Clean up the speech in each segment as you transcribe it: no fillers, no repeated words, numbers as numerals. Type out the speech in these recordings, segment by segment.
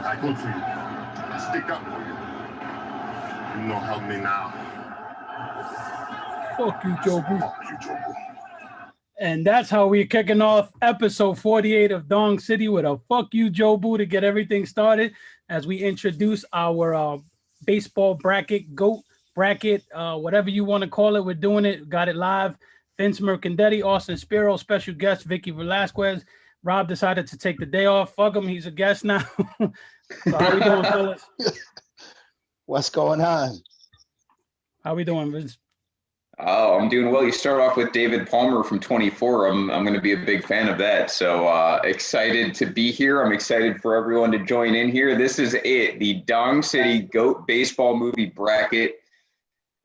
I go to you. I stick up for you. You know, help me now. Fuck you, Jobu. Fuck you, Jobu. And that's how we're kicking off episode 48 of Dong City with a fuck you, Jobu, to get everything started as we introduce our baseball bracket, GOAT bracket, whatever you want to call it. We're doing it. Got it live. Vince Mercandetti, Austin Spiro, special guest, Vicky Velasquez. Rob decided to take the day off. Fuck him. He's a guest now. So how we doing, fellas? What's going on? How we doing, Vince? Oh, I'm doing well. You start off with David Palmer from 24. I'm going to be a big fan of that. So excited to be here. I'm excited for everyone to join in here. This is it, the Dong City GOAT baseball movie bracket.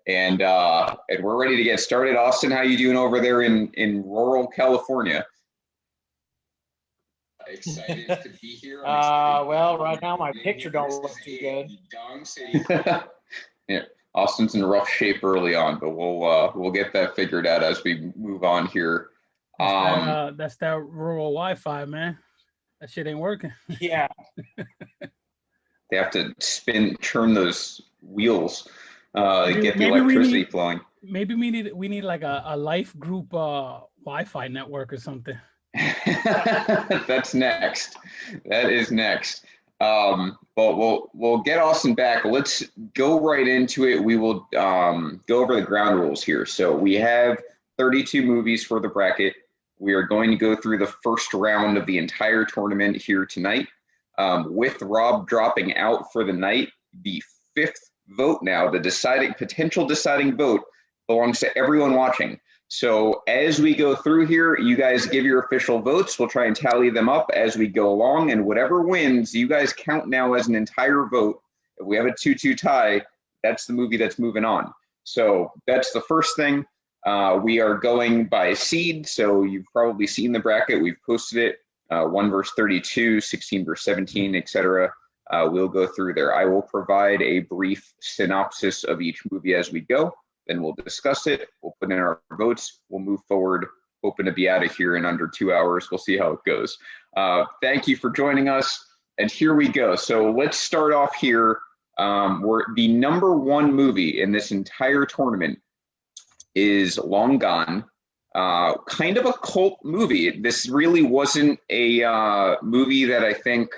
And we're ready to get started. Austin, how you doing over there in rural California? Excited to be here. Well, right now my picture don't look too good. Dong City. Yeah. Austin's in rough shape early on, but we'll get that figured out as we move on here. That's that rural Wi-Fi, man. That shit ain't working. Yeah. They have to turn those wheels, get the electricity flowing. Maybe we need like a life group Wi-Fi network or something. That's next. That is next. But we'll get Austin back. Let's go right into it. We will go over the ground rules here. So we have 32 movies for the bracket. We are going to go through the first round of the entire tournament here tonight. With Rob dropping out for the night, the fifth vote now, the potential deciding vote, belongs to everyone watching. So as we go through here, you guys give your official votes. We'll try and tally them up as we go along, and whatever wins, you guys count now as an entire vote. If we have a 2-2 tie, that's the movie that's moving on. So that's the first thing. We are going by seed, so you've probably seen the bracket. We've posted it, 1 verse 32, 16 verse 17, etc. We'll go through there. I will provide a brief synopsis of each movie as we go. Then we'll discuss it. We'll put in our votes. We'll move forward. Hoping to be out of here in under 2 hours. We'll see how it goes. Thank you for joining us. And here we go. So let's start off here. Where the number one movie in this entire tournament is Long Gone. Kind of a cult movie. This really wasn't a movie that I think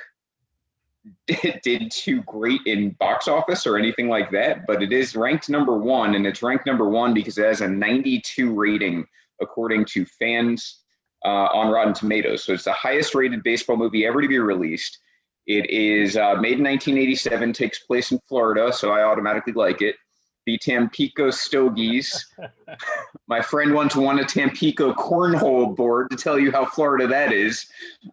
did too great in box office or anything like that, but it is ranked number one, and it's ranked number one because it has a 92 rating according to fans on Rotten Tomatoes. So it's the highest rated baseball movie ever to be released. It is made in 1987, takes place in Florida, so I automatically like it. The Tampico Stogies. My friend once won a Tampico cornhole board to tell you how Florida that is.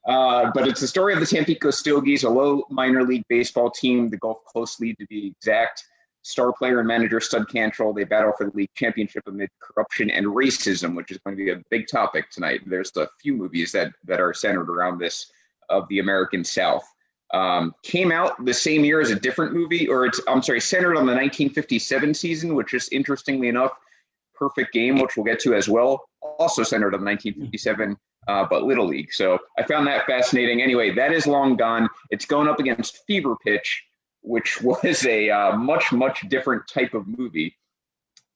But it's the story of the Tampico Stogies, a low minor league baseball team, the Gulf Coast League to be exact. Star player and manager Stud Cantrell, they battle for the league championship amid corruption and racism, which is going to be a big topic tonight. There's a few movies that are centered around this of the American South. Came out the same year as a different movie, centered on the 1957 season, which is interestingly enough, Perfect Game, which we'll get to as well, also centered on 1957, but Little League. So I found that fascinating. Anyway, that is Long Gone. It's going up against Fever Pitch, which was a much different type of movie.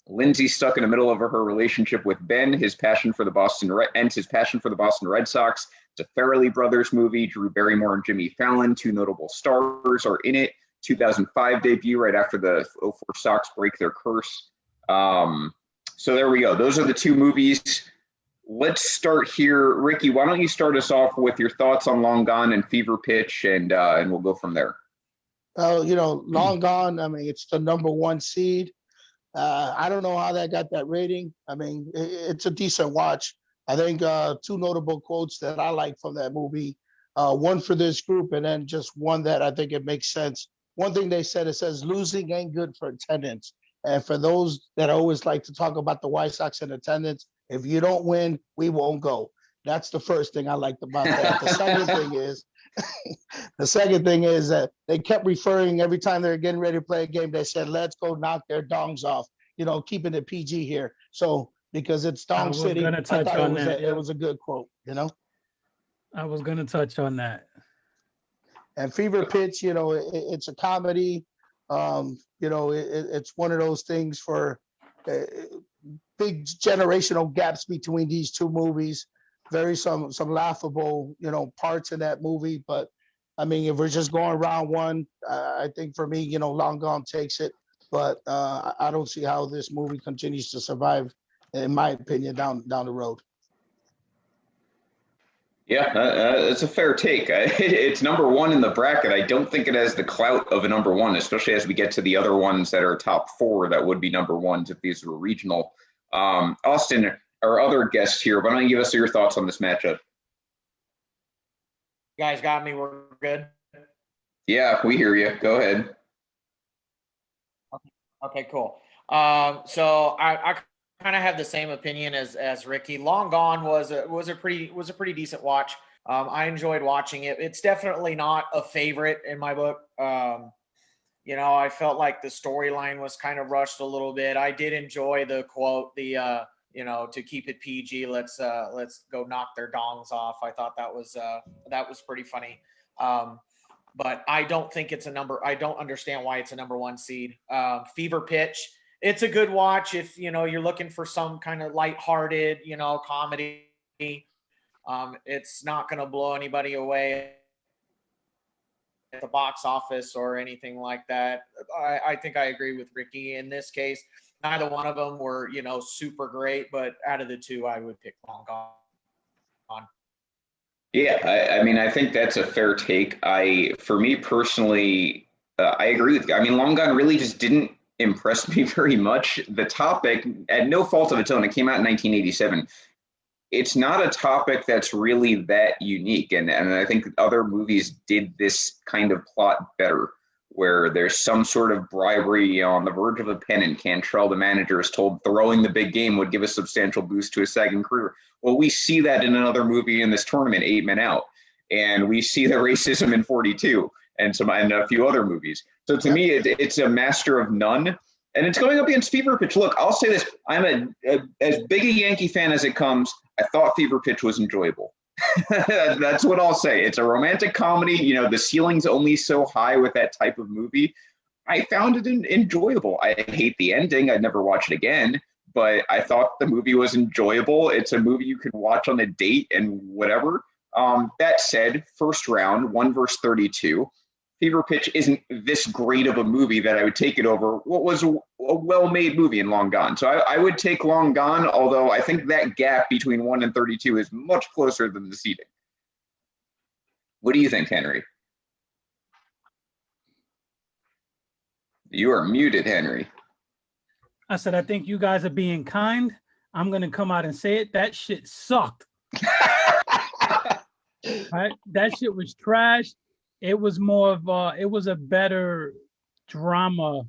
Lindsay's stuck in the middle of her relationship with Ben, his passion for the Boston Red Sox. It's a Farrelly Brothers movie. Drew Barrymore and Jimmy Fallon, two notable stars, are in it. 2005 debut right after the 04 Sox break their curse. So there we go. Those are the two movies. Let's start here. Ricky, why don't you start us off with your thoughts on Long Gone and Fever Pitch, and we'll go from there. Long Gone, I mean, it's the number one seed. I don't know how that got that rating. I mean, it's a decent watch. I think two notable quotes that I like from that movie, one for this group and then just one that I think it makes sense. One thing they said, it says, losing ain't good for attendance. And for those that always like to talk about the White Sox in attendance, if you don't win, we won't go. That's the first thing I liked about that. The second thing is that they kept referring every time they were getting ready to play a game, they said, let's go knock their dongs off, keeping it PG here. So because it's Dong City, I thought it was a good quote, I was going to touch on that. And Fever Pitch, it's a comedy. It's one of those things for uh, big generational gaps between these two movies. Very some laughable, parts in that movie. But I mean, if we're just going round one, I think for me, Long Gone takes it. But I don't see how this movie continues to survive, in my opinion, down the road. Yeah, it's a fair take. It's number one in the bracket. I don't think it has the clout of a number one, especially as we get to the other ones that are top four that would be number ones if these were regional. Austin, our other guest here, why don't you give us your thoughts on this matchup? You guys got me. We're good. Yeah, we hear you. Go ahead. Okay, cool. So I kind of have the same opinion as Ricky. Long Gone was a pretty decent watch. I enjoyed watching it. It's definitely not a favorite in my book. I felt like the storyline was kind of rushed a little bit. I did enjoy the quote, to keep it PG, let's go knock their dongs off. I thought that was pretty funny. But I don't think it's a number. I don't understand why it's a number one seed. Fever Pitch. It's a good watch if you're looking for some kind of lighthearted, comedy. It's not going to blow anybody away at the box office or anything like that. I think I agree with Ricky in this case. Neither one of them were, super great, but out of the two, I would pick Long Gone. Yeah, I mean, I think that's a fair take. For me personally, I agree with you. I mean, Long Gone really just didn't impress me very much. The topic, at no fault of its own, it came out in 1987. It's not a topic that's really that unique. And I think other movies did this kind of plot better, where there's some sort of bribery on the verge of a pennant. Cantrell, the manager, is told throwing the big game would give a substantial boost to his sagging career. Well, we see that in another movie in this tournament, 8 Men Out. And we see the racism in 42 and a few other movies. So to me, it's a master of none. And it's going up against Fever Pitch. Look, I'll say this. I'm as big a Yankee fan as it comes. I thought Fever Pitch was enjoyable. That's what I'll say. It's a romantic comedy. The ceiling's only so high with that type of movie. I found it enjoyable. I hate the ending. I'd never watch it again. But I thought the movie was enjoyable. It's a movie you can watch on a date and whatever. That said, first round, 1 versus 32. Fever Pitch isn't this great of a movie that I would take it over what was a well-made movie in Long Gone. So I would take Long Gone, although I think that gap between 1 and 32 is much closer than the seeding. What do you think, Henry? You are muted, Henry. I said, I think you guys are being kind. I'm going to come out and say it. That shit sucked. Right? That shit was trash. It was more of it was a better drama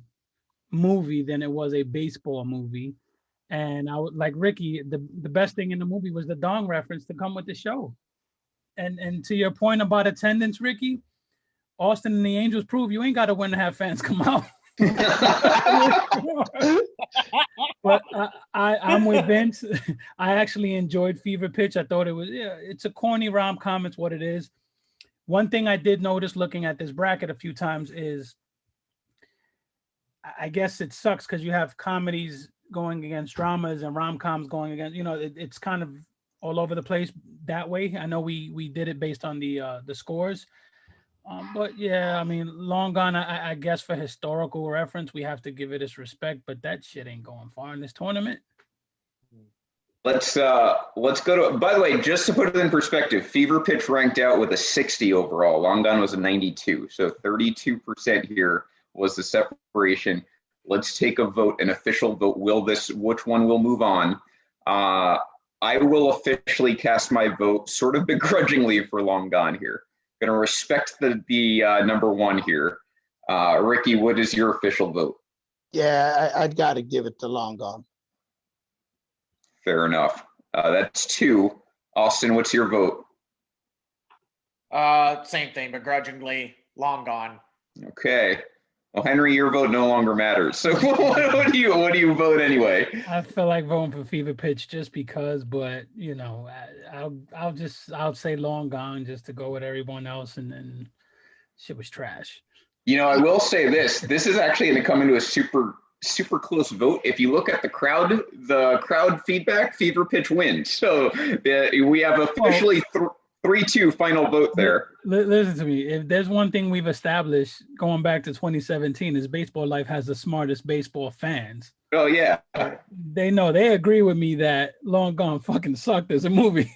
movie than it was a baseball movie. And I would like Ricky, the best thing in the movie was the dong reference to come with the show. And to your point about attendance, Ricky, Austin and the Angels prove you ain't got to win to have fans come out. But I'm with Vince. I actually enjoyed Fever Pitch. I thought it's a corny rom-com. It's what it is. One thing I did notice looking at this bracket a few times is, I guess it sucks because you have comedies going against dramas and rom-coms going against, it's kind of all over the place that way. I know we did it based on the scores. But yeah, I mean, Long Gone, I guess for historical reference, we have to give it its respect, but that shit ain't going far in this tournament. Let's go to, by the way, just to put it in perspective, Fever Pitch ranked out with a 60 overall. Long Gone was a 92. So 32% here was the separation. Let's take a vote, an official vote. Which one will move on? I will officially cast my vote sort of begrudgingly for Long Gone here. Going to respect the number one here. Ricky, what is your official vote? Yeah, I'd got to give it to Long Gone. Fair enough. That's 2. Austin, what's your vote? Same thing, begrudgingly, Long Gone. Okay. Well, Henry, your vote no longer matters. So what do you vote anyway? I feel like voting for Fever Pitch just because, but I'll say Long Gone just to go with everyone else, and then Shit was trash. You know, I will say this. This is actually going to come into a super close vote. If you look at the crowd feedback, Fever Pitch wins. So we have officially 3-2 final vote there. Listen to me. If there's one thing we've established going back to 2017 is Baseball Life has the smartest baseball fans. Oh, yeah. They agree with me that Long Gone fucking sucked as a movie.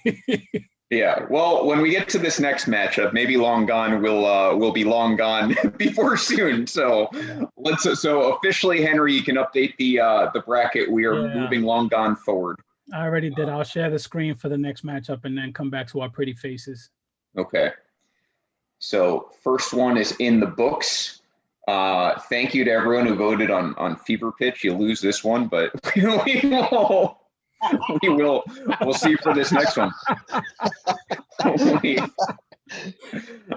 Yeah, well, when we get to this next matchup, maybe Long Gone will be long gone before soon. So so officially, Henry, you can update the bracket. We are moving Long Gone forward. I already did. I'll share the screen for the next matchup and then come back to our pretty faces. Okay. So first one is in the books. Thank you to everyone who voted on Fever Pitch. You lose this one, but we'll see for this next one.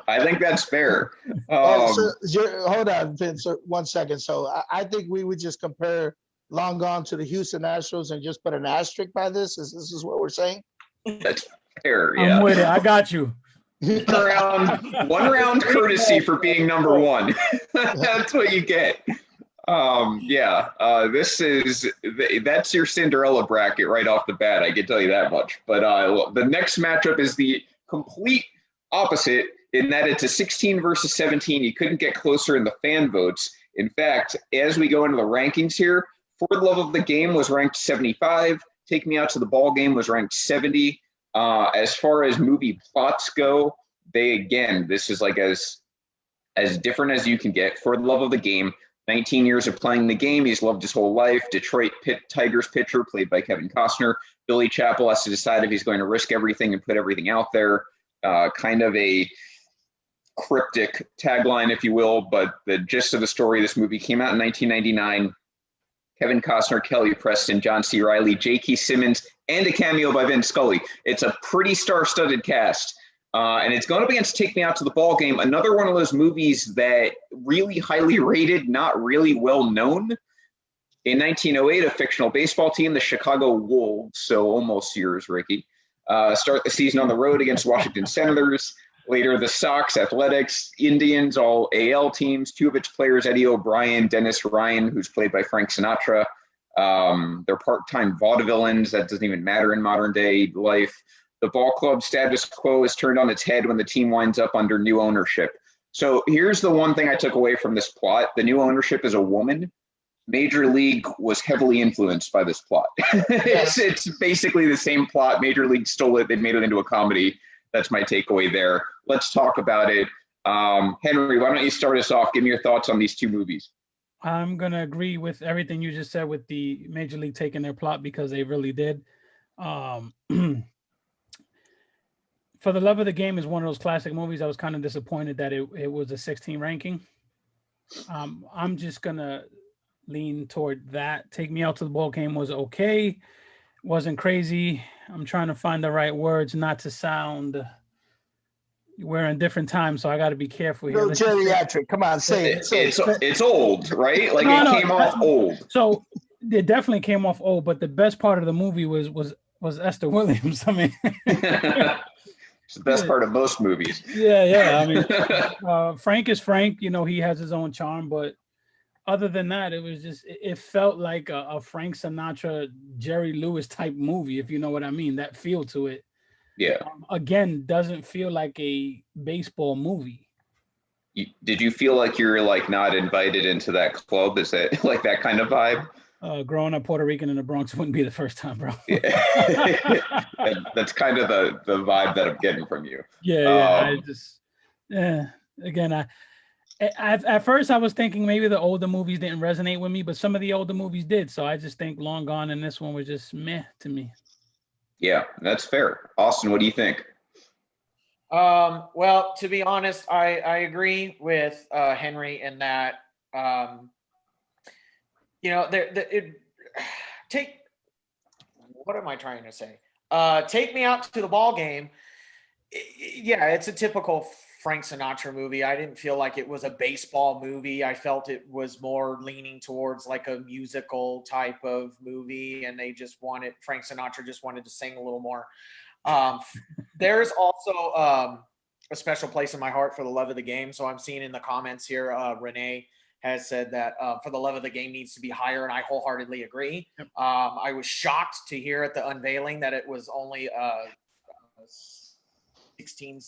I think that's fair. Hold on, Vince, 1 second. So I think we would just compare Long Gone to the Houston Astros and just put an asterisk by this. This is what we're saying? That's fair, yeah. I'm with it. I got you. One round courtesy for being number one. That's what you get. That's your Cinderella bracket right off the bat. I can tell you that much. But the next matchup is the complete opposite in that it's a 16 versus 17. You couldn't get closer in the fan votes. In fact, as we go into the rankings here, For the Love of the Game was ranked 75. Take Me Out to the Ball Game was ranked 70. As far as movie plots go, this is like as different as you can get. For the Love of the Game, 19 years of playing the game. He's loved his whole life. Detroit Tigers pitcher, played by Kevin Costner. Billy Chappell has to decide if he's going to risk everything and put everything out there. Kind of a cryptic tagline, if you will, but the gist of the story, this movie came out in 1999. Kevin Costner, Kelly Preston, John C. Reilly, J.K. Simmons, and a cameo by Vince Scully. It's a pretty star-studded cast. And it's going up against Take Me Out to the Ball Game, another one of those movies that really highly rated, not really well known. In 1908, a fictional baseball team, the Chicago Wolves, so almost yours, Ricky, start the season on the road against Washington Senators. Later, the Sox, Athletics, Indians, all AL teams. Two of its players, Eddie O'Brien, Dennis Ryan, who's played by Frank Sinatra. They're part-time vaudevillains. That doesn't even matter in modern-day life. The ball club status quo is turned on its head when the team winds up under new ownership. So here's the one thing I took away from this plot. The new ownership is a woman. Major League was heavily influenced by this plot. It's basically the same plot. Major League stole it. They made it into a comedy. That's my takeaway there. Let's talk about it. Henry, why don't you start us off? Give me your thoughts on these two movies. I'm going to agree with everything you just said with the Major League taking their plot because they really did. For the Love of the Game is one of those classic movies. I was kind of disappointed that it was a 16 ranking. I'm just going to lean toward that. Take Me Out to the Ball Game was okay. Wasn't crazy. I'm trying to find the right words not to sound... We're in different times, so I got to be careful here. No geriatric. Come on, say it. It's old, right? Like it came off old. So it definitely came off old, but the best part of the movie was Esther Williams. I mean, it's the best part of most movies. Yeah. I mean, Frank is Frank. You know, he has his own charm, but other than that, it felt like a Frank Sinatra, Jerry Lewis type movie, if you know what I mean. That feel to it. Yeah. Again, doesn't feel like a baseball movie. Did you feel like you're like not invited into that club? Is that like that kind of vibe? Growing up Puerto Rican in the Bronx wouldn't be the first time, bro. Yeah. That's kind of the vibe that I'm getting from you. Yeah. Again, at first I was thinking maybe the older movies didn't resonate with me, but some of the older movies did. So I just think Long Gone and this one was just meh to me. Yeah, that's fair. Austin, what do you think? Well, to be honest, I agree with Henry in that, what am I trying to say? Take Me Out to the Ball Game. Yeah, it's a typical Frank Sinatra movie. I didn't feel like it was a baseball movie. I felt it was more leaning towards like a musical type of movie, and Frank Sinatra just wanted to sing a little more. There's also a special place in my heart for the love of the game. So I'm seeing in the comments here, Renee has said that For the Love of the Game needs to be higher, and I wholeheartedly agree. Yep. I was shocked to hear at the unveiling that it was only 16.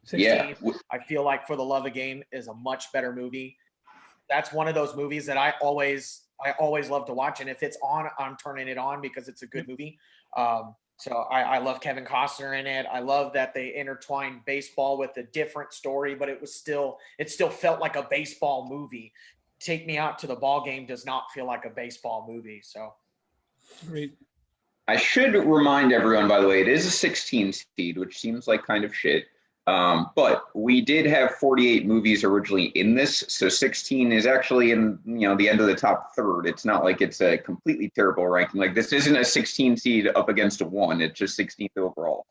16. Yeah. I feel like For the Love of the Game is a much better movie. That's one of those movies that I always love to watch, and if it's on, I'm turning it on because it's a good movie. So I love Kevin Costner in it. I love that they intertwined baseball with a different story, but it still felt like a baseball movie. Take Me Out to the Ball Game does not feel like a baseball movie. So Great. I should remind everyone, by the way, it is a 16 seed, which seems like kind of shit. But we did have 48 movies originally in this, so 16 is actually in the end of the top third. It's not like it's a completely terrible ranking. Like, this isn't a 16 seed up against a 1. It's just 16th overall.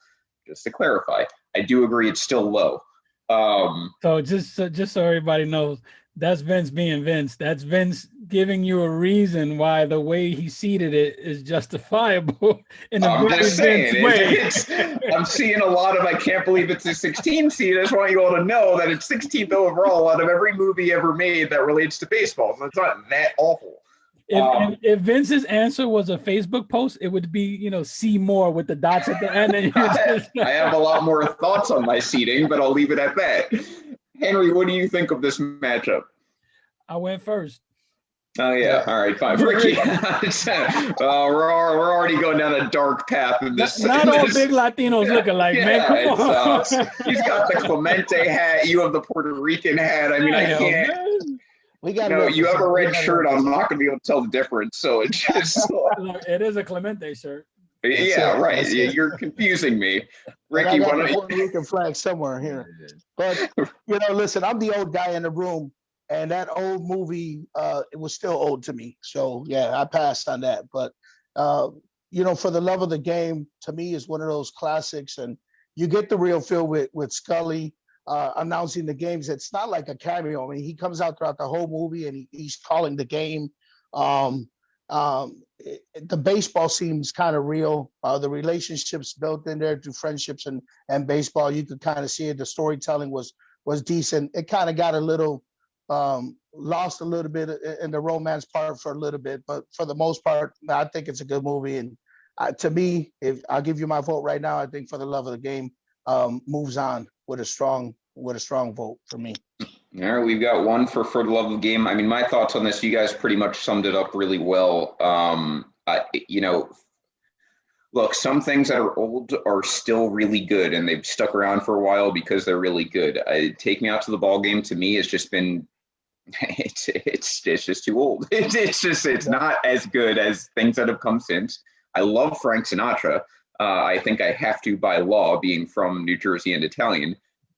Just to clarify, I do agree it's still low. So just so everybody knows, that's Vince being Vince. That's Vince giving you a reason why the way he seated it is justifiable in a very Vince way. I'm seeing a lot of, I can't believe it's a 16 seed. I just want you all to know that it's 16th overall out of every movie ever made that relates to baseball. So it's not that awful. If Vince's answer was a Facebook post, it would be, see more with the dots at the end. And I have a lot more thoughts on my seating, but I'll leave it at that. Henry, what do you think of this matchup? I went first. Oh, yeah. All right, fine. Ricky, we're already going down a dark path in this. Not all big Latinos look alike, man. Come on. He's got the Clemente hat. You have the Puerto Rican hat. I mean, I can't. Man. We got you have a red shirt on. I'm not going to be able to tell the difference. So it's just. It is a Clemente shirt. Yeah, right. You're confusing me. Ricky, I got the Puerto Rican flag somewhere here. But, listen, I'm the old guy in the room. And that old movie, it was still old to me. So, yeah, I passed on that. But, For the Love of the Game, to me, is one of those classics. And you get the real feel with Scully announcing the games. It's not like a cameo. I mean, he comes out throughout the whole movie and he's calling the game. The baseball seems kind of real. The relationships built in there through friendships and baseball, you could kind of see it. The storytelling was decent. It kind of got a little lost a little bit in the romance part for a little bit, but for the most part, I think it's a good movie. And to me, if I'll give you my vote right now, I think For the Love of the Game moves on with a strong vote for me. All right, we've got one for the Love of the Game. I mean, my thoughts on this, you guys pretty much summed it up really well. Look, some things that are old are still really good, and they've stuck around for a while because they're really good. Take Me Out to the Ball Game, to me, has just been, it's just too old. It's not as good as things that have come since. I love Frank Sinatra. I think I have to by law, being from New Jersey and Italian.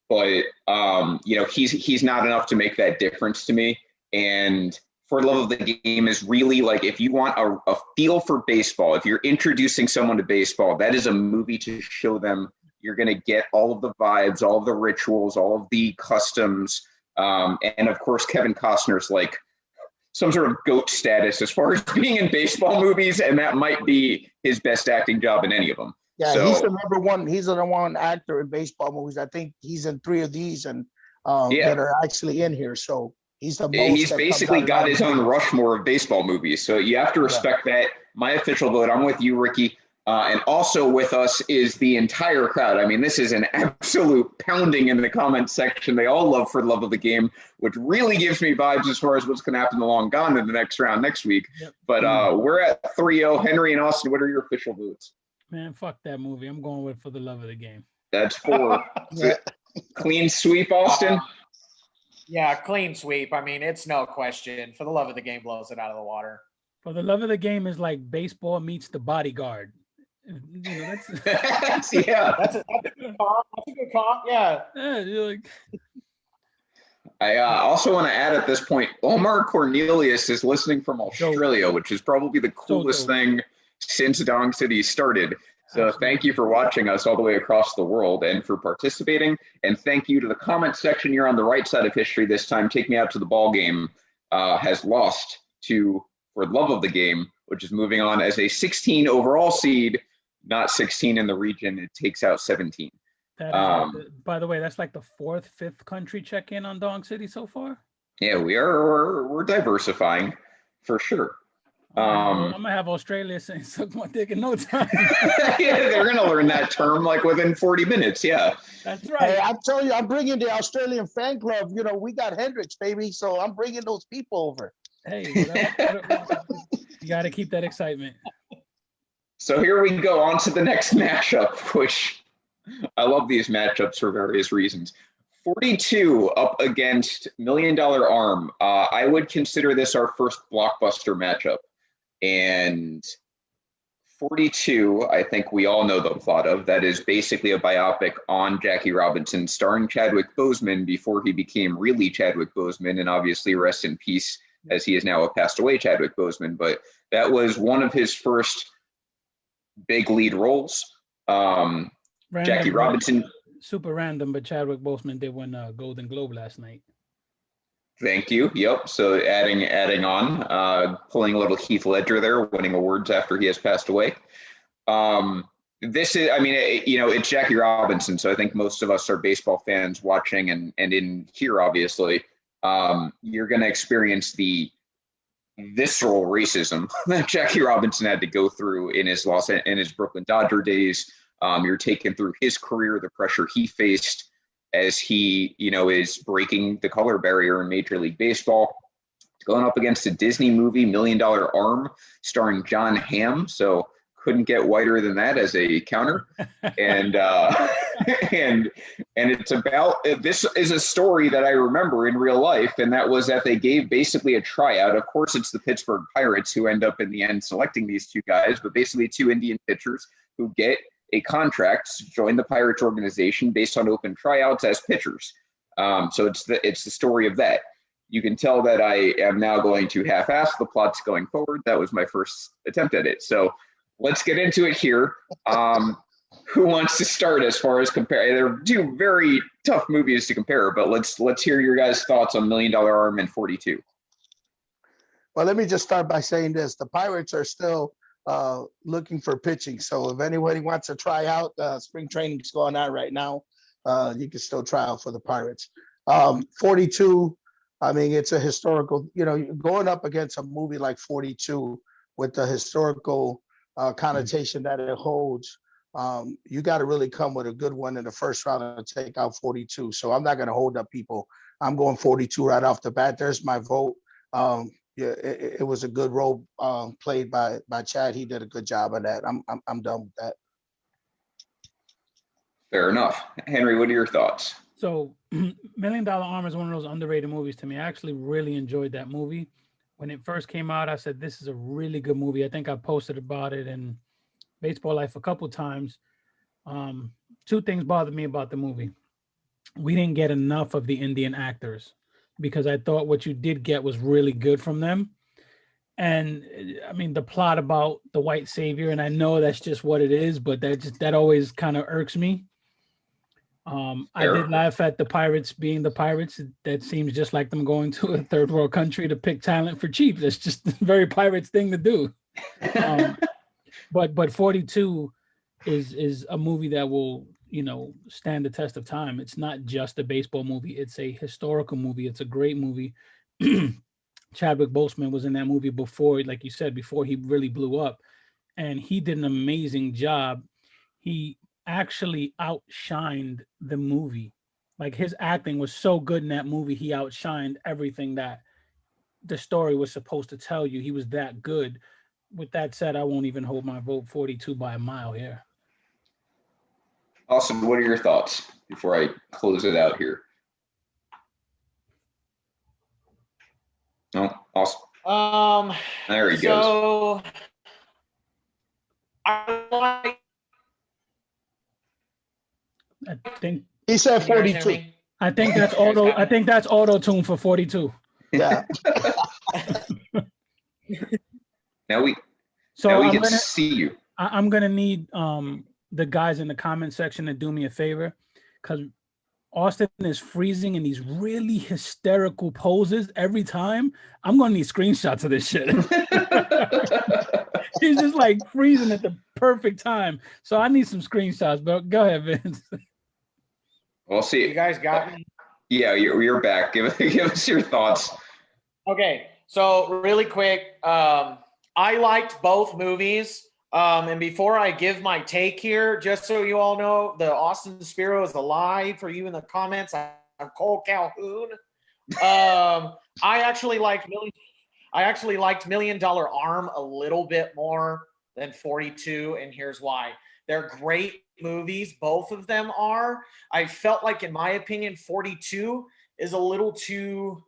But he's not enough to make that difference to me. And For Love of the Game is really like, if you want a feel for baseball, if you're introducing someone to baseball, that is a movie to show them. You're going to get all of the vibes, all of the rituals, all of the customs. And of course, Kevin Costner's like some sort of GOAT status as far as being in baseball movies. And that might be his best acting job in any of them. Yeah, so, he's the number one. He's the number one actor in baseball movies. I think he's in 3 of these, and that are actually in here. So he's the most. He's basically got his own Rushmore of baseball movies. So you have to respect that. My official vote. I'm with you, Ricky, and also with us is the entire crowd. I mean, this is an absolute pounding in the comments section. They all love For the Love of the Game, which really gives me vibes as far as what's going to happen in the Long Gone in the next round next week. Yep. But we're at 3-0. Henry and Austin, what are your official votes? Man, fuck that movie. I'm going with For the Love of the Game. That's 4. Clean sweep, Austin? Yeah, clean sweep. I mean, it's no question. For the Love of the Game blows it out of the water. For the Love of the Game is like baseball meets The Bodyguard. That's a good comp. That's a good comp. Yeah. I also want to add at this point, Omar Cornelius is listening from Australia, which is probably the coolest thing since Dong City started. So thank you for watching us all the way across the world and for participating. And thank you to the comment section. You're on the right side of history this time. Take Me Out to the Ball Game has lost to For the Love of the Game, which is moving on as a 16 overall seed, not 16 in the region. It takes out 17. That is, by the way, that's like the fourth, fifth country check-in on Dong City so far. Yeah, we're diversifying for sure. I'm gonna have Australia saying "suck my dick" in no time. Yeah, they're gonna learn that term like within 40 minutes. Yeah, That's right. Hey, I'm telling you, I'm bringing the Australian fan club. You know, we got Hendrix, baby, so I'm bringing those people over. Hey, whatever. You got to keep that excitement. so here we go on to the next matchup, which I love these matchups for various reasons. 42 up against $1 Million Arm. I would consider this our first blockbuster matchup. And 42, I think we all know the plot of. That is basically a biopic on Jackie Robinson, starring Chadwick Boseman before he became really Chadwick Boseman, and obviously rest in peace as he is now a passed away Chadwick Boseman. But that was one of his first big lead roles. Jackie Robinson. Super random, but Chadwick Boseman did win a Golden Globe last night. Thank you. Yep. So adding on, pulling a little Heath Ledger there, winning awards after he has passed away. This is, I mean, it's Jackie Robinson. So I think most of us are baseball fans watching and in here, obviously, you're going to experience the visceral racism that Jackie Robinson had to go through in his Brooklyn Dodger days. You're taken through his career, the pressure he faced as he, is breaking the color barrier in Major League Baseball, going up against a Disney movie, $1 Million Arm, starring John Hamm. So couldn't get whiter than that as a counter. And and it's about, this is a story that I remember in real life, and that was that they gave basically a tryout. Of course, it's the Pittsburgh Pirates who end up in the end selecting these two guys, but basically two Indian pitchers who get a contract to join the Pirates organization based on open tryouts as pitchers. So it's the story of that. You can tell that I am now going to half-ass the plots going forward. That was my first attempt at it. So let's get into it here. Who wants to start as far as compare? They're two very tough movies to compare, but let's hear your guys' thoughts on $1 Million Arm and 42. Well, let me just start by saying this. The Pirates are still looking for pitching. So if anybody wants to try out, spring training's going on right now. You can still try out for the Pirates. 42, I mean, it's a historical, going up against a movie like 42 with the historical connotation that it holds. You got to really come with a good one in the first round to take out 42. So I'm not going to hold up people. I'm going 42 right off the bat. There's my vote. Yeah, it was a good role played by Chad. He did a good job of that. I'm done with that. Fair enough. Henry, what are your thoughts? So $1 Million Arm is one of those underrated movies to me. I actually really enjoyed that movie. When it first came out, I said, this is a really good movie. I think I posted about it in Baseball Life a couple times. Two things bothered me about the movie. We didn't get enough of the Indian actors, because I thought what you did get was really good from them. And I mean, the plot about the white savior, and I know that's just what it is, but that always kind of irks me. I did laugh at the Pirates being the Pirates. That seems just like them going to a third world country to pick talent for cheap. That's just a very Pirates thing to do. But 42 is a movie that will, stand the test of time. It's not just a baseball movie. It's a historical movie. It's a great movie. Chadwick Boseman was in that movie before, like you said, before he really blew up. And he did an amazing job. He actually outshined the movie. Like, his acting was so good in that movie. He outshined everything that the story was supposed to tell you. He was that good. With that said, I won't even hold my vote 42 by a mile here. Austin, what are your thoughts before I close it out here? No, Austin. There he goes. So I think he said 42. I think that's auto. I think that's auto tune for 42. Yeah. Now we can see you. I'm gonna need the guys in the comment section to do me a favor, because Austin is freezing in these really hysterical poses every time. I'm gonna need screenshots of this shit. He's just like freezing at the perfect time. So I need some screenshots, but go ahead, Vince. We'll see. You guys got me? Yeah, you're back. Give us your thoughts. Okay, so really quick, I liked both movies. And before I give my take here, just so you all know, the Austin Spiro is alive for you in the comments. I'm Cole Calhoun. I actually liked Million Dollar Arm a little bit more than 42, and here's why. They're great movies, both of them are. I felt like, in my opinion, 42 is a little too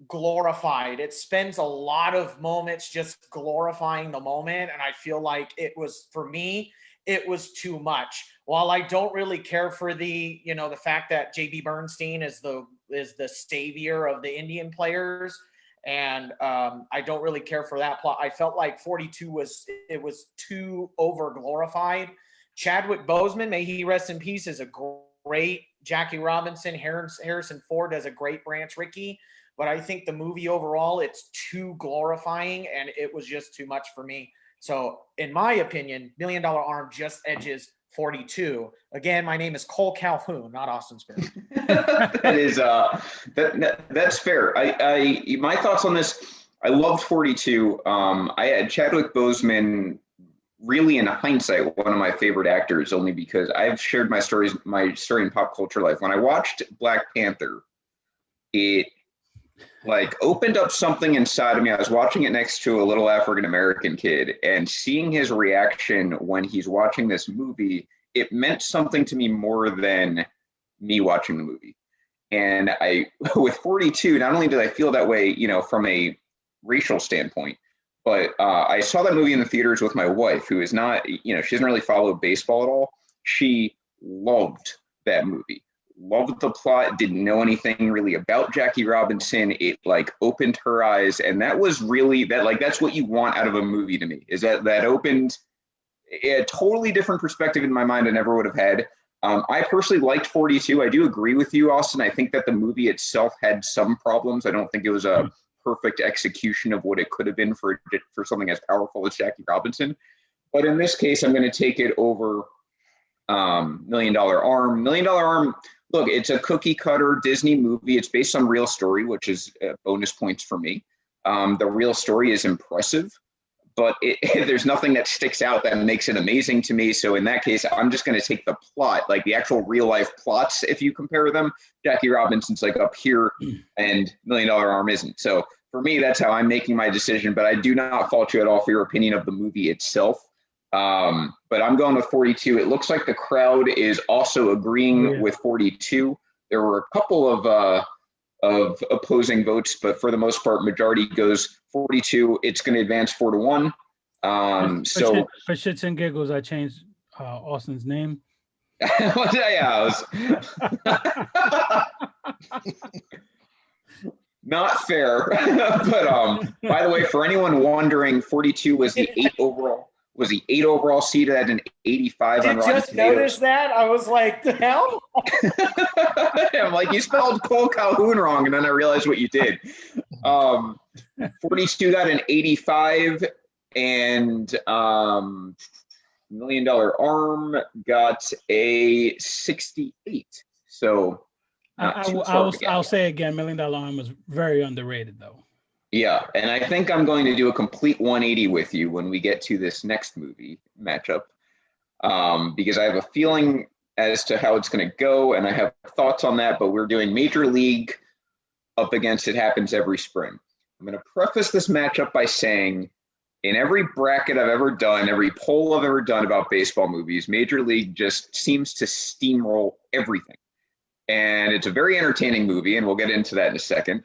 glorified. It spends a lot of moments just glorifying the moment, and I feel like it was, for me, it was too much. While I don't really care for the fact that JB Bernstein is the savior of the Indian players, and I don't really care for that plot. I felt like 42 was too over glorified. Chadwick Boseman, may he rest in peace, is a great Jackie Robinson. Harrison Ford does a great Branch Rickey. But I think the movie overall, it's too glorifying, and it was just too much for me. So, in my opinion, Million Dollar Arm just edges 42. Again, my name is Cole Calhoun, not Austin Spiro. That is that's fair. My thoughts on this. I loved 42. I had Chadwick Boseman. Really, in hindsight, one of my favorite actors, only because I've shared my story in pop culture life. When I watched Black Panther, it opened up something inside of me. I was watching it next to a little African-American kid, and seeing his reaction when he's watching this movie, it meant something to me more than me watching the movie. And with 42, not only did I feel that way, from a racial standpoint, but I saw that movie in the theaters with my wife, who is not, she doesn't really follow baseball at all. She loved that movie. Loved the plot, didn't know anything really about Jackie Robinson. It opened her eyes, and that was really that's what you want out of a movie to me, is that opened a totally different perspective in my mind I never would have had. I personally liked 42. I do agree with you, Austin. I think that the movie itself had some problems. I don't think it was a perfect execution of what it could have been for something as powerful as Jackie Robinson. But in this case, I'm going to take it over Million Dollar Arm. Million Dollar Arm, look, it's a cookie cutter Disney movie. It's based on real story, which is bonus points for me. The real story is impressive, but there's nothing that sticks out that makes it amazing to me. So in that case, I'm just going to take the plot, the actual real life plots. If you compare them, Jackie Robinson's up here and Million Dollar Arm isn't. So for me, that's how I'm making my decision, but I do not fault you at all for your opinion of the movie itself. But I'm going with 42. It looks like the crowd is also agreeing with 42. There were a couple of opposing votes, but for the most part, majority goes 42. It's going to advance 4-1. For shits and giggles, I changed Austin's name. Not fair. But by the way, for anyone wondering, 42 was the 8 overall seed at an 85 on Rotten Tomatoes. Just noticed that? I was like, the hell? I'm you spelled Cole Calhoun wrong, and then I realized what you did. 42 got an 85, and Million Dollar Arm got a 68. So I'll say again, Million Dollar Arm was very underrated, though. Yeah, and I think I'm going to do a complete 180 with you when we get to this next movie matchup, because I have a feeling as to how it's going to go, and I have thoughts on that, but we're doing Major League up against It Happens Every Spring. I'm going to preface this matchup by saying, in every bracket I've ever done, every poll I've ever done about baseball movies, Major League just seems to steamroll everything. And it's a very entertaining movie, and we'll get into that in a second.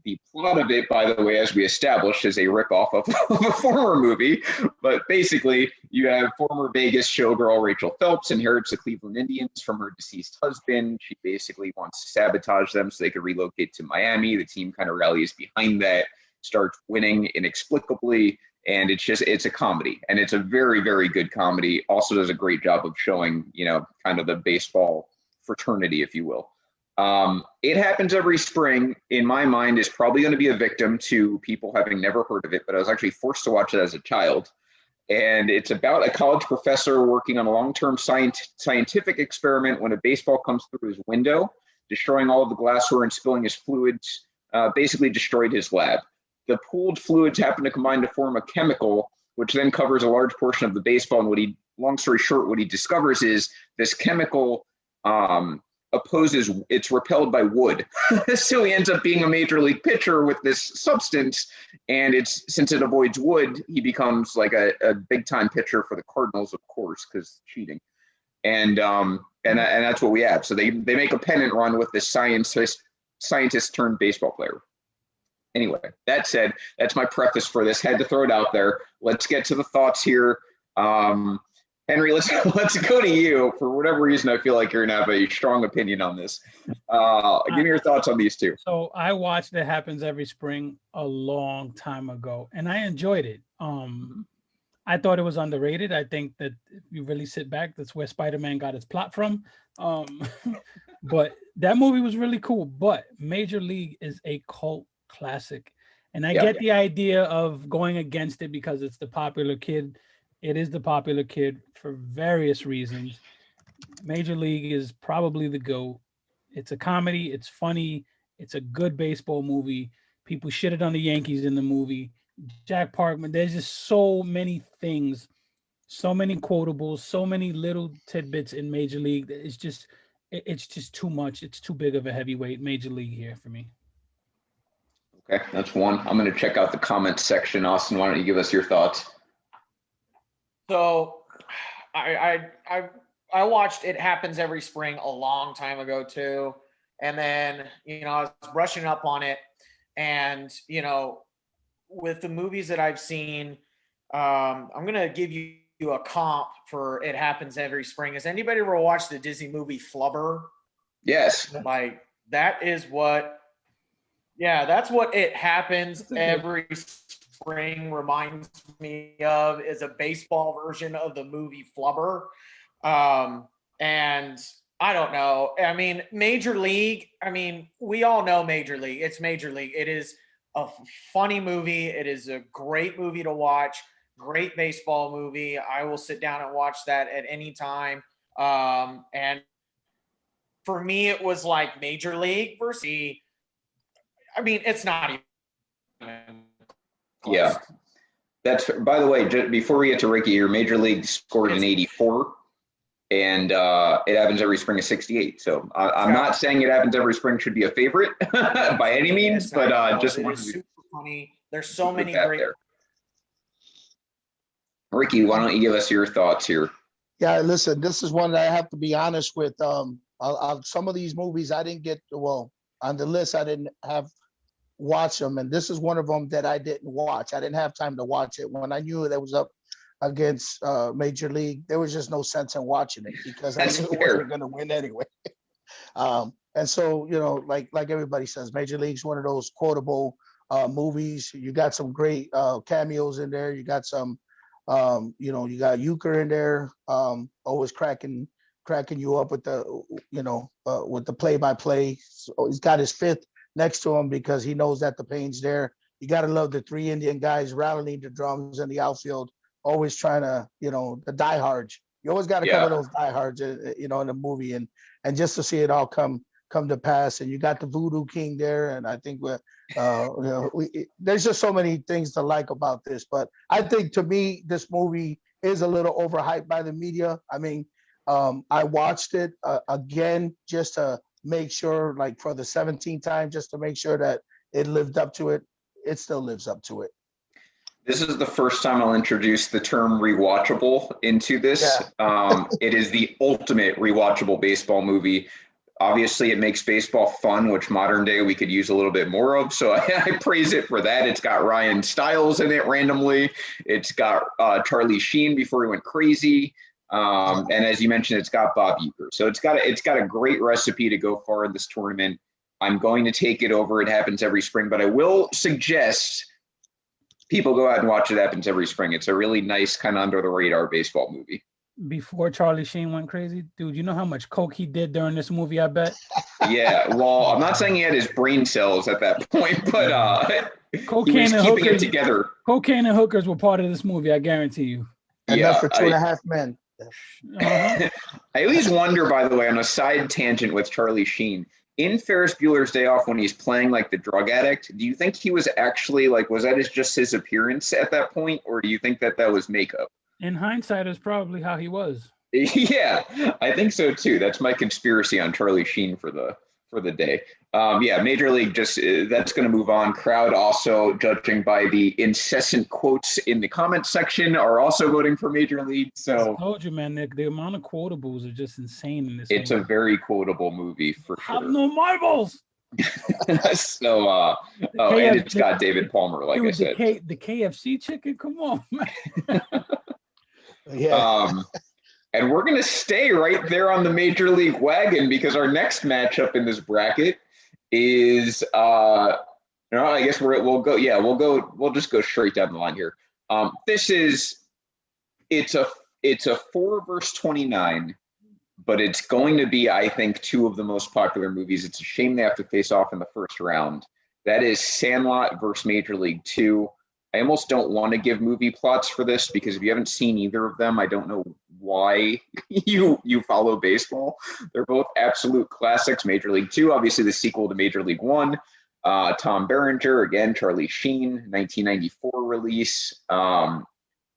The plot of it, by the way, as we established, is a ripoff of a former movie. But basically, you have former Vegas showgirl Rachel Phelps inherits the Cleveland Indians from her deceased husband. She basically wants to sabotage them so they could relocate to Miami. The team kind of rallies behind that, starts winning inexplicably, and it's a comedy. And it's a very, very good comedy. Also does a great job of showing, kind of the baseball fraternity, if you will. It Happens Every Spring, in my mind, is probably going to be a victim to people having never heard of it, but I was actually forced to watch it as a child. And it's about a college professor working on a long-term scientific experiment when a baseball comes through his window, destroying all of the glassware and spilling his fluids, basically destroyed his lab. The pooled fluids happen to combine to form a chemical, which then covers a large portion of the baseball. And long story short, what he discovers is this chemical it's repelled by wood. So he ends up being a major league pitcher with this substance. And since it avoids wood, he becomes like a big time pitcher for the Cardinals, of course, because cheating. And that's what we have. So they make a pennant run with this scientist turned baseball player. Anyway, that said, that's my preface for this. Had to throw it out there. Let's get to the thoughts here. Henry, let's go to you. For whatever reason, I feel like you're gonna have a strong opinion on this. Give me your thoughts on these two. So I watched It Happens Every Spring a long time ago, and I enjoyed it. I thought it was underrated. I think that if you really sit back, that's where Spider-Man got his plot from. But that movie was really cool. But Major League is a cult classic, and I get the idea of going against it because it's the popular kid. It is the popular kid for various reasons. Major League is probably the GOAT. It's a comedy. It's funny. It's a good baseball movie. People shitted on the Yankees in the movie. Jack Parkman. There's just so many things, so many quotables, so many little tidbits in Major League. It's just too much. It's too big of a heavyweight. Major League here for me. Okay, that's one. I'm going to check out the comments section. Austin, why don't you give us your thoughts? So I watched It Happens Every Spring a long time ago too. And then, I was brushing up on it, and, with the movies that I've seen, I'm going to give you a comp for It Happens Every Spring. Has anybody ever watched the Disney movie Flubber? Yes. Like that's what It Happens Every Spring reminds me of, is a baseball version of the movie Flubber. And I don't know. I mean, Major League, we all know Major League. It's Major League. It is a funny movie. It is a great movie to watch. Great baseball movie. I will sit down and watch that at any time. And for me, it was like Major League versus, it's not even close. Yeah. That's, by the way, just before we get to Ricky, your Major League scored in 84, and It Happens Every Spring is 68. So I'm not saying It Happens Every Spring should be a favorite by any means, but just it is super funny. There's so many great. There. Ricky, why don't you give us your thoughts here? Yeah, listen, this is one that I have to be honest with. Some of these movies I didn't get, on the list, I didn't have watch them, and this is one of them that I didn't watch. I didn't have time to watch it. When I knew that was up against Major League, there was just no sense in watching it because I knew it wasn't going to win anyway. And so, like everybody says, Major League's one of those quotable movies. You got some great cameos in there. You got some, you got Euchre in there, always cracking you up with the play-by-play. So he's got his fifth next to him because he knows that the pain's there. You got to love the three Indian guys rattling the drums in the outfield, always trying to, the diehards. You always got to cover those diehards, in the movie, and just to see it all come to pass. And you got the Voodoo King there, and I think there's just so many things to like about this. But I think, to me, this movie is a little overhyped by the media. I watched it again just to make sure, like for the 17th time, just to make sure that it lived up to it. It still lives up to it. This is the first time I'll introduce the term rewatchable into this. Yeah. It is the ultimate rewatchable baseball movie. Obviously, it makes baseball fun, which modern day we could use a little bit more of. So I praise it for that. It's got Ryan Stiles in it randomly. It's got Charlie Sheen before he went crazy. And as you mentioned, it's got Bob Uecker. So it's got a great recipe to go far in this tournament. I'm going to take it over It Happens Every Spring, but I will suggest people go out and watch It Happens Every Spring. It's a really nice kind of under the radar baseball movie. Before Charlie Sheen went crazy, dude, you know how much coke he did during this movie? I bet. Yeah, well, I'm not saying he had his brain cells at that point, but cocaine and keeping hookers, it together. Cocaine and hookers were part of this movie. I guarantee you. Enough Yeah, for Two and a Half Men. Uh-huh. I always wonder, by the way, on a side tangent with Charlie Sheen, in Ferris Bueller's Day Off, when he's playing like the drug addict, do you think he was actually like, was that just his appearance at that point, or do you think that that was makeup? In hindsight, is probably how he was. Yeah, I think so too. That's my conspiracy on Charlie Sheen for the day. Yeah, Major League just that's going to move on. Crowd also, judging by the incessant quotes in the comment section, are also voting for Major League. So I told you, man, the amount of quotables are just insane in this. it's movie. a very quotable movie for Have sure. no marbles. So, and it's got David Palmer, like I said. The KFC chicken. Come on, man. Yeah. And we're going to stay right there on the Major League wagon because our next matchup in this bracket is, I guess we'll just go straight down the line here. It's a 4 versus 29, but it's going to be, I think, two of the most popular movies. It's a shame they have to face off in the first round. That is Sandlot versus Major League 2. I almost don't want to give movie plots for this because if you haven't seen either of them, I don't know why you follow baseball. They're both absolute classics. Major League 2, obviously the sequel to Major League 1. Tom Berenger, again, Charlie Sheen, 1994 release.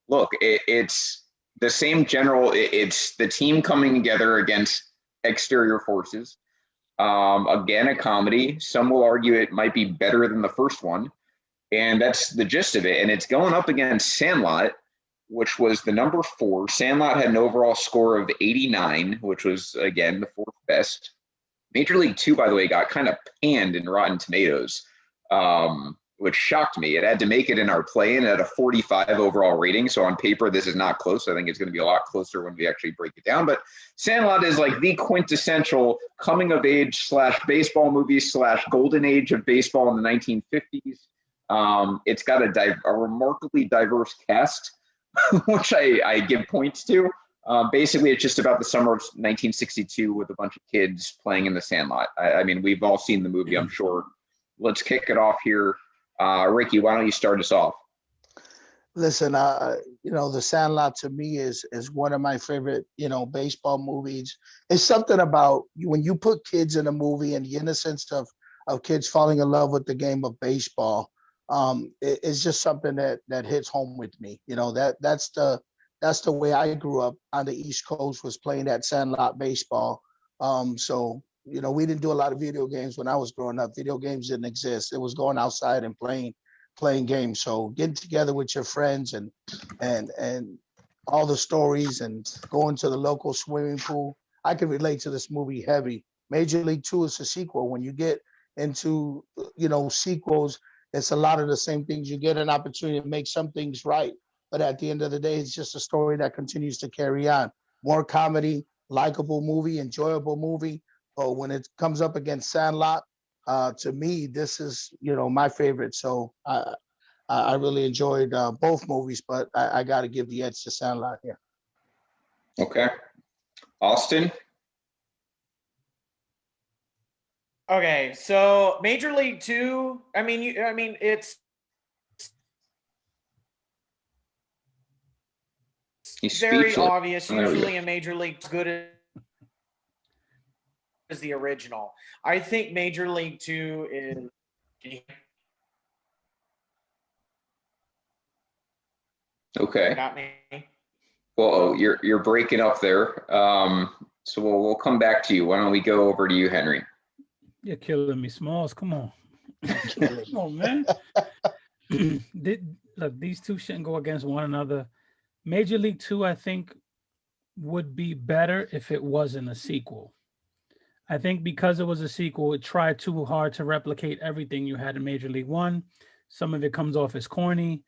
Look, it's the same general. It's the team coming together against exterior forces. Again, a comedy. Some will argue it might be better than the first one. And that's the gist of it. And it's going up against Sandlot, which was the number 4. Sandlot had an overall score of 89, which was, again, the 4th best. Major League 2, by the way, got kind of panned in Rotten Tomatoes, which shocked me. It had to make it in our play-in at a 45 overall rating. So on paper, this is not close. I think it's going to be a lot closer when we actually break it down. But Sandlot is like the quintessential coming-of-age / baseball movie / golden age of baseball in the 1950s. It's got a remarkably diverse cast, which I give points to. Basically, it's just about the summer of 1962 with a bunch of kids playing in the Sandlot. I mean, we've all seen the movie, I'm sure. Let's kick it off here. Ricky, why don't you start us off? Listen, The Sandlot to me is one of my favorite, baseball movies. It's something about when you put kids in a movie and the innocence of kids falling in love with the game of baseball. It's just something that hits home with me. That's the way I grew up on the East Coast, was playing that Sandlot baseball. So we didn't do a lot of video games when I was growing up. Video games didn't exist. It was going outside and playing games. So getting together with your friends and all the stories and going to the local swimming pool. I can relate to this movie heavy. Major League 2 is a sequel. When you get into sequels, it's a lot of the same things. You get an opportunity to make some things right, but at the end of the day, it's just a story that continues to carry on. More comedy, likable movie, enjoyable movie. But when it comes up against Sandlot, to me, this is my favorite. So I really enjoyed both movies, but I got to give the edge to Sandlot here. Okay, Austin. Okay, so Major League 2. It's very obvious. Usually in Major League, good as the original. I think Major League 2 is. Okay. Got me. Well, you're breaking up there. So we'll come back to you. Why don't we go over to you, Henry? You're killing me, Smalls. Come on. Come on, man. Look, these two shouldn't go against one another. Major League 2, I think, would be better if it wasn't a sequel. I think because it was a sequel, it tried too hard to replicate everything you had in Major League 1. Some of it comes off as corny,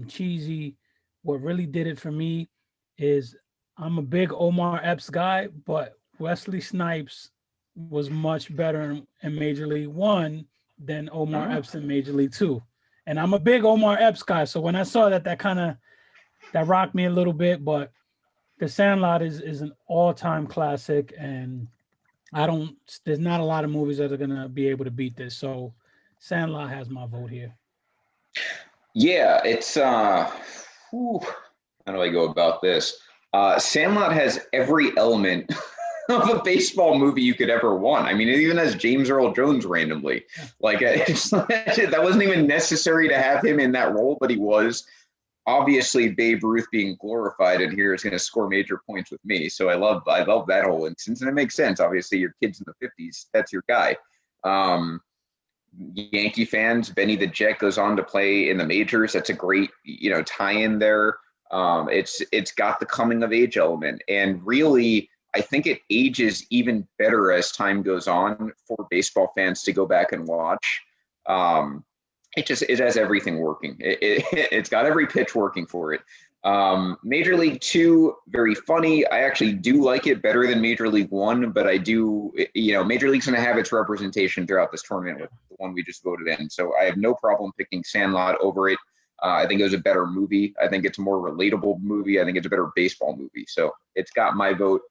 cheesy. What really did it for me is I'm a big Omar Epps guy, but Wesley Snipes was much better in Major League 1 than Omar Epps in Major League 2. And I'm a big Omar Epps guy. So when I saw that rocked me a little bit, but The Sandlot is an all-time classic, and there's not a lot of movies that are going to be able to beat this. So Sandlot has my vote here. Yeah, it's how do I go about this? Sandlot has every element of a baseball movie you could ever want. I mean, it even has James Earl Jones randomly. Like, that wasn't even necessary to have him in that role, but he was. Obviously, Babe Ruth being glorified in here is going to score major points with me. So I love that whole instance, and it makes sense. Obviously, your kid's in the 50s, that's your guy. Yankee fans, Benny the Jet goes on to play in the majors. That's a great, tie-in there. It's got the coming of age element, and really, I think it ages even better as time goes on for baseball fans to go back and watch. It has everything working. It's got every pitch working for it. Major League 2, very funny. I actually do like it better than Major League 1, but I do, Major League's going to have its representation throughout this tournament with the one we just voted in. So I have no problem picking Sandlot over it. I think it was a better movie. I think it's a more relatable movie. I think it's a better baseball movie. So it's got my vote.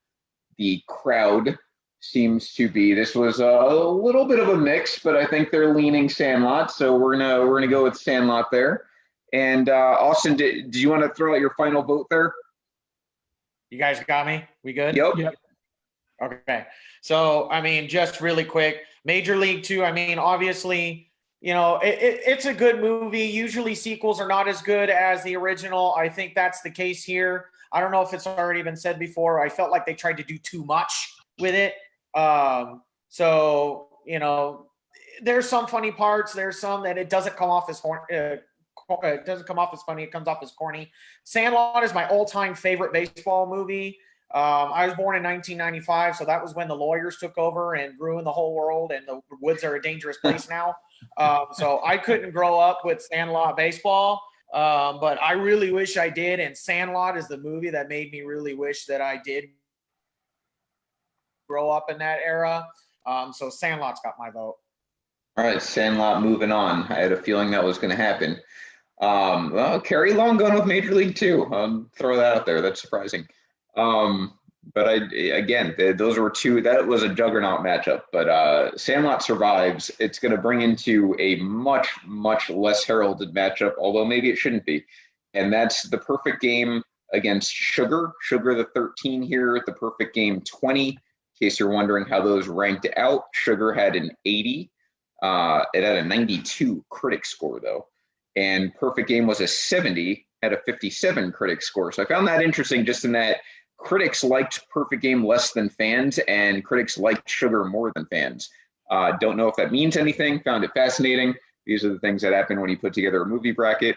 The crowd seems to be, this was a little bit of a mix, but I think they're leaning Sandlot. So we're gonna go with Sandlot there. And Austin, did you want to throw out your final vote there? You guys got me? We good? Yep. Okay. So, I mean, just really quick, Major League 2, I mean, obviously, it's a good movie. Usually sequels are not as good as the original. I think that's the case here. I don't know if it's already been said before. I felt like they tried to do too much with it. So, there's some funny parts. There's some that it doesn't come off as it doesn't come off as funny. It comes off as corny. Sandlot is my all-time favorite baseball movie. I was born in 1995, so that was when the lawyers took over and ruined the whole world, and the woods are a dangerous place now. So I couldn't grow up with Sandlot baseball, but I really wish I did, and Sandlot is the movie that made me really wish that I did grow up in that era. So Sandlot's got my vote. All right, Sandlot moving on. I had a feeling that was going to happen. Well, Kerry Long going with Major League 2. Throw that out there. That's surprising. But those were two. That was a juggernaut matchup. But Sandlot survives. It's going to bring into a much, much less heralded matchup, although maybe it shouldn't be. And that's The Perfect Game against Sugar. Sugar the 13 here, The Perfect Game 20. In case you're wondering how those ranked out, Sugar had an 80. It had a 92 critic score, though. And Perfect Game was a 70, had a 57 critic score. So I found that interesting, just in that critics liked Perfect Game less than fans, and critics liked Sugar more than fans. Don't know if that means anything. Found it fascinating. These are the things that happen when you put together a movie bracket.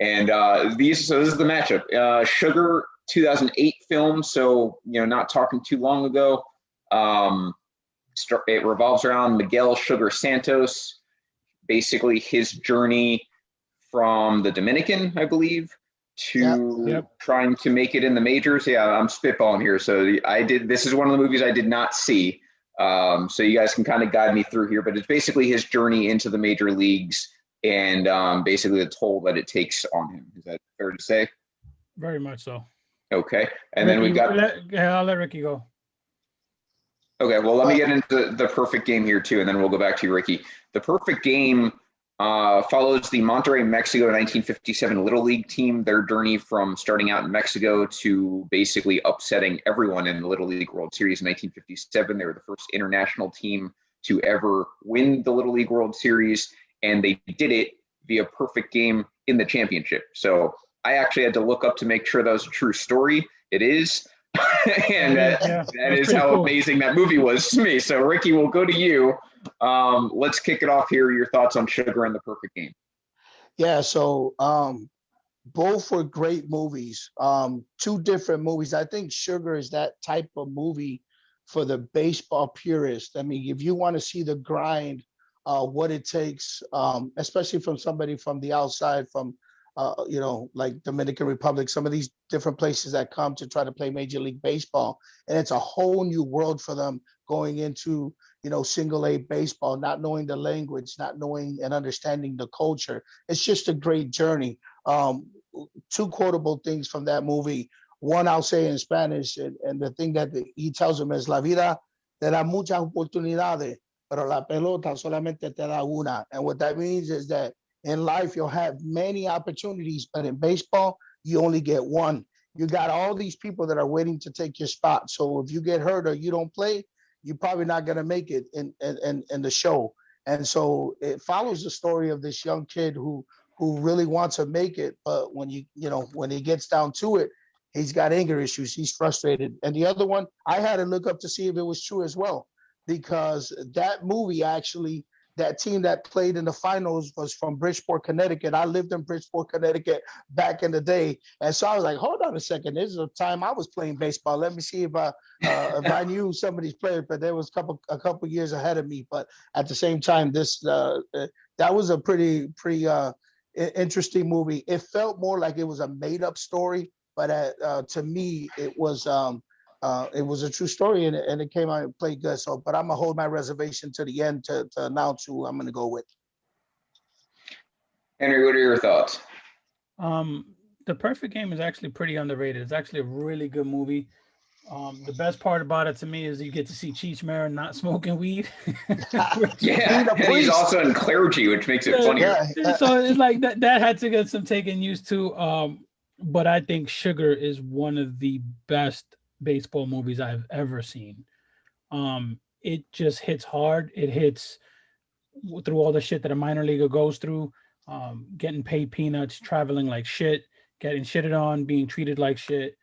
And so this is the matchup. Sugar, 2008 film, so not talking too long ago. It revolves around Miguel Sugar Santos, basically his journey from the Dominican, I believe, to trying to make it in the majors. Yeah, I'm spitballing here. So this is one of the movies I did not see. So you guys can kind of guide me through here, but it's basically his journey into the major leagues and basically the toll that it takes on him. Is that fair to say? Very much so. Okay. And Ricky, then we've got... I'll let Ricky go. Okay, well, let me get into The Perfect Game here, too, and then we'll go back to you, Ricky. The Perfect Game follows the Monterrey, Mexico 1957 Little League team, their journey from starting out in Mexico to basically upsetting everyone in the Little League World Series in 1957. They were the first international team to ever win the Little League World Series, and they did it via Perfect Game in the championship. So I actually had to look up to make sure that was a true story. It is. And that is how cool. Amazing that movie was to me. So Ricky, we'll go to you. Let's kick it off here. Your thoughts on Sugar and The Perfect Game. Yeah, so both were great movies. Two different movies. I think Sugar is that type of movie for the baseball purist. I mean, if you want to see the grind, what it takes, especially from somebody from the outside, from like Dominican Republic, some of these different places that come to try to play Major League Baseball. And it's a whole new world for them going into, single A baseball, not knowing the language, not knowing and understanding the culture. It's just a great journey. Two quotable things from that movie. One, I'll say in Spanish, and the thing that he tells them is, la vida te da muchas oportunidades, pero la pelota solamente te da una. And what that means is that in life, you'll have many opportunities, but in baseball, you only get one. you got all these people that are waiting to take your spot. So if you get hurt or you don't play, you're probably not going to make it in the show. And so it follows the story of this young kid who really wants to make it, but when when he gets down to it, he's got anger issues. He's frustrated. And the other one, I had to look up to see if it was true as well, because that movie actually, that team that played in the finals was from Bridgeport, Connecticut. I lived in Bridgeport, Connecticut back in the day. And so I was like, hold on a second. This is a time I was playing baseball. Let me see if I knew some of these players, but there was a couple years ahead of me. But at the same time, that was a pretty interesting movie. It felt more like it was a made up story, but to me, it was a true story, and it came out and played good. So, but I'm gonna hold my reservation to the end to announce who I'm gonna go with. Henry, what are your thoughts? The Perfect Game is actually pretty underrated. It's actually a really good movie. The best part about it to me is you get to see Cheech Marin not smoking weed. Yeah, and he's also in clergy, which makes it funnier. Yeah. So it's like that had to get some taking used to. But I think Sugar is one of the best baseball movies I've ever seen. It just hits hard. It hits through all the shit that a minor leaguer goes through, getting paid peanuts, traveling like shit, getting shitted on, being treated like shit.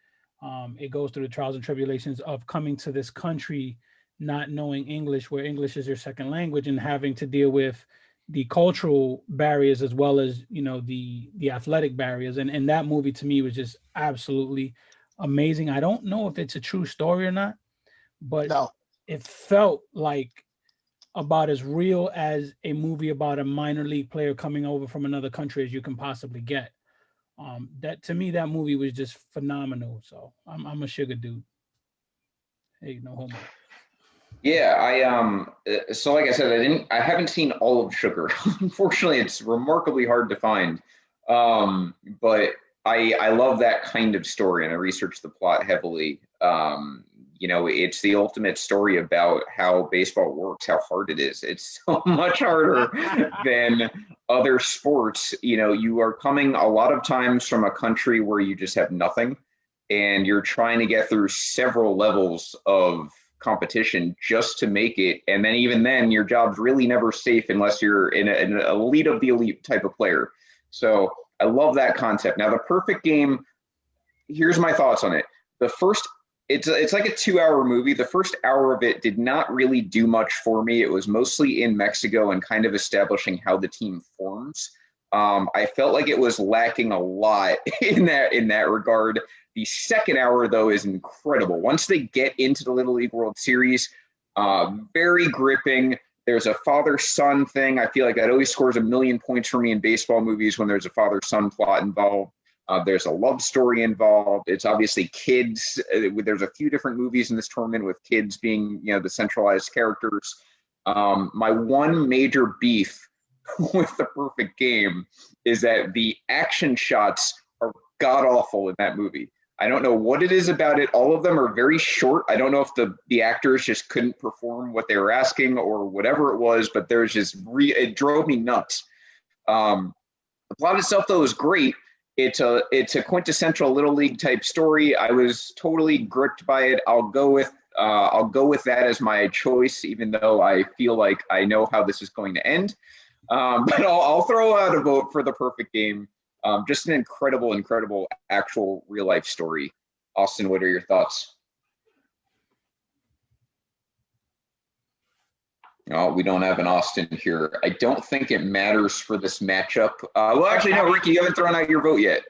It goes through the trials and tribulations of coming to this country, not knowing English, where English is your second language, and having to deal with the cultural barriers as well as, the athletic barriers. And that movie to me was just absolutely amazing. I don't know if it's a true story or not, but it felt like about as real as a movie about a minor league player coming over from another country as you can possibly get. That to me, that movie was just phenomenal. So I'm a Sugar dude. Hey, no homo. Yeah, so like I said, I haven't seen all of Sugar. Unfortunately, it's remarkably hard to find. But I love that kind of story, and I researched the plot heavily. It's the ultimate story about how baseball works, how hard it is. It's so much harder than other sports. You are coming a lot of times from a country where you just have nothing, and you're trying to get through several levels of competition just to make it. And then even then, your job's really never safe unless you're in an elite of the elite type of player. So I love that concept. Now, The Perfect Game, here's my thoughts on it. It's like a 2-hour movie. The first hour of it did not really do much for me. It was mostly in Mexico and kind of establishing how the team forms. I felt like it was lacking a lot in that regard. The second hour, though, is incredible. Once they get into the Little League World Series, very gripping. There's a father-son thing. I feel like that always scores 1,000,000 points for me in baseball movies when there's a father-son plot involved. There's a love story involved. It's obviously kids. There's a few different movies in this tournament with kids being, the centralized characters. My one major beef with The Perfect Game is that the action shots are god-awful in that movie. I don't know what it is about it. All of them are very short. I don't know if the actors just couldn't perform what they were asking or whatever it was, but there's just it drove me nuts. The plot itself, though, is great. It's a quintessential Little League type story. I was totally gripped by it. I'll go with that as my choice, even though I feel like I know how this is going to end. But I'll throw out a vote for The Perfect Game. Just an incredible actual real life story. Austin, what are your thoughts? No, we don't have an Austin here. I don't think it matters for this matchup. Well, actually, no, Ricky, you haven't thrown out your vote yet.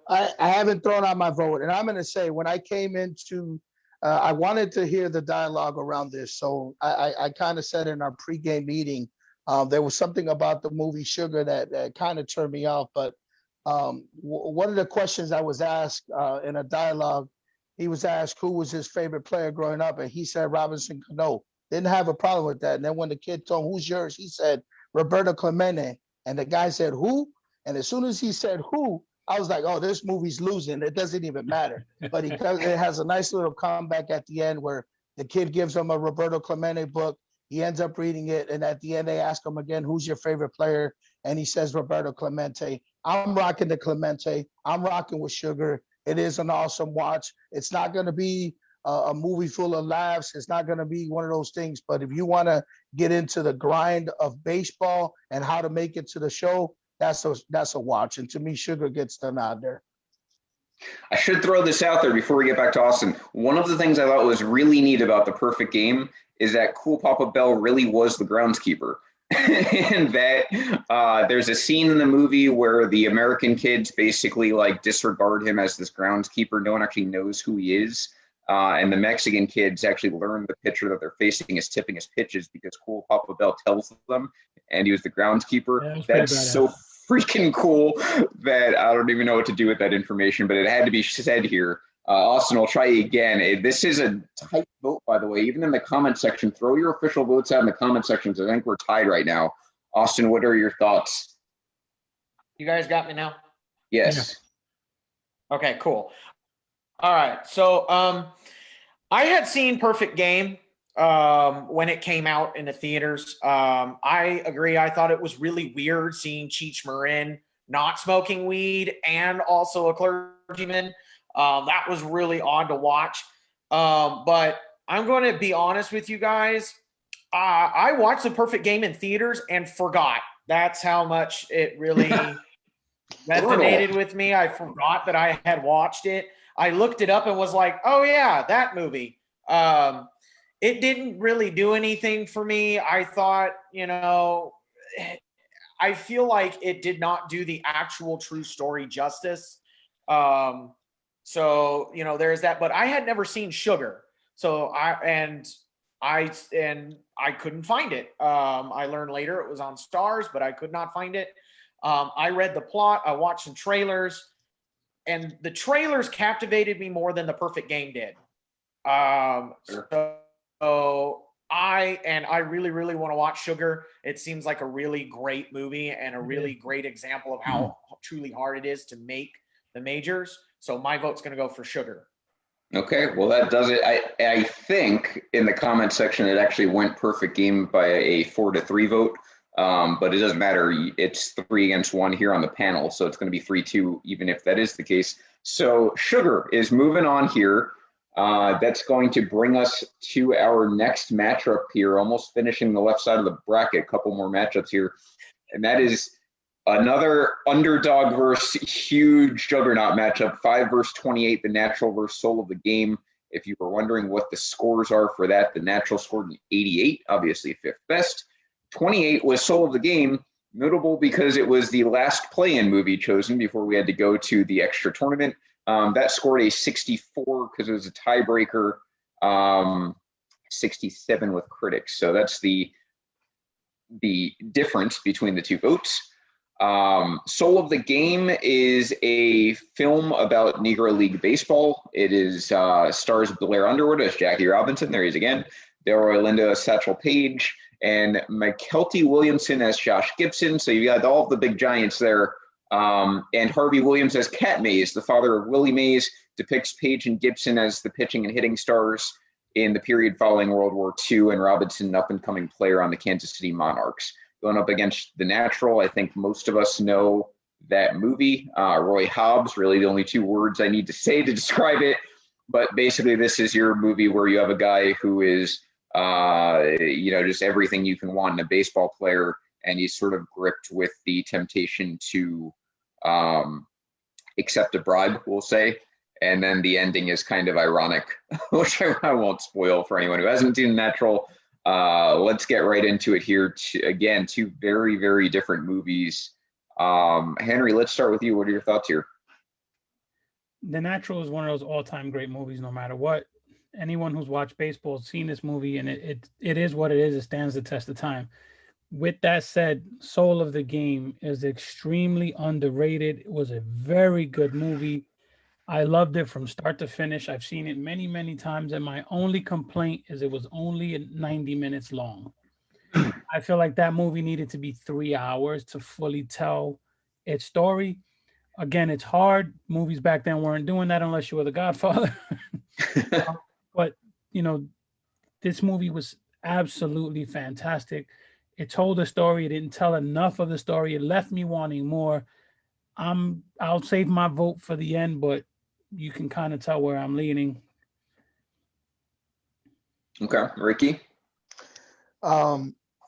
I haven't thrown out my vote. And I'm going to say, when I came into, I wanted to hear the dialogue around this. So I kind of said in our pregame meeting, there was something about the movie Sugar that kind of turned me off. But one of the questions I was asked in a dialogue, he was asked who was his favorite player growing up, and he said Robinson Cano. Didn't have a problem with that. And then when the kid told him, who's yours, he said Roberto Clemente. And the guy said, who? And as soon as he said who, I was like, oh, this movie's losing. It doesn't even matter. But it has a nice little comeback at the end where the kid gives him a Roberto Clemente book. He ends up reading it. And at the end, they ask him again, who's your favorite player? And he says Roberto Clemente. I'm rocking the Clemente. I'm rocking with Sugar. it is an awesome watch. It's not going to be a movie full of laughs. It's not going to be one of those things. But if you want to get into the grind of baseball and how to make it to the show, that's a watch. And to me, Sugar gets the nod there. I should throw this out there before we get back to Austin. One of the things I thought was really neat about The Perfect Game is that Cool Papa Bell really was the groundskeeper. And that there's a scene in the movie where the American kids basically like disregard him as this groundskeeper. No one actually knows who he is. And the Mexican kids actually learn the pitcher that they're facing is tipping his pitches because Cool Papa Bell tells them, and he was the groundskeeper. Yeah, that's so freaking cool that I don't even know what to do with that information, but it had to be said here. Austin, I'll try again. This is a tight vote, by the way. Even in the comment section, throw your official votes out in the comment sections. I think we're tied right now. Austin, what are your thoughts? You guys got me now? Yes. Yeah. Okay, cool. All right. So I had seen Perfect Game when it came out in the theaters. I agree. I thought it was really weird seeing Cheech Marin not smoking weed and also a clergyman. That was really odd to watch. But I'm going to be honest with you guys. I watched The Perfect Game in theaters and forgot. That's how much it really resonated with me. I forgot that I had watched it. I looked it up and was like, oh yeah, that movie. It didn't really do anything for me. I thought, I feel like it did not do the actual true story justice. So, there's that, but I had never seen Sugar. So I couldn't find it. I learned later it was on Stars, but I could not find it. I read the plot. I watched some trailers, and the trailers captivated me more than The Perfect Game did. So I really, really want to watch Sugar. It seems like a really great movie and a really great example of how truly hard it is to make the majors. So my vote's going to go for Sugar. Okay, well that does it. I think in the comment section it actually went Perfect Game by a 4-3 vote, but it doesn't matter. It's 3-1 here on the panel, so it's going to be 3-2 even if that is the case. So Sugar is moving on here. That's going to bring us to our next matchup here, almost finishing the left side of the bracket. A couple more matchups here, and that is another underdog versus huge juggernaut matchup, 5 versus 28, the Natural versus Soul of the Game. If you were wondering what the scores are for that, the Natural scored an 88, obviously fifth best. 28 was Soul of the Game, notable because it was the last play-in movie chosen before we had to go to the extra tournament. That scored a 64 because it was a tiebreaker, 67 with critics. So that's the difference between the two votes. Soul of the Game is a film about Negro League baseball. It is stars Blair Underwood as Jackie Robinson. There he is again. Delroy Lindo as Satchel Paige, and McKelty Williamson as Josh Gibson. So you got all of the big giants there. And Harvey Williams as Cat Mays, the father of Willie Mays, depicts Paige and Gibson as the pitching and hitting stars in the period following World War II, and Robinson, an up-and-coming player on the Kansas City Monarchs. Going up against The Natural, I think most of us know that movie. Roy Hobbs, really the only two words I need to say to describe it. But basically, this is your movie where you have a guy who is, just everything you can want in a baseball player, and he's sort of gripped with the temptation to accept a bribe, we'll say. And then the ending is kind of ironic, which I won't spoil for anyone who hasn't seen The Natural. Let's get right into it here. Again, two very, very different movies. Henry, let's start with you. What are your thoughts here? The Natural is one of those all-time great movies, no matter what. Anyone who's watched baseball has seen this movie, and it is what it is. It stands the test of time. With that said, Soul of the Game is extremely underrated. It was a very good movie. I loved it from start to finish. I've seen it many, many times, and my only complaint is it was only 90 minutes long. I feel like that movie needed to be 3 hours to fully tell its story. Again, it's hard. Movies back then weren't doing that unless you were The Godfather. But, this movie was absolutely fantastic. It told a story. It didn't tell enough of the story. It left me wanting more. I'll save my vote for the end, but you can kind of tell where I'm leaning. Okay, Ricky.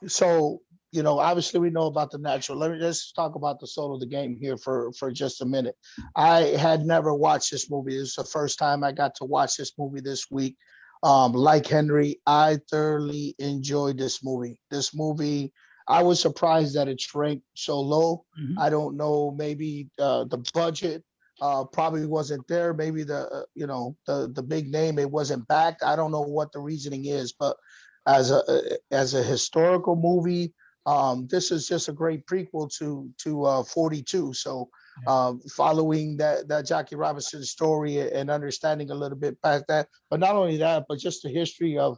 So obviously we know about the natural. Let's talk about the soul of the game here for just a minute. I had never watched this movie. This is the first time I got to watch this movie this week. Like Henry, I thoroughly enjoyed this movie. I was surprised that it ranked so low. Mhm. I don't know, maybe the budget probably wasn't there. Maybe the big name, it wasn't backed. I don't know what the reasoning is, but as a historical movie, this is just a great prequel to 42. So following that Jackie Robinson story and understanding a little bit past that, but not only that, but just the history of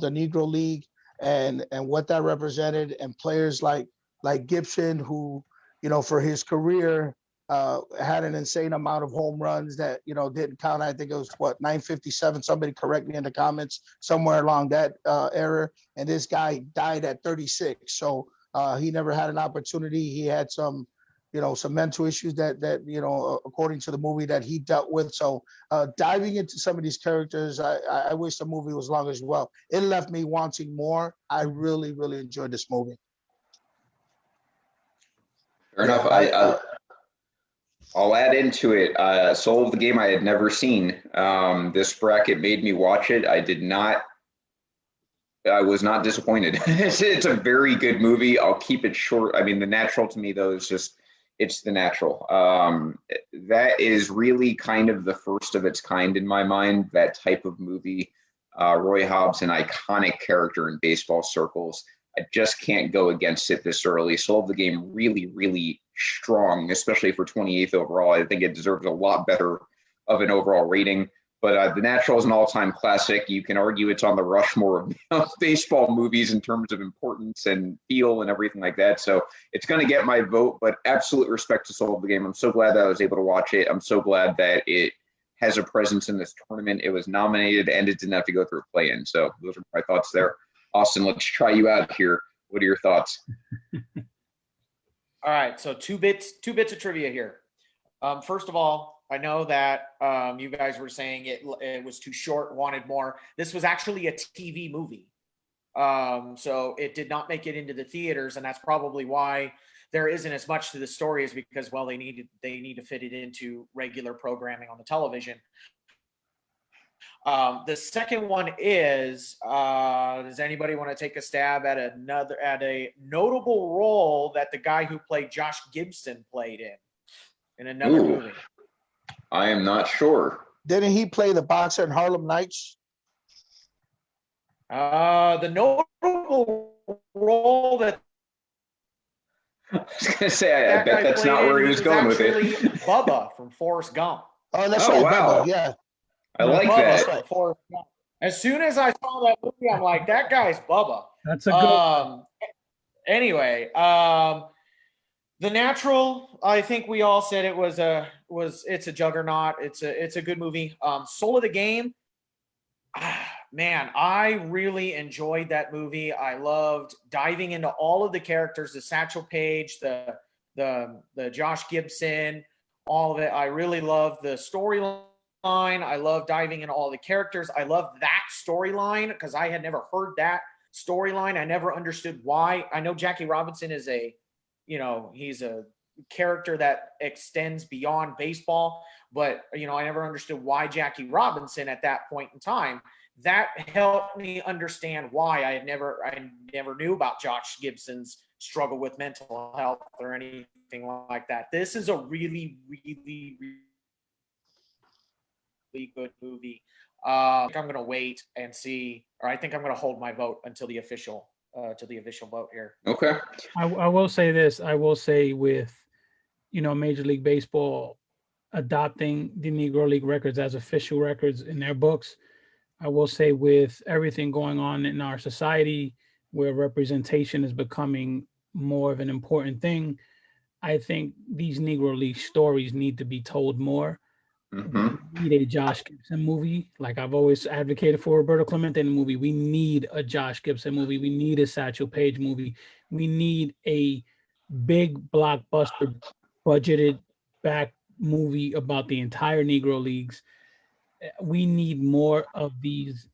the Negro League and what that represented, and players like Gibson, who for his career had an insane amount of home runs that didn't count. I think it was 957. Somebody correct me in the comments, somewhere along that era. And this guy died at 36, so he never had an opportunity. He had some mental issues that according to the movie, that he dealt with. So diving into some of these characters, I wish the movie was long as well. It left me wanting more. I really, really enjoyed this movie. Fair enough. I'll add into it. Soul of the Game I had never seen. This bracket made me watch it. I was not disappointed. It's a very good movie. I'll keep it short. I mean, The Natural to me, though, is just, it's The Natural. That is really kind of the first of its kind in my mind, that type of movie. Roy Hobbs, an iconic character in baseball circles. I just can't go against it this early. Soul of the Game really, really strong, especially for 28th overall. I think it deserves a lot better of an overall rating. But The Natural is an all-time classic. You can argue it's on the Rushmore of baseball movies in terms of importance and feel and everything like that. So it's going to get my vote, but absolute respect to Soul of the Game. I'm so glad that I was able to watch it. I'm so glad that it has a presence in this tournament. It was nominated and it didn't have to go through a play-in. So those are my thoughts there. Austin, let's try you out here. What are your thoughts? All right, so two bits of trivia here. First of all, I know that you guys were saying it was too short, wanted more. This was actually a TV movie, so it did not make it into the theaters, and that's probably why there isn't as much to the story, is because, well, they need to fit it into regular programming on the television. The second one is, does anybody want to take a stab at a notable role that the guy who played Josh Gibson played in another movie? I am not sure. Didn't he play the boxer in Harlem Nights? The notable role that I was going to say, I bet that's not where he was going with it. Bubba from Forrest Gump. Oh, that's right. Wow. Bubba, yeah. I like Bubba that. Forrest Gump. As soon as I saw that movie, I'm like, that guy's Bubba. That's a good. Anyway, The Natural, I think we all said it's a juggernaut. It's a good movie. Soul of the Game, man, I really enjoyed that movie. I loved diving into all of the characters, the Satchel Paige, the Josh Gibson, all of it. I really loved the storyline. I love diving into all the characters. I love that storyline because I had never heard that storyline. I never understood why. I know Jackie Robinson is he's a character that extends beyond baseball, but I never understood why Jackie Robinson at that point in time. That helped me understand why I never knew about Josh Gibson's struggle with mental health or anything like that. This is a really, really, really good movie. I think I'm going to wait and see, or I think I'm going to hold my vote until the official vote here. Okay. I will say this. I will say with, Major League Baseball adopting the Negro League records as official records in their books, I will say with everything going on in our society where representation is becoming more of an important thing, I think these Negro League stories need to be told more. Mm-hmm. We need a Josh Gibson movie. Like I've always advocated for Roberto Clemente movie. We need a Josh Gibson movie. We need a Satchel Paige movie. We need a big blockbuster budgeted back movie about the entire Negro Leagues. We need more of these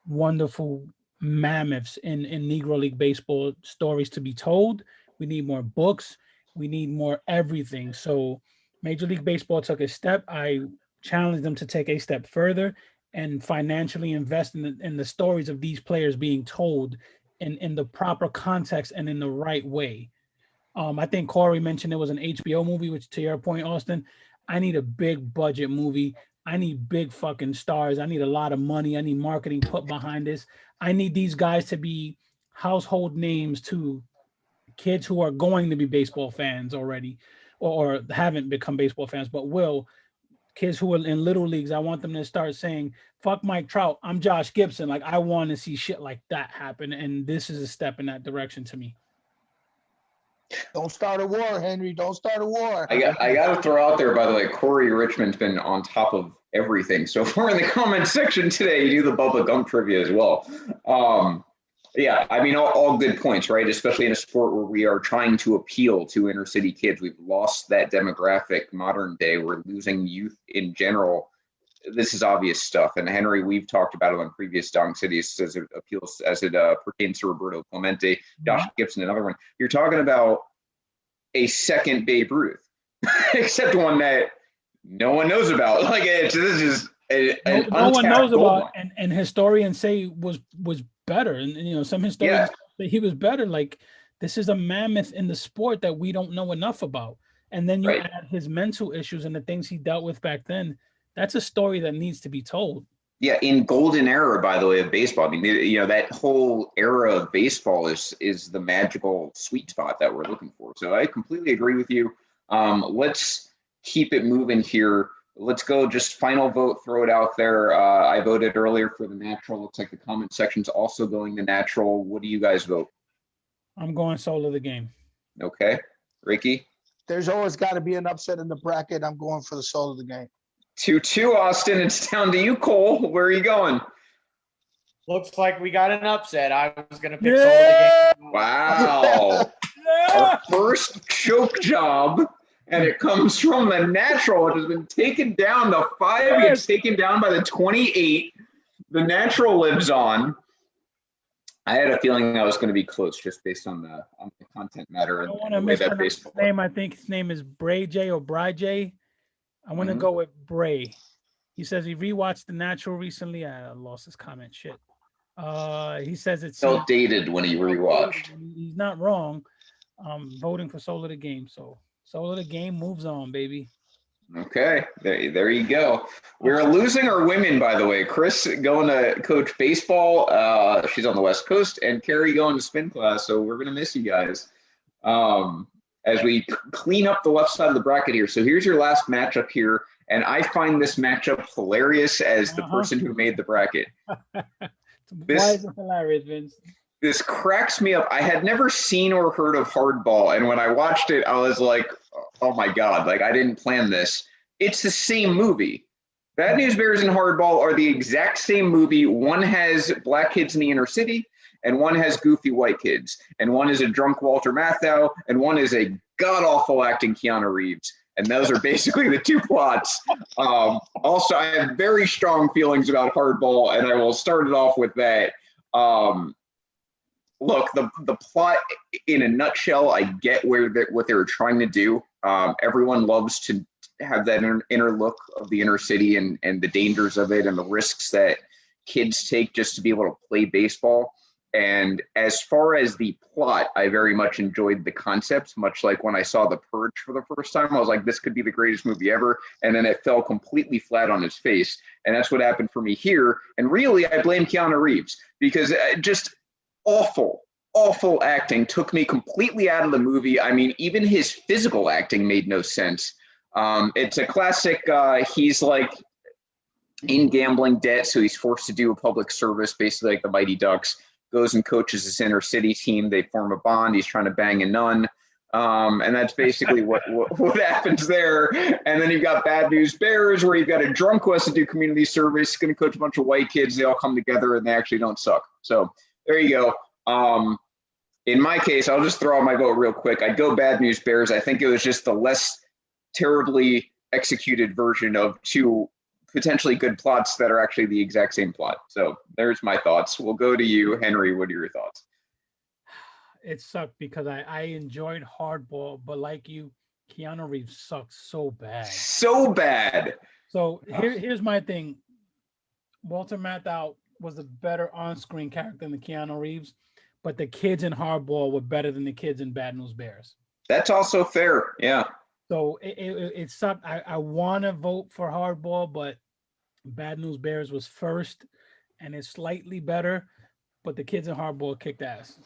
wonderful mammoths in Negro League baseball stories to be told. We need more books. We need more everything. So Major League Baseball took a step. I challenged them to take a step further and financially invest in the stories of these players being told in the proper context and in the right way. I think Corey mentioned it was an HBO movie, which to your point, Austin, I need a big budget movie. I need big fucking stars. I need a lot of money. I need marketing put behind this. I need these guys to be household names to kids who are going to be baseball fans already or haven't become baseball fans, but will. Kids who are in little leagues, I want them to start saying, fuck Mike Trout, I'm Josh Gibson. Like, I want to see shit like that happen. And this is a step in that direction to me. Don't start a war, Henry. Don't start a war. I got to throw out there, by the way, Corey Richmond's been on top of everything so far in the comment section today. You do the Bubba Gump trivia as well. Yeah, I mean, all good points, right? Especially in a sport where we are trying to appeal to inner city kids. We've lost that demographic modern day. We're losing youth in general. This is obvious stuff. And Henry, we've talked about it on previous Dong Cities as it appeals, as it pertains to Roberto Clemente, Josh Gibson, another one. You're talking about a second Babe Ruth, except one that no one knows about. Like, this is no one knows about, and historians say was better, and you know, some historians say he was better. Like, this is a mammoth in the sport that we don't know enough about. And then you add his mental issues and the things he dealt with back then. That's a story that needs to be told. Yeah, in golden era, by the way, of baseball. I mean, you know, that whole era of baseball is the magical sweet spot that we're looking for. So I completely agree with you. Let's keep it moving here. Let's go just final vote, throw it out there. I voted earlier for the natural. Looks like the comment section's also going to natural. What do you guys vote? I'm going soul of the game. Okay. Ricky? There's always got to be an upset in the bracket. I'm going for the soul of the game. 2-2, Austin. It's down to you, Cole. Where are you going? Looks like we got an upset. I was going to pick soul of the game. Wow. Our first choke job. And it comes from the natural. It has been taken down to 5. It gets taken down by the 28. The natural lives on. I had a feeling I was going to be close just based on the content matter. I want to mispronounce his name. I think his name is Bray J or Bry J. I want to go with Bray. He says he rewatched The Natural recently. I lost his comment. Shit. He says it's felt dated when he rewatched. He's not wrong. Voting for Soul of the Game. So Soul of the Game moves on, baby. Okay, there you go. We're losing our women, by the way. Chris going to coach baseball. She's on the West Coast, and Carrie going to spin class. So we're gonna miss you guys as we clean up the left side of the bracket here. So here's your last matchup here, and I find this matchup hilarious as the person who made the bracket. Why is it hilarious, Vince? This cracks me up. I had never seen or heard of Hardball, and when I watched it, I was like, oh my God, like I didn't plan this. It's the same movie. Bad News Bears and Hardball are the exact same movie. One has black kids in the inner city, and one has goofy white kids. And one is a drunk Walter Matthau, and one is a god-awful acting Keanu Reeves. And those are basically the two plots. Also, I have very strong feelings about Hardball, and I will start it off with that. Look, the plot in a nutshell, I get what they were trying to do. Everyone loves to have that inner look of the inner city and the dangers of it and the risks that kids take just to be able to play baseball. And as far as the plot, I very much enjoyed the concept, much like when I saw The Purge for the first time. I was like, this could be the greatest movie ever. And then it fell completely flat on its face. And that's what happened for me here. And really, I blame Keanu Reeves because just awful acting took me completely out of the movie. I mean, even his physical acting made no sense. It's a classic. He's like in gambling debt, so he's forced to do a public service, basically like the Mighty Ducks. Goes and coaches his inner city team. They form a bond. He's trying to bang a nun. And that's basically what happens there. And then you've got Bad News Bears, where you've got a drunk who has to do community service, going to coach a bunch of white kids. They all come together and they actually don't suck. So there you go. In my case, I'll just throw out my vote real quick. I'd go Bad News Bears. I think it was just the less terribly executed version of two potentially good plots that are actually the exact same plot. So there's my thoughts. We'll go to you, Henry. What are your thoughts? It sucked because I enjoyed Hardball, but like you, Keanu Reeves sucks so bad. So bad. So here's my thing. Walter Matthau was a better on-screen character than the Keanu Reeves, but the kids in Hardball were better than the kids in Bad News Bears. That's also fair. Yeah. So it sucked. I want to vote for Hardball, but Bad News Bears was first, and it's slightly better, but the kids in Hardball kicked ass.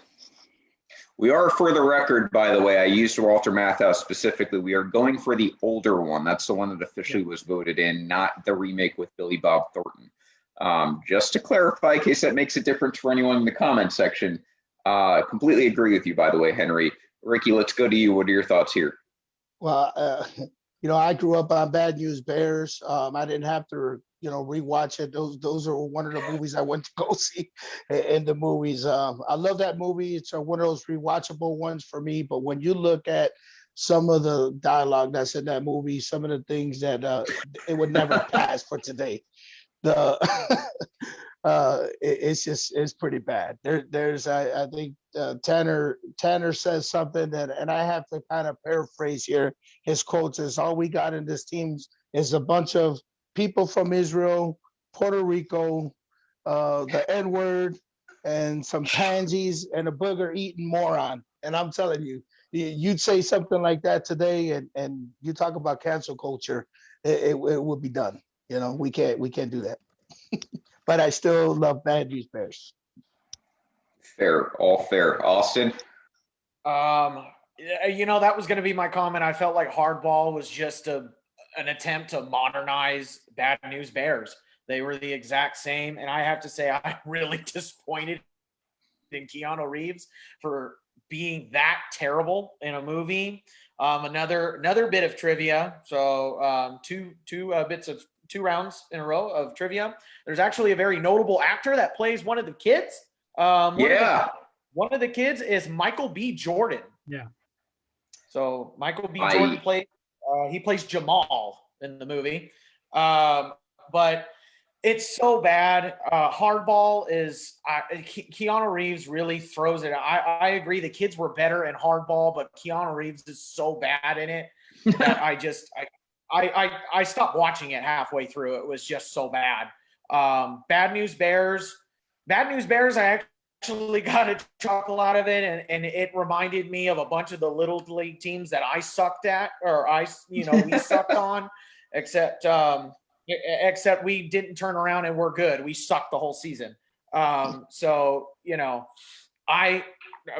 We are, for the record, by the way, I used Walter Matthau specifically. We are going for the older one. That's the one that officially was voted in, not the remake with Billy Bob Thornton. Just to clarify, in case that makes a difference for anyone in the comment section. Completely agree with you, by the way, Henry. Ricky, let's go to you. What are your thoughts here? Well, I grew up on Bad News Bears. I didn't have to, rewatch it. Those are one of the movies I went to go see in the movies. I love that movie. It's one of those rewatchable ones for me. But when you look at some of the dialogue that's in that movie, some of the things that it would never pass for today, it's pretty bad. There's I think Tanner says something and I have to kind of paraphrase here. His quote is, "All we got in this team is a bunch of people from Israel, Puerto Rico, the N-word, and some pansies and a booger-eating moron." And I'm telling you, you'd say something like that today, and you talk about cancel culture, it would be done. We can't do that. But I still love Bad News Bears. Fair, all fair. Austin? That was going to be my comment. I felt like Hardball was just an attempt to modernize Bad News Bears. They were the exact same. And I have to say, I'm really disappointed in Keanu Reeves for being that terrible in a movie. Another bit of trivia. So two rounds in a row of trivia. There's actually a very notable actor that plays one of the kids. One of the kids is Michael B. Jordan. Yeah. So Michael B. Jordan plays Jamal in the movie. But it's so bad. Hardball is Keanu Reeves really throws it. I agree. The kids were better in Hardball, but Keanu Reeves is so bad in it that I stopped watching it halfway through. It was just so bad. Bad News Bears. I actually got a chuckle out of it, and it reminded me of a bunch of the little league teams that I sucked at, or we sucked on, except we didn't turn around and we're good. We sucked the whole season.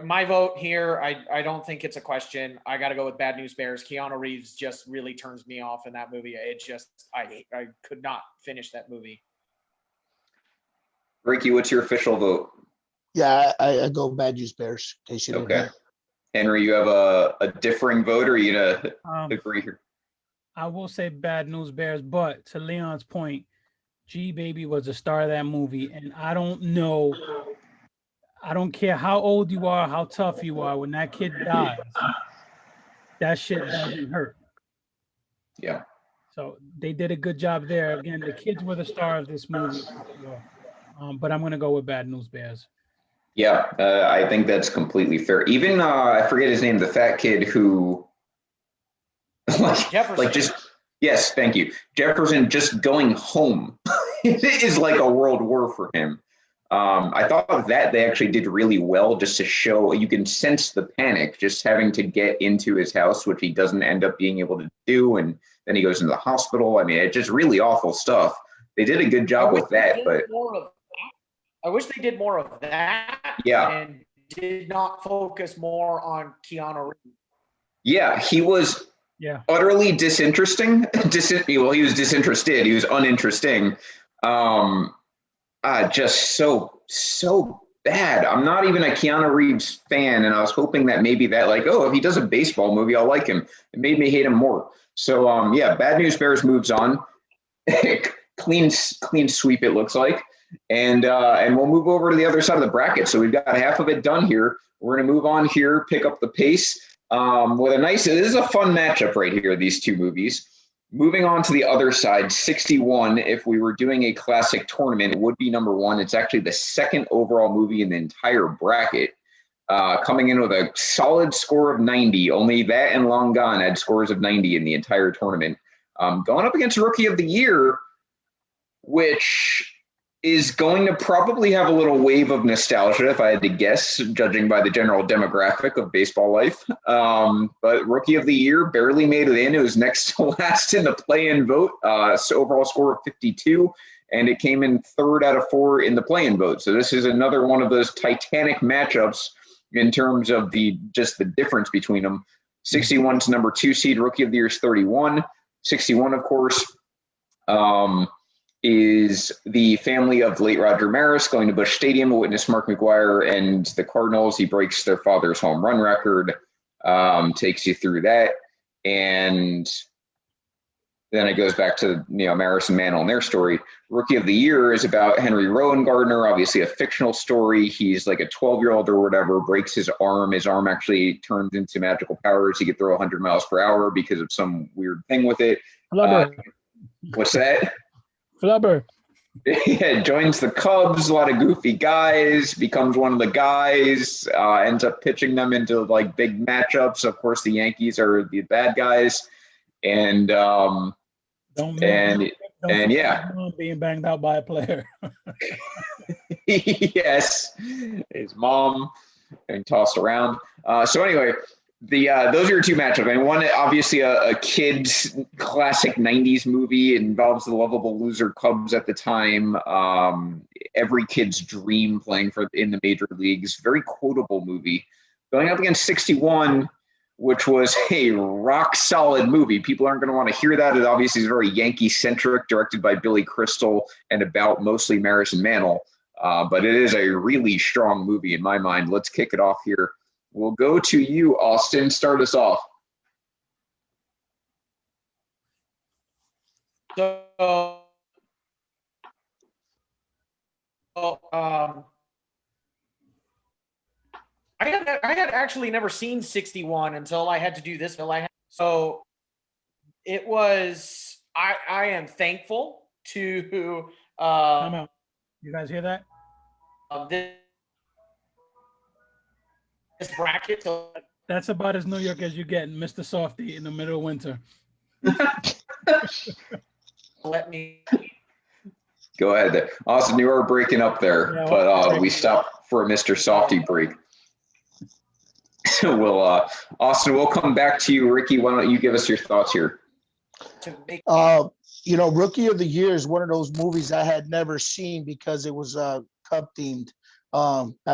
My vote here, I don't think it's a question. I got to go with Bad News Bears. Keanu Reeves just really turns me off in that movie. I could not finish that movie. Ricky, what's your official vote? Yeah, I go Bad News Bears. In case you didn't hear. Henry, you have a differing vote, or are you gonna agree here? I will say Bad News Bears, but to Leon's point, G Baby was the star of that movie, and I don't know. I don't care how old you are, how tough you are. When that kid dies, that shit doesn't hurt. Yeah. So they did a good job there. Again, the kids were the star of this movie. But I'm going to go with Bad News Bears. Yeah, I think that's completely fair. Even, I forget his name, the fat kid who, Jefferson. Yes, thank you. Jefferson just going home is like a world war for him. I thought that they actually did really well just to show, you can sense the panic just having to get into his house, which he doesn't end up being able to do. And then he goes into the hospital. I mean, it's just really awful stuff. They did a good job with that, but I wish they did more of that. Yeah. And did not focus more on Keanu Reeves. Yeah, he was utterly disinteresting. He was disinterested. He was uninteresting. Just so bad. I'm not even a Keanu Reeves fan, and I was hoping that maybe that, if he does a baseball movie, I'll like him. It made me hate him more. So, Bad News Bears moves on. clean sweep, it looks like. And we'll move over to the other side of the bracket. So we've got half of it done here. We're going to move on here, pick up the pace with this is a fun matchup right here, these two movies. Moving on to the other side, 61, if we were doing a classic tournament, would be number one. It's actually the second overall movie in the entire bracket, coming in with a solid score of 90. Only that and Long Gone had scores of 90 in the entire tournament. Going up against Rookie of the Year, which is going to probably have a little wave of nostalgia, if I had to guess, judging by the general demographic of baseball life. But Rookie of the Year barely made it in. It was next to last in the play-in vote, so overall score of 52, and it came in 3rd out of 4 in the play-in vote. So this is another one of those titanic matchups in terms of the difference between them. 61's number 2 seed, Rookie of the Year is 31. 61, of course, is the family of late Roger Maris going to Busch Stadium to witness Mark McGwire and the Cardinals. He breaks their father's home run record, takes you through that. And then it goes back to, Maris and Mantle and their story. Rookie of the Year is about Henry Rowan Gardner, obviously a fictional story. He's like a 12-year-old or whatever, breaks his arm. His arm actually turns into magical powers. He could throw 100 miles per hour because of some weird thing with it. What's that? Flubber. Yeah, joins the Cubs, a lot of goofy guys, becomes one of the guys, ends up pitching them into like big matchups. Of course, the Yankees are the bad guys. And yeah, being banged out by a player. Yes, his mom getting tossed around. So anyway, those are your two matchups. I mean, one obviously a kid's classic '90s movie. It involves the lovable loser Cubs at the time. Every kid's dream playing in the major leagues. Very quotable movie. Going up against 61, which was a rock solid movie. People aren't going to want to hear that. It obviously is very Yankee centric, directed by Billy Crystal and about mostly Maris and Mantle. But it is a really strong movie in my mind. Let's kick it off here. We'll go to you, Austin. Start us off. So, I had actually never seen 61 until I had to do this. So it was. I am thankful to. Time out. You guys hear that? This bracket. So That's about as New York as you get, Mr. Softy, in the middle of winter. let me. Go ahead there. Austin, you are breaking up there, Yeah, but we stopped for a Mr. Softy break. So Austin, we'll come back to you. Ricky, why don't you give us your thoughts here? Rookie of the Year is one of those movies I had never seen because it was Cub themed.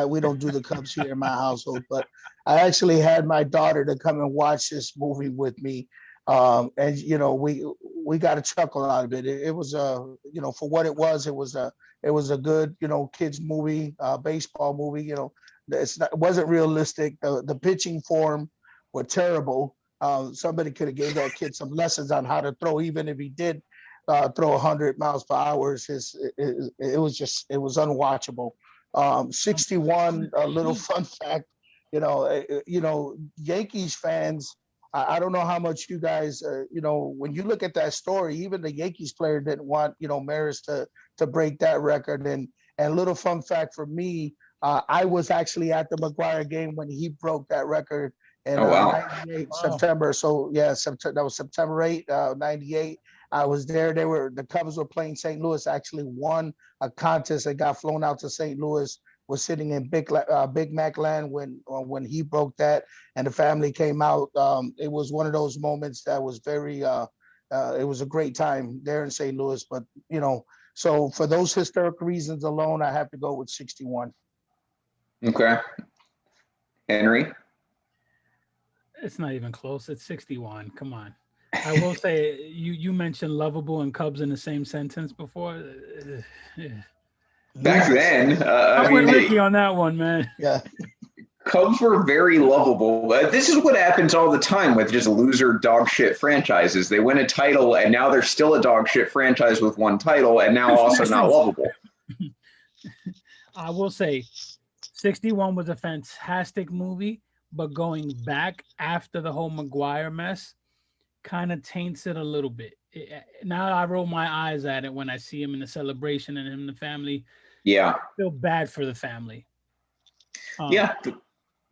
We don't do the Cubs here in my household, but I actually had my daughter to come and watch this movie with me. And we got a chuckle out of it. It was for what it was a good, kids movie, baseball movie. It wasn't realistic. The pitching form were terrible. Somebody could have gave that kid some lessons on how to throw, even if he did throw 100 miles per hour. It was unwatchable. 61, a little fun fact, Yankees fans, I don't know how much you guys, when you look at that story, even the Yankees player didn't want, Maris to break that record. And little fun fact for me, I was actually at the McGwire game when he broke that record in 98 September. So yeah, that was September 8, 98. I was there. The Cubs were playing St. Louis, actually won a contest and got flown out to St. Louis, was sitting in Big Mac land when he broke that, and the family came out. It was one of those moments that was very, it was a great time there in St. Louis. But, so for those historic reasons alone, I have to go with 61. Okay. Henry? It's not even close. It's 61. Come on. I will say you mentioned lovable and Cubs in the same sentence before. Back then, I'm with Ricky on that one, man. Yeah. Cubs were very lovable. This is what happens all the time with just loser dog shit franchises. They win a title and now they're still a dog shit franchise with one title and now also not lovable. I will say 61 was a fantastic movie, but going back after the whole McGwire mess, kind of taints it a little bit. Now I roll my eyes at it when I see him in the celebration and him and the family. Yeah. I feel bad for the family. Yeah.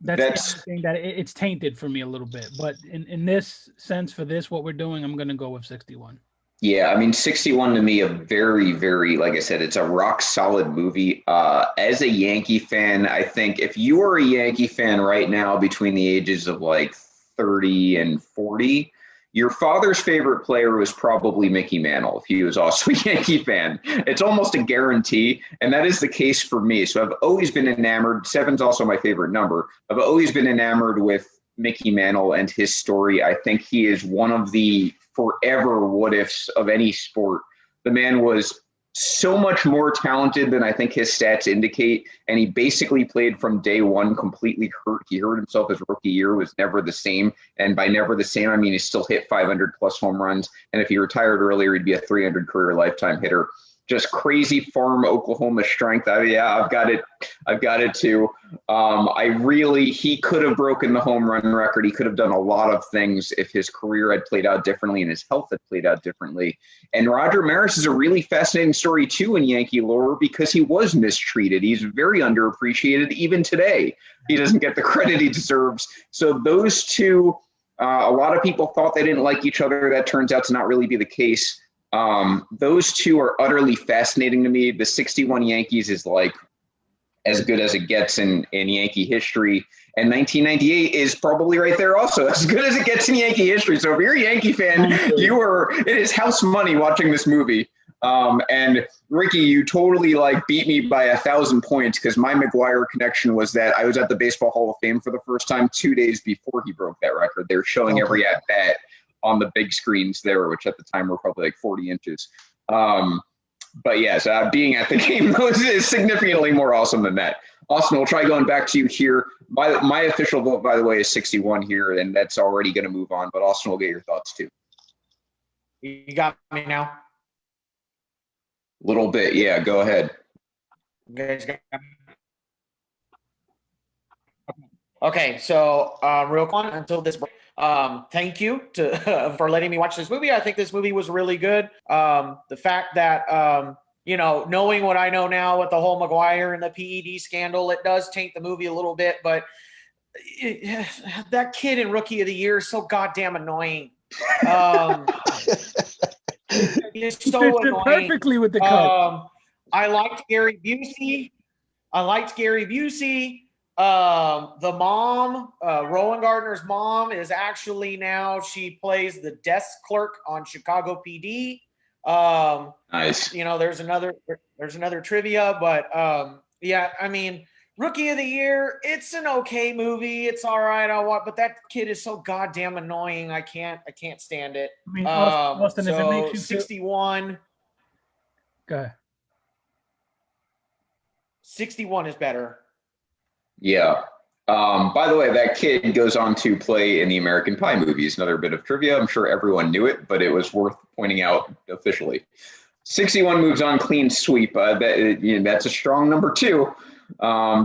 That's the thing that it's tainted for me a little bit. But in this sense, for this, what we're doing, I'm going to go with 61. Yeah, I mean, 61 to me, a very, very, like I said, it's a rock solid movie. As a Yankee fan, I think if you are a Yankee fan right now between the ages of like 30 and 40, your father's favorite player was probably Mickey Mantle if he was also a Yankee fan. It's almost a guarantee, and that is the case for me. So I've always been enamored. Seven's also my favorite number. I've always been enamored with Mickey Mantle and his story. I think he is one of the forever what ifs of any sport. The man was so much more talented than I think his stats indicate, and he basically played from day one completely hurt. He hurt himself his rookie year, was never the same, and by never the same, I mean he still hit 500 plus home runs, and if he retired earlier, he'd be a 300 career lifetime hitter. Just crazy farm Oklahoma strength. I've got it too. He could have broken the home run record. He could have done a lot of things if his career had played out differently and his health had played out differently. And Roger Maris is a really fascinating story too in Yankee lore because he was mistreated. He's very underappreciated even today. He doesn't get the credit he deserves. So those two, a lot of people thought they didn't like each other. That turns out to not really be the case. Those two are utterly fascinating to me. The 61 Yankees is like as good as it gets in Yankee history. And 1998 is probably right there also, as good as it gets in Yankee history. So if you're a Yankee fan, it is house money watching this movie. And Ricky, you totally beat me by 1,000 points because my McGwire connection was that I was at the Baseball Hall of Fame for the first time 2 days before he broke that record. They were showing every at-bat on the big screens there, which at the time were probably 40 inches. But yes, being at the game is significantly more awesome than that. Austin, we'll try going back to you here. My official vote, by the way, is 61 here, and that's already going to move on. But Austin, we'll get your thoughts too. You got me now? A little bit, yeah. Go ahead. You guys got me? Okay, so real quick until this break. Thank you for letting me watch this movie. I think this movie was really good. The fact that, knowing what I know now with the whole McGwire and the PED scandal, it does taint the movie a little bit, but that kid in Rookie of the Year is so goddamn annoying. He's so annoying. Perfectly with the cut. I liked Gary Busey. The mom, Rowan Gardner's mom, is actually now she plays the desk clerk on Chicago PD. Nice. There's another trivia, but yeah, I mean, Rookie of the Year, it's an okay movie. It's all right. But that kid is so goddamn annoying. I can't stand it. I mean, Austin, if it makes you 61. Go ahead. 61 is better. Yeah. By the way, that kid goes on to play in the American Pie movies. Another bit of trivia. I'm sure everyone knew it, but it was worth pointing out officially. 61 moves on clean sweep. That's a strong number 2.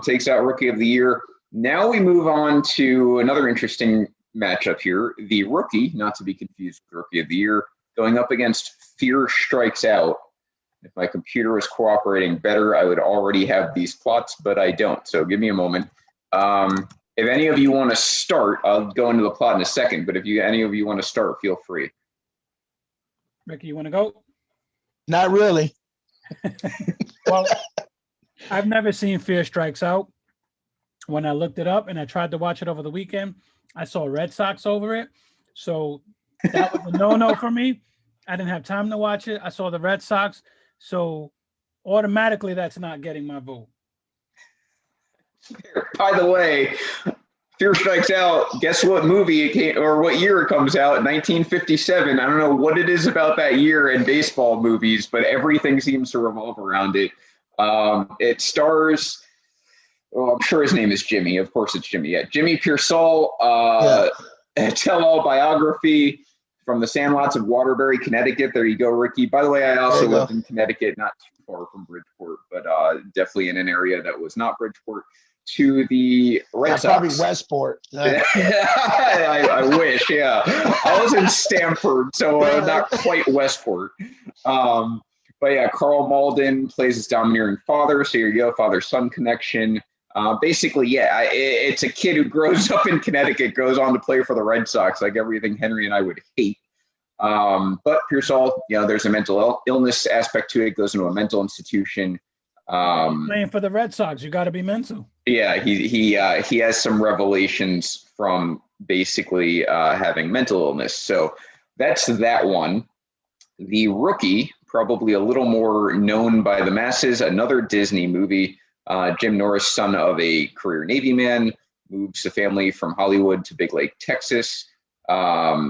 Takes out Rookie of the Year. Now we move on to another interesting matchup here. The rookie, not to be confused with Rookie of the Year, going up against Fear Strikes Out. If my computer was cooperating better, I would already have these plots, but I don't. So give me a moment. If any of you want to start, I'll go into the plot in a second, but if any of you want to start, feel free. Ricky, you want to go? Not really. Well, I've never seen Fear Strikes Out. When I looked it up and I tried to watch it over the weekend, I saw Red Sox over it. So that was a no-no for me. I didn't have time to watch it. I saw the Red Sox. So automatically that's not getting my vote. By the way, Fear Strikes Out, guess what movie it came, or what year it comes out? 1957. I don't know what it is about that year in baseball movies, but everything seems to revolve around it. It stars, I'm sure his name is Jimmy. Of course it's Jimmy. Yeah, Jimmy Pearsall, a tell-all biography from the sandlots of Waterbury, Connecticut. There you go, Ricky. By the way, I also lived in Connecticut, not too far from Bridgeport, but definitely in an area that was not Bridgeport. to the Red Probably Sox. Westport. I wish, yeah. I was in Stamford, so not quite Westport. But yeah, Carl Malden plays his domineering father, so you go father-son connection. Basically, yeah, it's a kid who grows up in Connecticut, goes on to play for the Red Sox, like everything Henry and I would hate. But Pearsall, there's a mental illness aspect to it, goes into a mental institution. Playing for the Red Sox, you got to be mental. Yeah, he has some revelations from basically having mental illness. So that's that one. The Rookie, probably a little more known by the masses, another Disney movie. Jim Norris, son of a career Navy man, moves the family from Hollywood to Big Lake, Texas.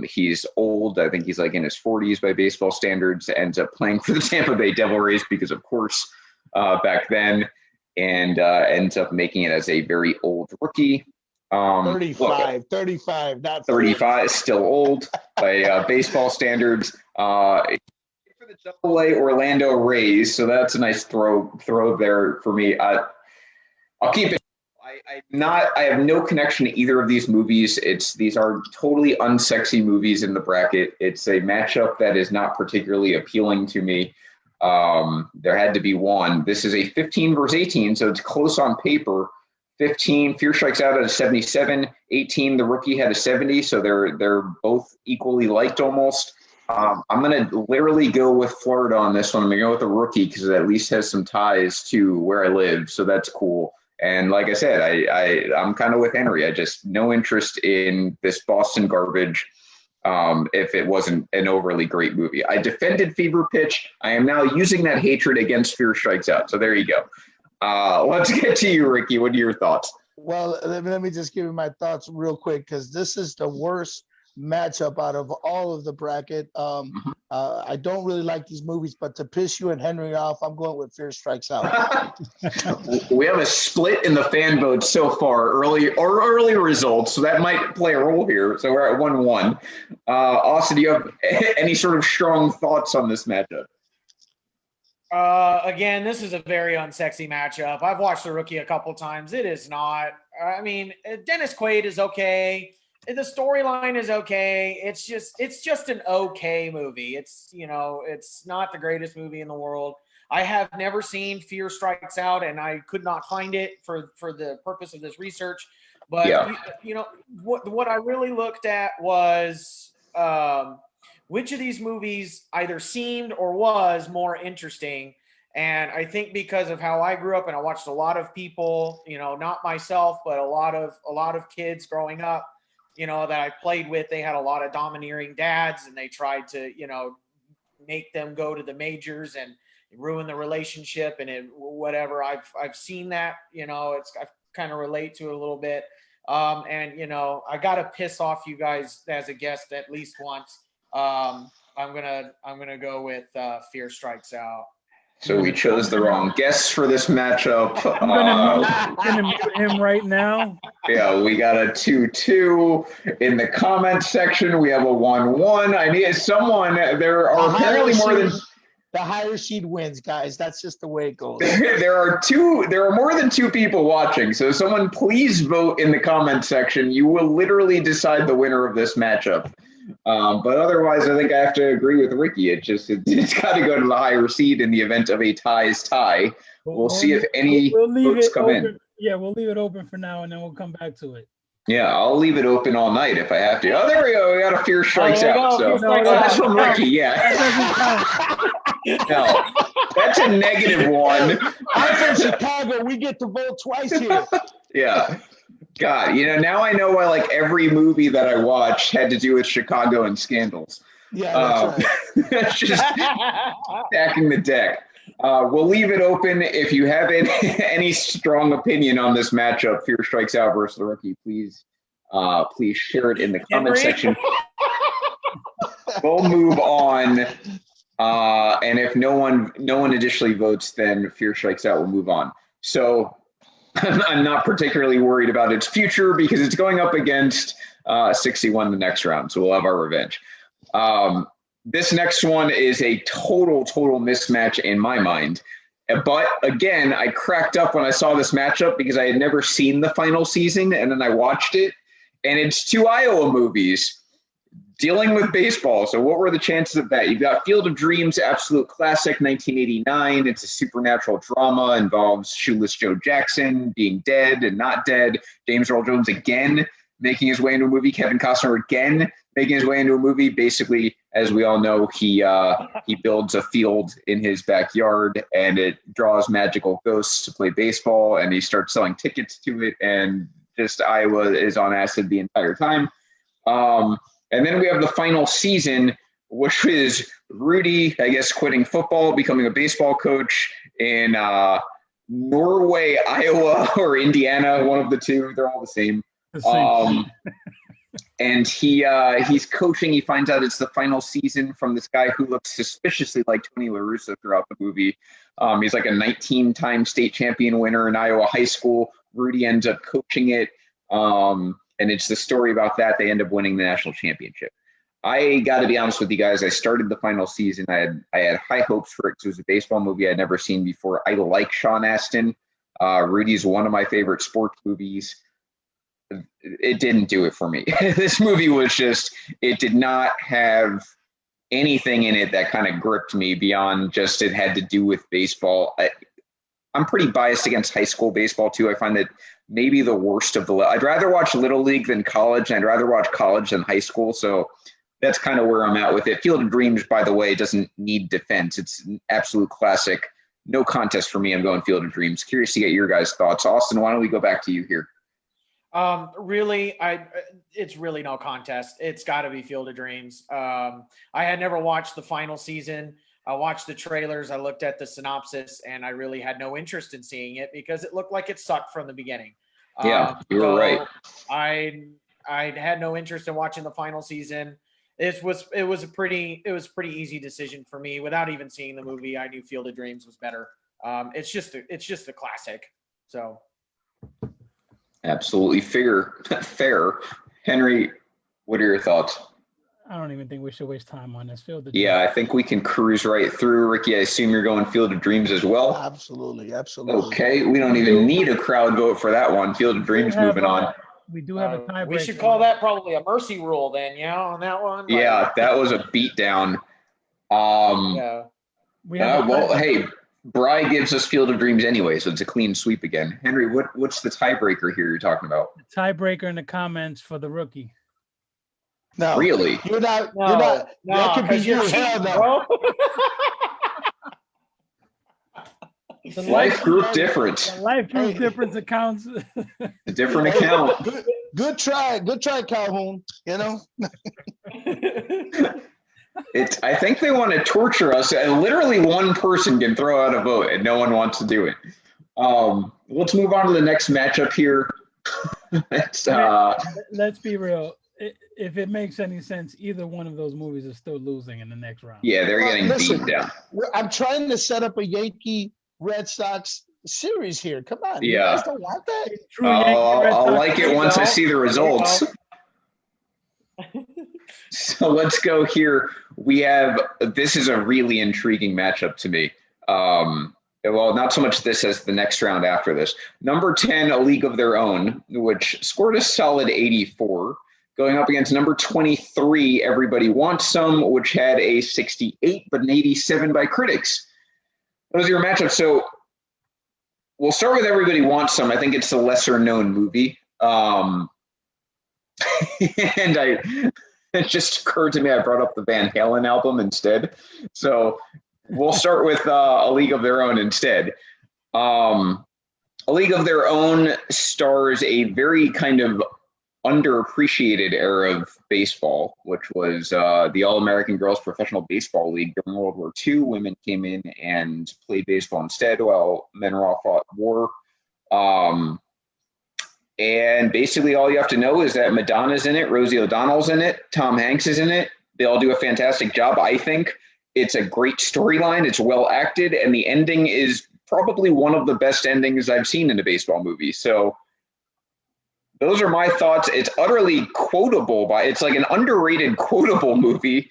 He's old. I think he's like in his 40s by baseball standards, ends up playing for the Tampa Bay Devil Rays because, of course, back then, and ends up making it as a very old rookie. 35, not 35, still old by baseball standards. For the Double-A Orlando Rays, so that's a nice throw there for me. I'll keep it. I have no connection to either of these movies. These are totally unsexy movies in the bracket. It's a matchup that is not particularly appealing to me. There had to be one. This is a 15 versus 18, so it's close on paper. 15, Fear Strikes Out at a 77. 18, The Rookie had a 70, so they're both equally liked almost. I'm going to literally go with Florida on this one. I'm going to go with The Rookie because it at least has some ties to where I live, so that's cool. And like I said, I'm kind of with Henry. I just no interest in this Boston garbage if it wasn't an overly great movie. I defended Fever Pitch. I am now using that hatred against Fear Strikes Out. So there you go. Let's get to you, Ricky. What are your thoughts? Well, let me just give you my thoughts real quick because this is the worst matchup out of all of the bracket. I don't really like these movies, but to piss you and Henry off, I'm going with Fear Strikes Out. We have a split in the fan vote so far, early results, so that might play a role here. So we're at 1-1. Austin, do you have any sort of strong thoughts on this matchup? Again, this is a very unsexy matchup. I've watched The Rookie a couple times. It is not. I mean, Dennis Quaid is okay. The storyline is okay. It's just an okay movie. It's not the greatest movie in the world. I have never seen Fear Strikes Out, and I could not find it for the purpose of this research. But yeah. What I really looked at was which of these movies either seemed or was more interesting. And I think because of how I grew up, and I watched a lot of people, not myself, but a lot of kids growing up, that I played with, they had a lot of domineering dads, and they tried to, make them go to the majors and ruin the relationship and whatever. I've seen that, I kind of relate to it a little bit. And I got to piss off you guys as a guest at least once. I'm gonna go with Fear Strikes Out. So we chose the wrong guests for this matchup. I'm gonna mute him right now. Yeah, we got a 2-2 in the comment section. We have a 1-1. I need someone. There are apparently more than the higher seed wins, guys. That's just the way it goes. There are more than 2 people watching. So someone please vote in the comment section. You will literally decide the winner of this matchup. But otherwise, I think I have to agree with Ricky. It's got to go to the higher seed in the event of a tie. We'll see if any votes come in. Yeah, we'll leave it open for now, and then we'll come back to it. Yeah, I'll leave it open all night if I have to. Oh, there we go. We got a Fear Strikes Out. So that's from Ricky. Yeah. No, that's a negative one. I'm from Chicago. We get to vote twice here. Yeah. God, now I know why like every movie that I watched had to do with Chicago and scandals. Yeah, that's right. That's just stacking the deck. We'll leave it open. If you have any strong opinion on this matchup, Fear Strikes Out versus The Rookie, please share it in the comment section. We'll move on. And if no one additionally votes, then Fear Strikes Out will move on. So I'm not particularly worried about its future because it's going up against 61 the next round. So we'll have our revenge. This next one is a total mismatch in my mind. But again, I cracked up when I saw this matchup because I had never seen the final season, and then I watched it, and it's two Iowa movies dealing with baseball. So what were the chances of that? You've got Field of Dreams, absolute classic, 1989. It's a supernatural drama, involves Shoeless Joe Jackson being dead and not dead. James Earl Jones again making his way into a movie. Kevin Costner again making his way into a movie. Basically, as we all know, he builds a field in his backyard, and it draws magical ghosts to play baseball, and he starts selling tickets to it, and just Iowa is on acid the entire time. And then we have the final season, which is Rudy, I guess, quitting football, becoming a baseball coach in Norway, Iowa, or Indiana, one of the two. They're all the same. And he's coaching. He finds out it's the final season from this guy who looks suspiciously like Tony La Russa throughout the movie. He's like a 19-time state champion winner in Iowa high school. Rudy ends up coaching it. And it's the story about that. They end up winning the national championship. I got to be honest with you guys. I started the final season. I had high hopes for it because it was a baseball movie I'd never seen before. I like Sean Astin. Rudy's one of my favorite sports movies. It didn't do it for me. This movie was just, it did not have anything in it that kind of gripped me beyond just it had to do with baseball. I'm pretty biased against high school baseball too. I find that maybe the worst of the, I'd rather watch Little League than college, and I'd rather watch college than high school. So that's kind of where I'm at with it. Field of Dreams, by the way, doesn't need defense. It's an absolute classic. No contest for me. I'm going Field of Dreams. Curious to get your guys' thoughts. Austin, why don't we go back to you here? Really, it's really no contest. It's got to be Field of Dreams. I had never watched the final season. I watched the trailers. I looked at the synopsis, and I really had no interest in seeing it because it looked like it sucked from the beginning. Yeah, you were right. I had no interest in watching the final season. It was a pretty easy decision for me. Without even seeing the movie, I knew Field of Dreams was better. It's just a classic. So. Absolutely fair. Henry, what are your thoughts? I don't even think we should waste time on this. Field of Yeah, I think we can cruise right through. Ricky, I assume you're going Field of Dreams as well? Absolutely. Okay, we don't even need a crowd vote for that one. Field of Dreams moving on. We do have a tiebreaker. We should call that probably a mercy rule then, on that one. Yeah, that was a beatdown. Yeah. Hey, Bry gives us Field of Dreams anyway, so it's a clean sweep again. Henry, what's the tiebreaker here you're talking about? The tiebreaker in the comments for the rookie. No, really? You're not. That could be you. Hell no. The life group difference. The life group difference accounts. A different account. Good try, Calhoun. I think they want to torture us, and literally one person can throw out a vote, and no one wants to do it. Let's move on to the next matchup here. Let's be real. If it makes any sense, either one of those movies is still losing in the next round. Yeah, they're getting beat down. I'm trying to set up a Yankee Red Sox series here. Come on. Yeah. You guys don't want that? I'll like it once I see the results. So let's go here. This is a really intriguing matchup to me. Well, not so much this as the next round after this. Number 10, A League of Their Own, which scored a solid 84, going up against number 23, Everybody Wants Some, which had a 68, but an 87 by critics. Those are your matchups. So we'll start with Everybody Wants Some. I think it's the lesser known movie. And it just occurred to me I brought up the Van Halen album instead. So we'll start with A League of Their Own instead. A League of Their Own stars a very kind of underappreciated era of baseball, which was the All-American Girls Professional Baseball League during World War II. Women came in and played baseball instead while men were all fought war. And basically all you have to know is that Madonna's in it, Rosie O'Donnell's in it, Tom Hanks is in it. They all do a fantastic job, I think. It's a great storyline. It's well acted, and the ending is probably one of the best endings I've seen in a baseball movie. So those are my thoughts. It's utterly quotable it's like an underrated quotable movie.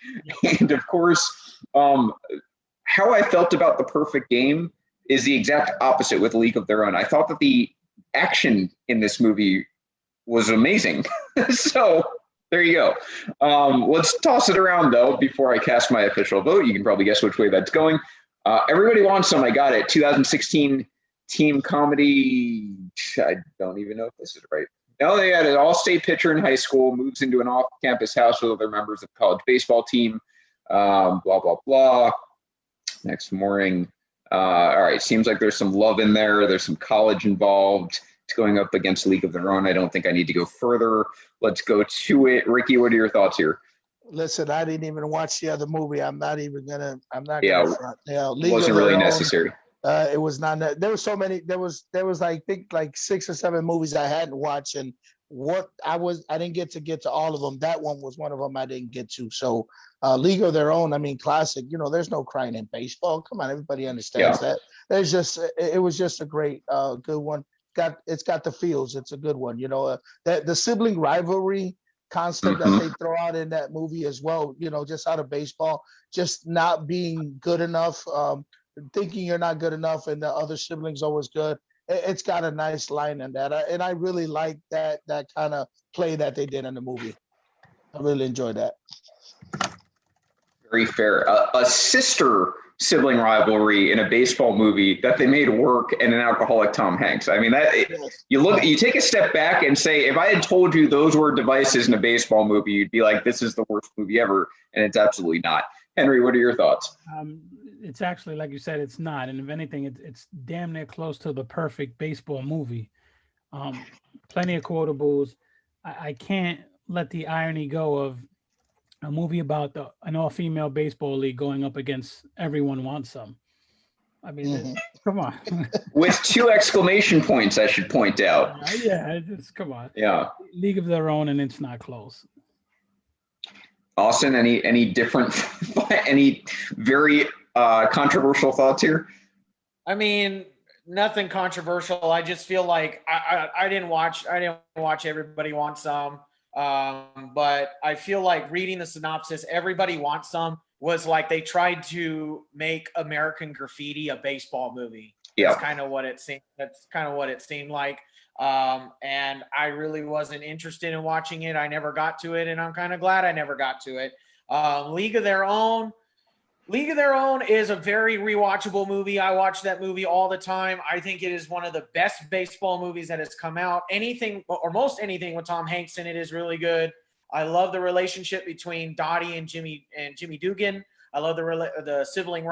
And of course, how I felt about The Perfect Game is the exact opposite with League of Their Own. I thought that the action in this movie was amazing. So there you go. Let's toss it around, though, before I cast my official vote. You can probably guess which way that's going. Everybody Wants Some. I got it. 2016 team comedy. I don't even know if this is right. No, they had an all-state pitcher in high school, moves into an off-campus house with other members of the college baseball team. Blah, blah, blah. Next morning. All right, seems like there's some love in there. There's some college involved. It's going up against League of Their Own. I don't think I need to go further. Let's go to it. Ricky, what are your thoughts here? Listen, I didn't even watch the other movie. I'm not gonna front. It wasn't really necessary. It was not. There were so many. There was I think like 6 or 7 movies I hadn't watched, and I didn't get to all of them. That one was one of them I didn't get to. So, League of Their Own. I mean, classic. There's no crying in baseball. Come on, everybody understands that. It was just a great, good one. It's got the feels. It's a good one. That the sibling rivalry concept that they throw out in that movie as well. Just out of baseball, just not being good enough. Thinking you're not good enough and the other siblings always good. It's got a nice line in that. And I really like that kind of play that they did in the movie. I really enjoyed that. Very fair. A sister sibling rivalry in a baseball movie that they made work, and an alcoholic Tom Hanks. I mean, you take a step back and say, if I had told you those were devices in a baseball movie, you'd be like, this is the worst movie ever. And it's absolutely not. Henry, what are your thoughts? It's actually, like you said, it's not. And if anything, it's damn near close to the perfect baseball movie. Plenty of quotables. I can't let the irony go of a movie about an all-female baseball league going up against Everyone Wants Some. I mean, come on. With 2 exclamation points, I should point out. Yeah, come on. Yeah. League of Their Own, and it's not close. Austin, any different, any very controversial thoughts here? I mean, nothing controversial. I just feel like I didn't watch Everybody Wants Some. But I feel like reading the synopsis, Everybody Wants Some was like they tried to make American Graffiti a baseball movie. Yeah. That's kind of what it seemed. That's kind of what it seemed like. And I really wasn't interested in watching it. I never got to it, and I'm kind of glad I never got to it. League of Their Own is a very rewatchable movie. I watch that movie all the time. I think it is one of the best baseball movies that has come out. Anything or most anything with Tom Hanks in it is really good. I love the relationship between Dottie and Jimmy Dugan. I love the sibling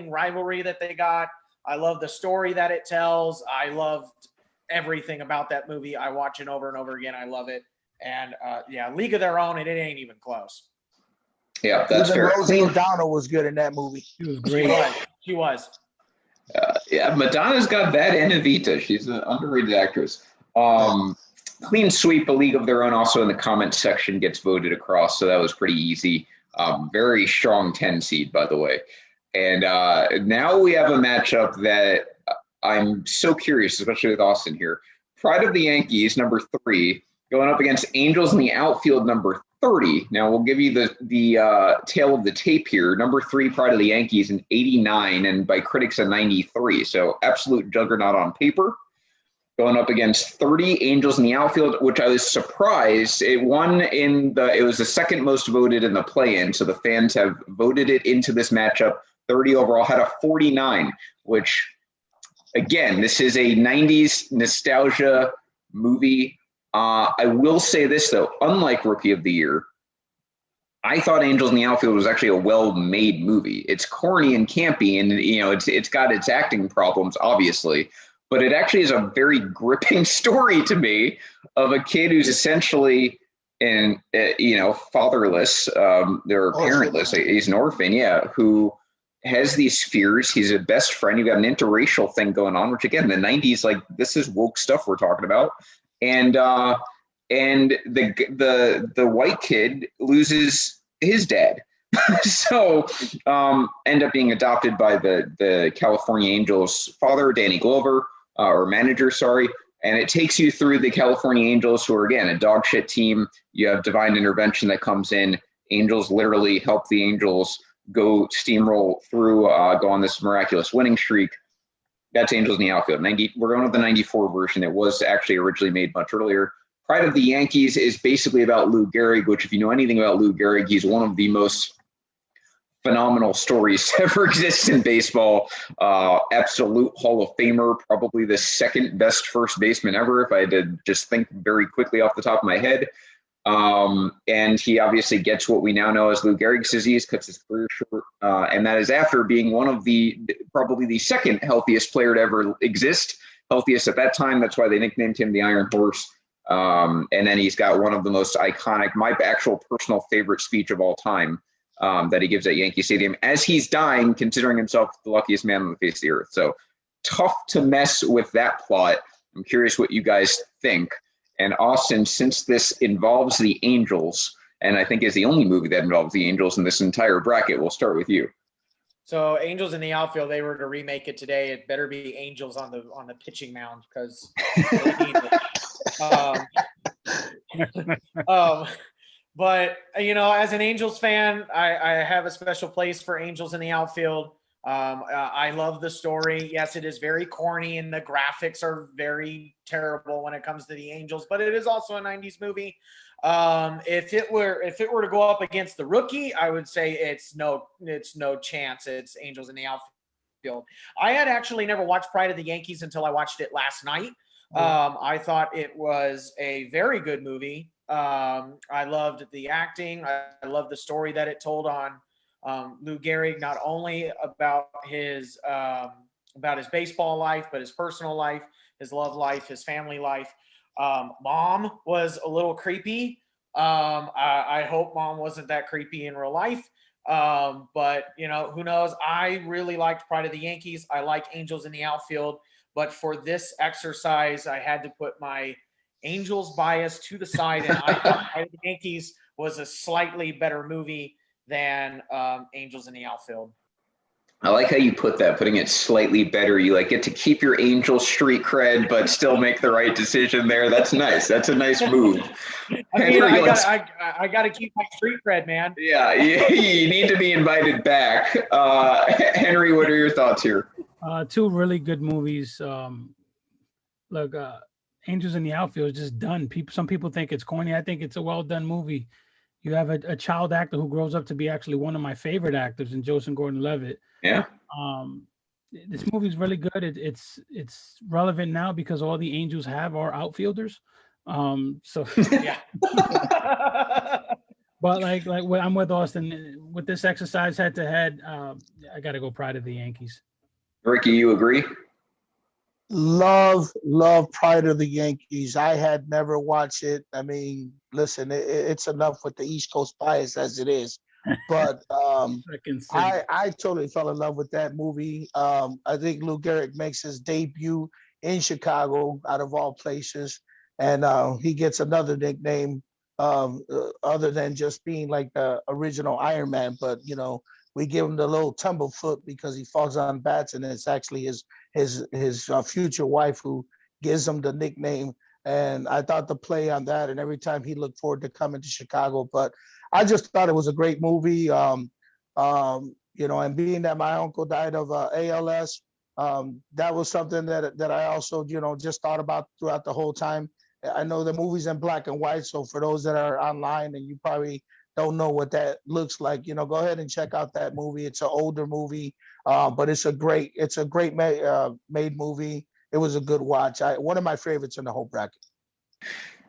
rivalry that they got. I love the story that it tells. I loved everything about that movie. I watch it over and over again. I love it. And League of Their Own, and it ain't even close. Yeah, that's even fair. Rosie O'Donnell was good in that movie. She was great. She was. Madonna's got that and Evita. She's an underrated actress. Clean sweep, A League of Their Own, also in the comment section, gets voted across, so that was pretty easy. Very strong 10 seed, by the way. And now we have a matchup that I'm so curious, especially with Austin here. Pride of the Yankees, number 3, going up against Angels in the Outfield, number 30. Now we'll give you the tail of the tape here. Number 3, Pride of the Yankees, in 89, and by critics a 93. So absolute juggernaut on paper. Going up against 30, Angels in the Outfield, which I was surprised. It was the second most voted in the play-in, so the fans have voted it into this matchup. 30 overall, had a 49, which, again, this is a 90s nostalgia movie. I will say this, though, unlike Rookie of the Year, I thought Angels in the Outfield was actually a well-made movie. It's corny and campy, and it's got its acting problems, obviously, but it actually is a very gripping story to me of a kid who's essentially fatherless, or parentless. He's an orphan, who has these fears. He's a best friend. You've got an interracial thing going on, which again, the 90s, like, this is woke stuff we're talking about. And the white kid loses his dad. So end up being adopted by the California Angels father, Danny Glover, or manager, sorry. And it takes you through the California Angels, who are, again, a dog shit team. You have divine intervention that comes in. Angels literally help the Angels go steamroll through, go on this miraculous winning streak. That's Angels in the Outfield. We're going with the 94 version. It was actually originally made much earlier. Pride of the Yankees is basically about Lou Gehrig, which if you know anything about Lou Gehrig, he's one of the most phenomenal stories to ever exist in baseball. Absolute Hall of Famer, probably the second best first baseman ever, if I had to just think very quickly off the top of my head. And he obviously gets what we now know as Lou Gehrig's disease, cuts his career short, and that is after being one of probably the second healthiest player to ever exist, healthiest at that time. That's why they nicknamed him the Iron Horse. And then he's got one of the most iconic, my actual personal favorite speech of all time, that he gives at Yankee Stadium as he's dying, considering himself the luckiest man on the face of the earth. So tough to mess with that plot. I'm curious what you guys think. And Austin, since this involves the Angels, and I think is the only movie that involves the Angels in this entire bracket, we'll start with you. So Angels in the Outfield, they were to remake it today. It better be Angels on the pitching mound because they need it. But, as an Angels fan, I have a special place for Angels in the Outfield. I love the story. Yes, it is very corny and the graphics are very terrible when it comes to the Angels, but it is also a 90s movie. If it were to go up against The Rookie, I would say it's no chance. It's Angels in the Outfield. I had actually never watched Pride of the Yankees until I watched it last night. I thought it was a very good movie. I loved the acting. I loved the story that it told on Lou Gehrig, not only about his baseball life, but his personal life, his love life, his family life. Mom was a little creepy. I hope Mom wasn't that creepy in real life. But who knows? I really liked Pride of the Yankees. I like Angels in the Outfield. But for this exercise, I had to put my Angels bias to the side, and I thought Pride of the Yankees was a slightly better movie than Angels in the Outfield. I like how you put that, putting it slightly better. You get to keep your Angel street cred, but still make the right decision there. That's nice. That's a nice move. I got to keep my street cred, man. Yeah, you need to be invited back. Henry, what are your thoughts here? Two really good movies. Look, Angels in the Outfield is just done. Some people think it's corny. I think it's a well done movie. You have a child actor who grows up to be actually one of my favorite actors in Joseph Gordon-Levitt. Yeah. This movie's really good. It's relevant now because all the Angels have are outfielders. So yeah. But I'm with Austin with this exercise head to head. I got to go Pride of the Yankees. Ricky, you agree? Love Pride of the Yankees. I had never watched it. I mean, listen, it's enough with the East Coast bias as it is. But I totally fell in love with that movie. I think Lou Gehrig makes his debut in Chicago, out of all places, and he gets another nickname other than just being like the original Iron Man. But we give him the little tumblefoot because he falls on bats, and it's actually his future wife who gives him the nickname. And I thought the play on that, and every time he looked forward to coming to Chicago. But I just thought it was a great movie. And being that my uncle died of ALS, that was something that I also, just thought about throughout the whole time. I know the movie's in black and white, so for those that are online and you probably don't know what that looks like, go ahead and check out that movie. It's an older movie, but it's a great made movie. It was a good watch. One of my favorites in the whole bracket.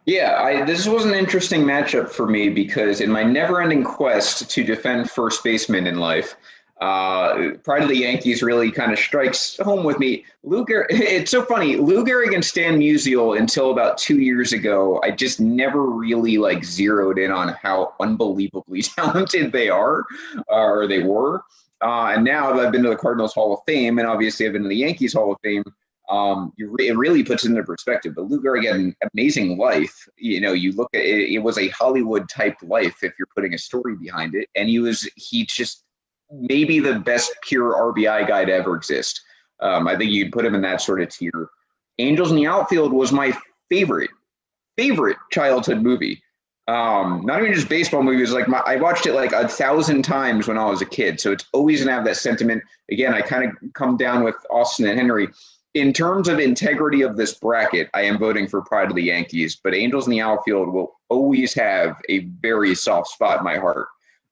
Yeah, this was an interesting matchup for me because in my never-ending quest to defend first baseman in life, Pride of the Yankees really kind of strikes home with me. It's so funny. Lou Gehrig and Stan Musial until about 2 years ago, I just never really zeroed in on how unbelievably talented they are, or they were. And now that I've been to the Cardinals Hall of Fame, and obviously I've been to the Yankees Hall of Fame, it really puts it into perspective. But Lou Gehrig had an amazing life. You look at it, it was a Hollywood type life if you're putting a story behind it. And he just maybe the best pure RBI guy to ever exist. I think you'd put him in that sort of tier. Angels in the Outfield was my favorite childhood movie. not even just baseball movies. Like I watched it like 1,000 times when I was a kid, so it's always gonna have that sentiment. Again, I kind of come down with Austin and Henry. In terms of integrity of this bracket, I am voting for Pride of the Yankees, but Angels in the Outfield will always have a very soft spot in my heart.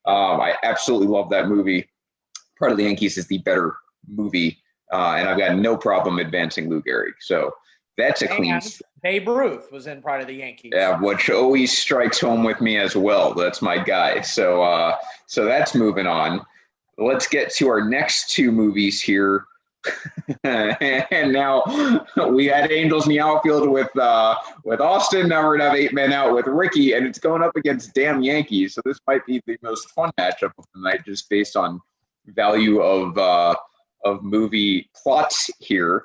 I absolutely love that movie. Pride of the Yankees is the better movie, and I've got no problem advancing Lou Gehrig. So that's a clean. Babe Ruth was in Pride of the Yankees. Yeah, which always strikes home with me as well. That's my guy. So so that's moving on. Let's get to our next two movies here. And now we had Angels in the Outfield with Austin. Now we're gonna have 8 Men Out with Ricky, and it's going up against Damn Yankees. So this might be the most fun matchup of the night, just based on value of movie plots here.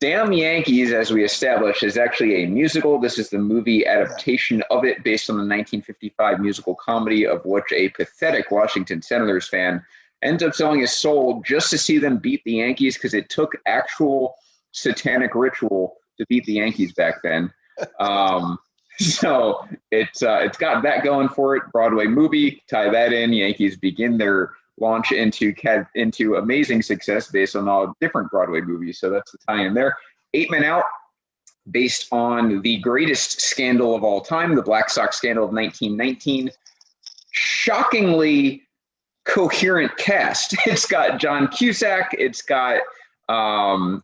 Damn Yankees, as we established, is actually a musical. This is the movie adaptation of it, based on the 1955 musical comedy, of which a pathetic Washington Senators fan ends up selling his soul just to see them beat the Yankees, because it took actual satanic ritual to beat the Yankees back then. So it's got that going for it. Broadway movie, tie that in. Yankees begin their launch into amazing success based on all different Broadway movies. So that's the tie-in there. 8 Men Out, based on the greatest scandal of all time, the Black Sox scandal of 1919. Shockingly coherent cast. It's got John Cusack. It's got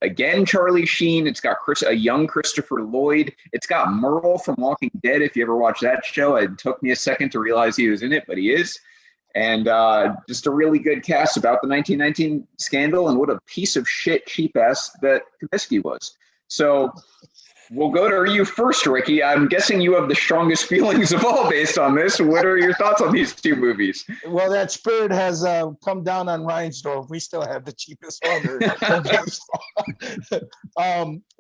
again Charlie Sheen. It's got a young Christopher Lloyd. It's got Merle from Walking Dead. If you ever watched that show, it took me a second to realize he was in it, but he is. And just a really good cast about the 1919 scandal, and what a piece of shit cheap ass that Comiskey was. So we'll go to you first, Ricky. I'm guessing you have the strongest feelings of all based on this. What are your thoughts on these two movies? Well, that spirit has come down on Reinsdorf. We still have the cheapest order.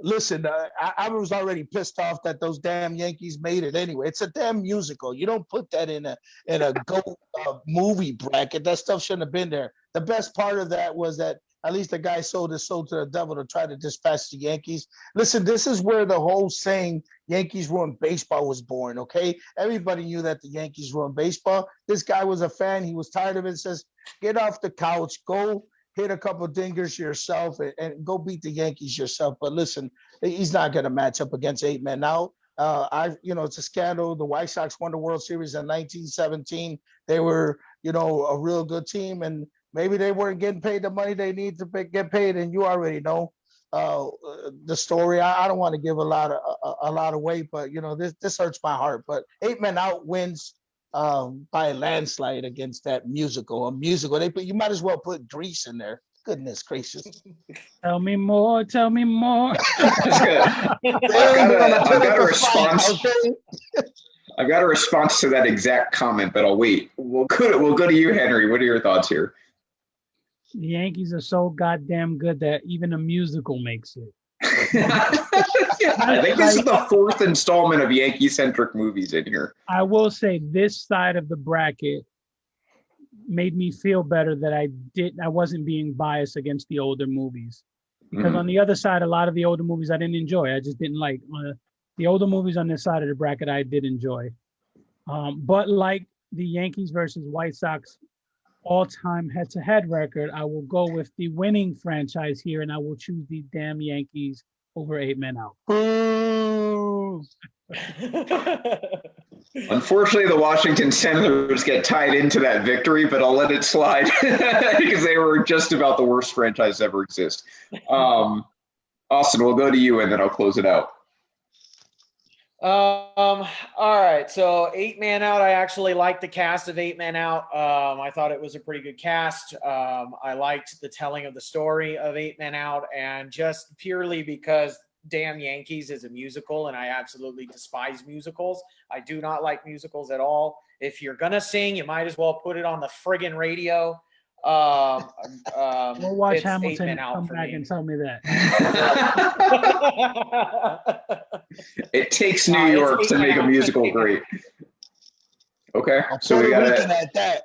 Listen, I was already pissed off that those damn Yankees made it anyway. It's a damn musical. You don't put that in a GOAT movie bracket. That stuff shouldn't have been there. The best part of that was that at least the guy sold his soul to the devil to try to dispatch the Yankees. Listen, this is where the whole saying Yankees ruin baseball was born, okay? Everybody knew that the Yankees ruined baseball. This guy was a fan. He was tired of it. Says, get off the couch, go hit a couple dingers yourself, and go beat the Yankees yourself. But listen, he's not going to match up against 8 Men Out. It's a scandal. The White Sox won the World Series in 1917. They were, a real good team, and maybe they weren't getting paid the money they need to get paid, and you already know the story. I don't want to give a lot of weight, but this hurts my heart. But 8 Men Out wins by a landslide against that musical. You might as well put Grease in there. Goodness gracious! Tell me more. Tell me more. I've got a response. I've got a response to that exact comment, but I'll wait. We'll go to you, Henry. What are your thoughts here? The Yankees are so goddamn good that even a musical makes it. I think this is the 4th installment of Yankee-centric movies in here. I will say this side of the bracket made me feel better that I wasn't being biased against the older movies. Because on the other side, a lot of the older movies I didn't enjoy. I just didn't like. The older movies on this side of the bracket I did enjoy. But like the Yankees versus White Sox all-time head-to-head record, I will go with the winning franchise here, and I will choose the damn Yankees over 8 Men Out. Unfortunately, the Washington Senators get tied into that victory, but I'll let it slide because they were just about the worst franchise to ever exist. Austin, we'll go to you, and then I'll close it out. All right. So 8 Men Out. I actually liked the cast of 8 Men Out. I thought it was a pretty good cast. I liked the telling of the story of 8 Men Out, and just purely because Damn Yankees is a musical, and I absolutely despise musicals. I do not like musicals at all. If you're gonna sing, you might as well put it on the friggin' radio. We'll watch Hamilton and come back and tell me that. It takes New York to make a musical great. Okay, so we got a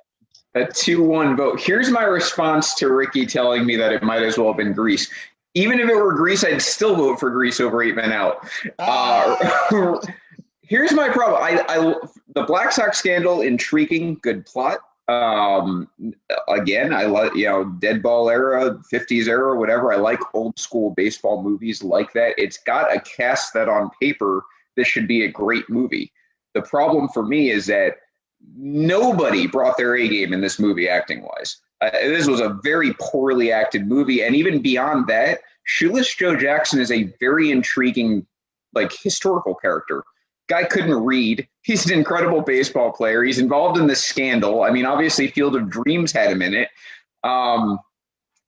2-1 vote. Here's my response to Ricky telling me that it might as well have been Grease. Even if it were Grease, I'd still vote for Grease over 8 Men Out. Here's my problem. the Black Sox scandal, intriguing, good plot. Again, I like, dead ball era, 50s era, whatever. I like old school baseball movies like that. It's got a cast that on paper, this should be a great movie. The problem for me is that nobody brought their A game in this movie acting wise. This was a very poorly acted movie. And even beyond that, Shoeless Joe Jackson is a very intriguing, historical character. Guy couldn't read. He's an incredible baseball player. He's involved in this scandal. I mean, obviously, Field of Dreams had him in it. Not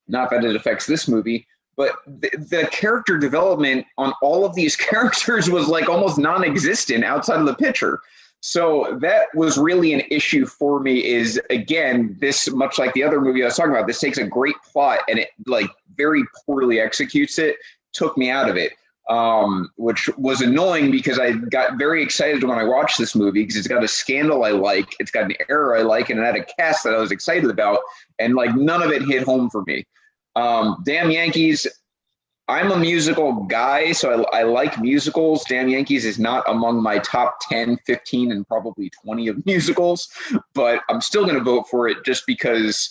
that it affects this movie, but the character development on all of these characters was almost non-existent outside of the pitcher. So that was really an issue for me. Is again, this, much like the other movie I was talking about, this takes a great plot and it very poorly executes it. Took me out of it. Which was annoying because I got very excited when I watched this movie because it's got a scandal I like, it's got an era I like, and it had a cast that I was excited about, and none of it hit home for me. Damn Yankees, I'm a musical guy, so I like musicals. Damn Yankees is not among my top 10, 15, and probably 20 of musicals, but I'm still going to vote for it just because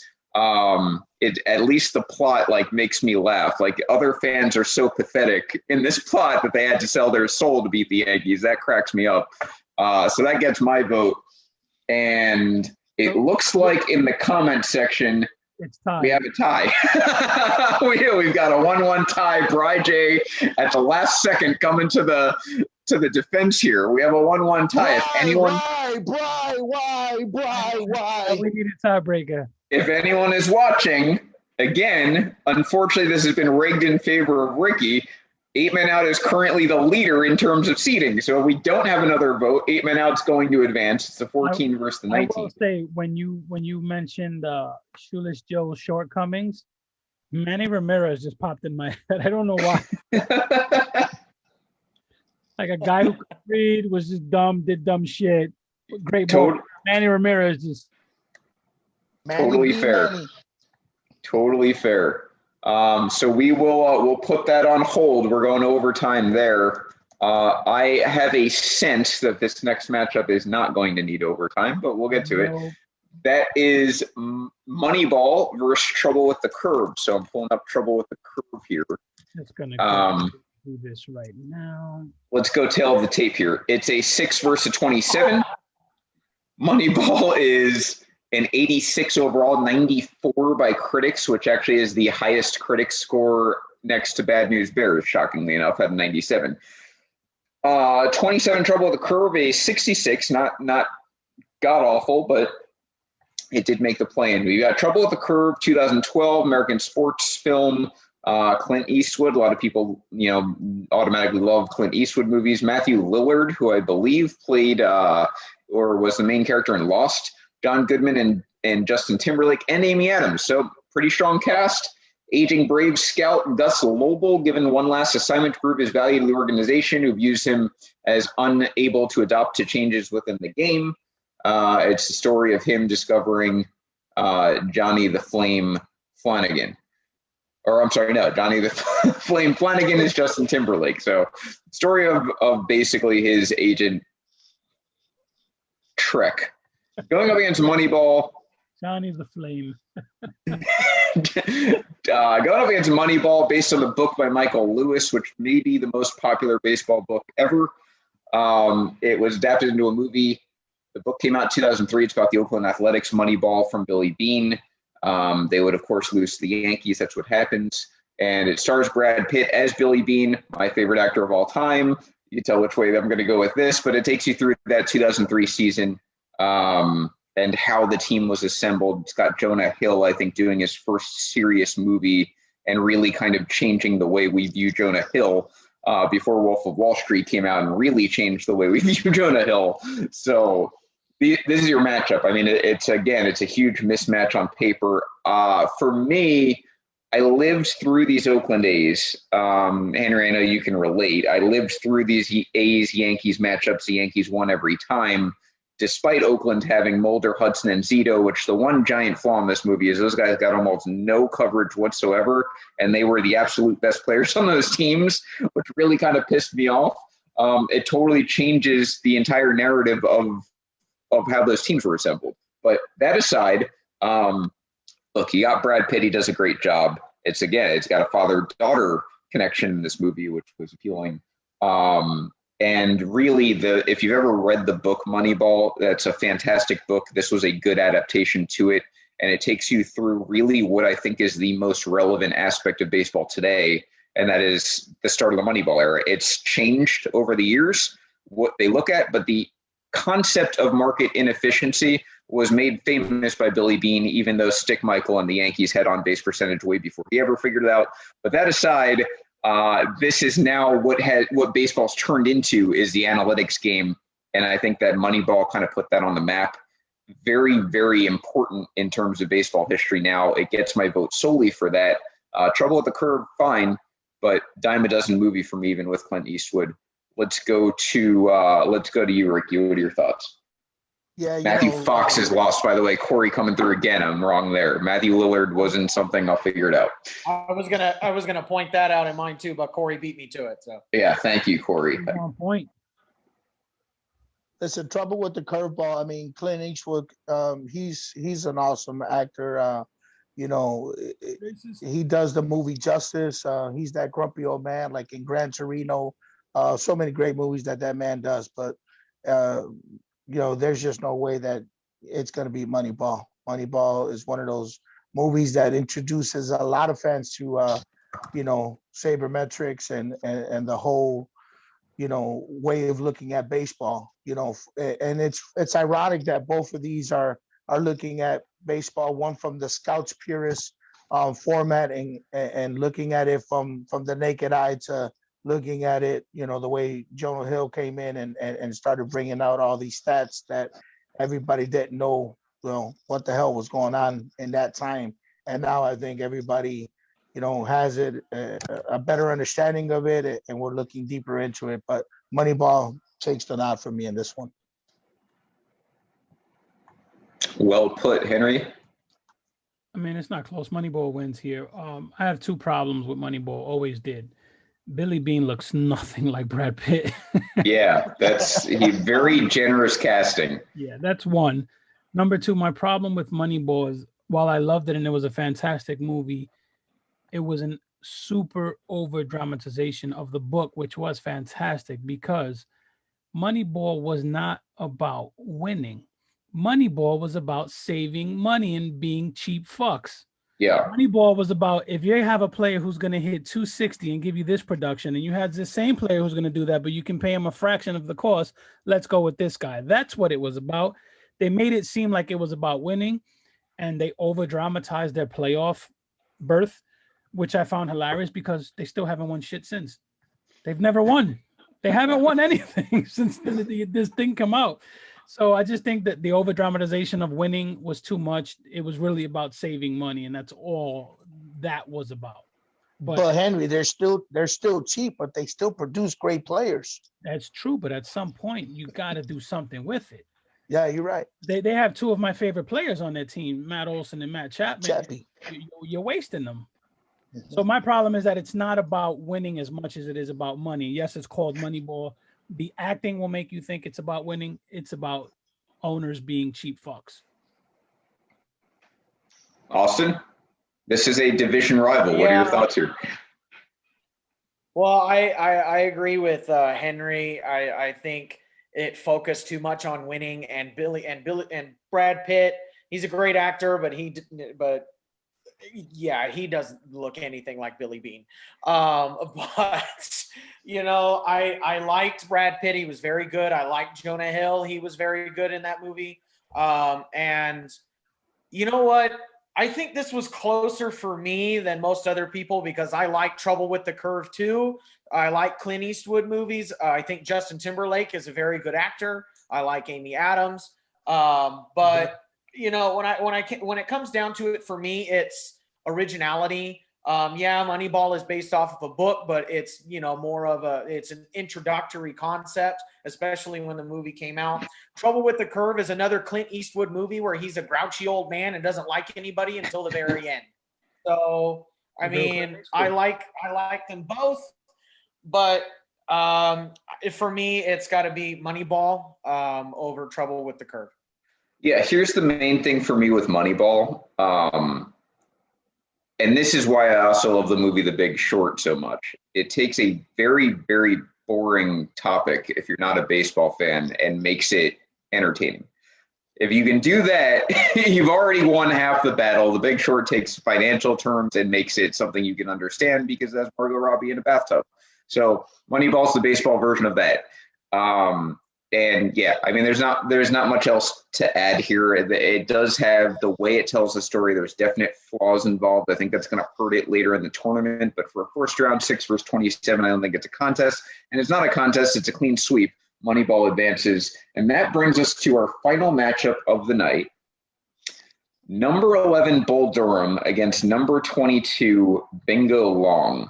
it, at least the plot makes me laugh. Other fans are so pathetic in this plot that they had to sell their soul to beat the Yankees. That cracks me up. So that gets my vote. And it looks like in the comment section, it's tied. We have a tie. We've got a 1-1 tie. Bry J at the last second coming to the defense here. We have a 1-1 tie. If anyone, why? We need a tiebreaker. If anyone is watching, again, unfortunately, this has been rigged in favor of Ricky. 8 Men Out is currently the leader in terms of seeding. So if we don't have another vote, 8 Men Out's going to advance. It's the 14 versus the 19. I will say, when you mentioned Shoeless Joe's shortcomings, Manny Ramirez just popped in my head. I don't know why. A guy who could read, was just dumb, did dumb shit. Great ball. Manny Ramirez just totally fair. Totally fair. So we will we'll put that on hold. We're going overtime there. I have a sense that this next matchup is not going to need overtime, but we'll get to it. That is Moneyball versus Trouble with the Curve. So I'm pulling up Trouble with the Curve here. It's gonna do this right now. Let's go tail of the tape here. It's a 6 versus 27. Moneyball is an 86 overall, 94 by critics, which actually is the highest critic score next to Bad News Bears, shockingly enough, at 97. 27 Trouble with the Curve, a 66, not god-awful, but it did make the play-in. We got Trouble with the Curve, 2012, American sports film, Clint Eastwood. A lot of people, automatically love Clint Eastwood movies. Matthew Lillard, who I believe played or was the main character in Lost. John Goodman and Justin Timberlake and Amy Adams. So pretty strong cast. Aging Brave Scout Gus Lobel, given one last assignment to prove his value to the organization, who views him as unable to adapt to changes within the game. It's the story of him discovering Johnny the Flame Flanagan. Or I'm sorry, no, Johnny the Flame Flanagan is Justin Timberlake. So story of basically his agent Trek. Going up against Moneyball. Johnny the Flame. Going up against Moneyball, based on the book by Michael Lewis, which may be the most popular baseball book ever. It was adapted into a movie. The book came out in 2003. It's about the Oakland Athletics. Moneyball from Billy Beane. They would, of course, lose to the Yankees. That's what happens. And it stars Brad Pitt as Billy Beane, my favorite actor of all time. You can tell which way I'm going to go with this, but it takes you through that 2003 season. And how the team was assembled. It's got Jonah Hill, I think, doing his first serious movie and really kind of changing the way we view Jonah Hill before Wolf of Wall Street came out and really changed the way we view Jonah Hill. So this is your matchup. I mean, it's a huge mismatch on paper. For me, I lived through these Oakland A's. Henry, I know you can relate. I lived through these A's-Yankees matchups. The Yankees won every time, despite Oakland having Mulder, Hudson, and Zito, which the one giant flaw in this movie is those guys got almost no coverage whatsoever, and they were the absolute best players on those teams, which really kind of pissed me off. It totally changes the entire narrative of how those teams were assembled. But that aside, look, you got Brad Pitt. He does a great job. It's got a father-daughter connection in this movie, which was appealing. And really, if you've ever read the book Moneyball, that's a fantastic book. This was a good adaptation to it, and it takes you through really what I think is the most relevant aspect of baseball today, and that is the start of the Moneyball era. It's changed over the years what they look at, but the concept of market inefficiency was made famous by Billy Beane, even though Stick Michael and the Yankees had on base percentage way before he ever figured it out. But that aside, this is now what baseball's turned into is the analytics game. And I think that Moneyball kind of put that on the map. Very, very important in terms of baseball history now. It gets my vote solely for that. Trouble with the Curve, fine, but dime a dozen movie for me, even with Clint Eastwood. Let's go to you, Ricky. What are your thoughts? Yeah, Matthew Fox is lost, by the way. Corey coming through again. I'm wrong there. Matthew Lillard wasn't something. I'll figure it out. I was gonna point that out in mine too, but Corey beat me to it. So yeah, thank you, Corey. On point. Listen, Trouble with the Curveball. I mean, Clint Eastwood. He's an awesome actor. He does the movie justice. He's that grumpy old man, like in Gran Torino. So many great movies that man does, but there's just no way that it's going to be Moneyball. Moneyball is one of those movies that introduces a lot of fans to, sabermetrics and the whole, way of looking at baseball. And it's ironic that both of these are looking at baseball, one from the scouts purist format and looking at it from the naked eye to looking at it, the way Jonah Hill came in and started bringing out all these stats that everybody didn't know, what the hell was going on in that time. And now I think everybody, has a better understanding of it, and we're looking deeper into it. But Moneyball takes the nod for me in this one. Well put, Henry. I mean, it's not close. Moneyball wins here. I have two problems with Moneyball. Always did. Billy Beane looks nothing like Brad Pitt. Yeah, he very generous casting. Yeah, that's one. Number two, my problem with Moneyball is while I loved it and it was a fantastic movie, it was a super over dramatization of the book, which was fantastic because Moneyball was not about winning. Moneyball was about saving money and being cheap fucks. Yeah. Moneyball was about if you have a player who's going to hit 260 and give you this production, and you had the same player who's going to do that, but you can pay him a fraction of the cost. Let's go with this guy. That's what it was about. They made it seem like it was about winning, and they over dramatized their playoff berth, which I found hilarious because they still haven't won shit since. They've never won. They haven't won anything since this thing come out. So I just think that the over dramatization of winning was too much. It was really about saving money, and that's all that was about. But Henry, they're still cheap, but they still produce great players. That's true, but at some point you got to do something with it. Yeah, you're right. They have two of my favorite players on their team, Matt Olson and Matt Chapman. You're wasting them. Mm-hmm. So my problem is that it's not about winning as much as it is about money. Yes, it's called Moneyball. The acting will make you think it's about winning. It's about owners being cheap fucks. Austin, this is a division rival. What are your thoughts here? Well, I agree with Henry. I think it focused too much on winning, and Brad Pitt. He's a great actor, but he doesn't look anything like Billy Beane. But I liked Brad Pitt. He was very good. I liked Jonah Hill. He was very good in that movie. And you know what? I think this was closer for me than most other people because I like Trouble with the Curve too. I like Clint Eastwood movies. I think Justin Timberlake is a very good actor. I like Amy Adams. But when it comes down to it, for me, it's originality. Moneyball is based off of a book, but it's more of it's an introductory concept, especially when the movie came out. Trouble with the Curve is another Clint Eastwood movie where he's a grouchy old man and doesn't like anybody until the very end. So I mean, I like them both, but for me, it's got to be Moneyball over Trouble with the Curve. Yeah, here's the main thing for me with Moneyball. And this is why I also love the movie The Big Short so much. It takes a very, very boring topic, if you're not a baseball fan, and makes it entertaining. If you can do that, you've already won half the battle. The Big Short takes financial terms and makes it something you can understand because that's Margot Robbie in a bathtub. So Moneyball's the baseball version of that. And yeah, I mean, there's not much else to add here. It does have the way it tells the story. There's definite flaws involved. I think that's going to hurt it later in the tournament. But for a first round, 6 versus 27, I don't think it's a contest. And it's not a contest. It's a clean sweep. Moneyball advances. And that brings us to our final matchup of the night. Number 11, Bull Durham against number 22, Bingo Long.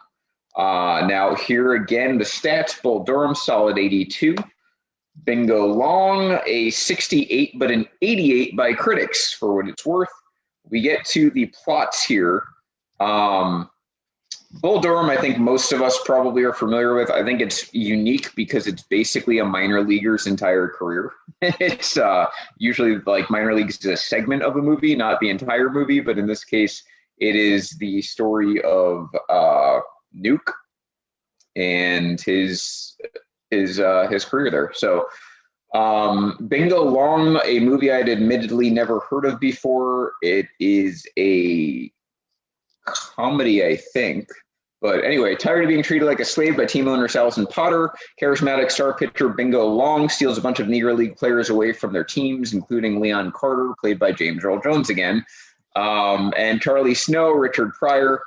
Now here again, the stats, Bull Durham, solid 82. Bingo Long, a 68, but an 88 by critics, for what it's worth. We get to the plots here. Bull Durham, I think most of us probably are familiar with. I think it's unique because it's basically a minor leaguer's entire career. It's usually like minor leagues is a segment of a movie, not the entire movie, but in this case, it is the story of Nuke and his career there. So Bingo Long, a movie I'd admittedly never heard of before. It is a comedy, I think. But anyway, tired of being treated like a slave by team owner Salison Potter, charismatic star pitcher Bingo Long steals a bunch of Negro League players away from their teams, including Leon Carter, played by James Earl Jones again, and Charlie Snow, Richard Pryor,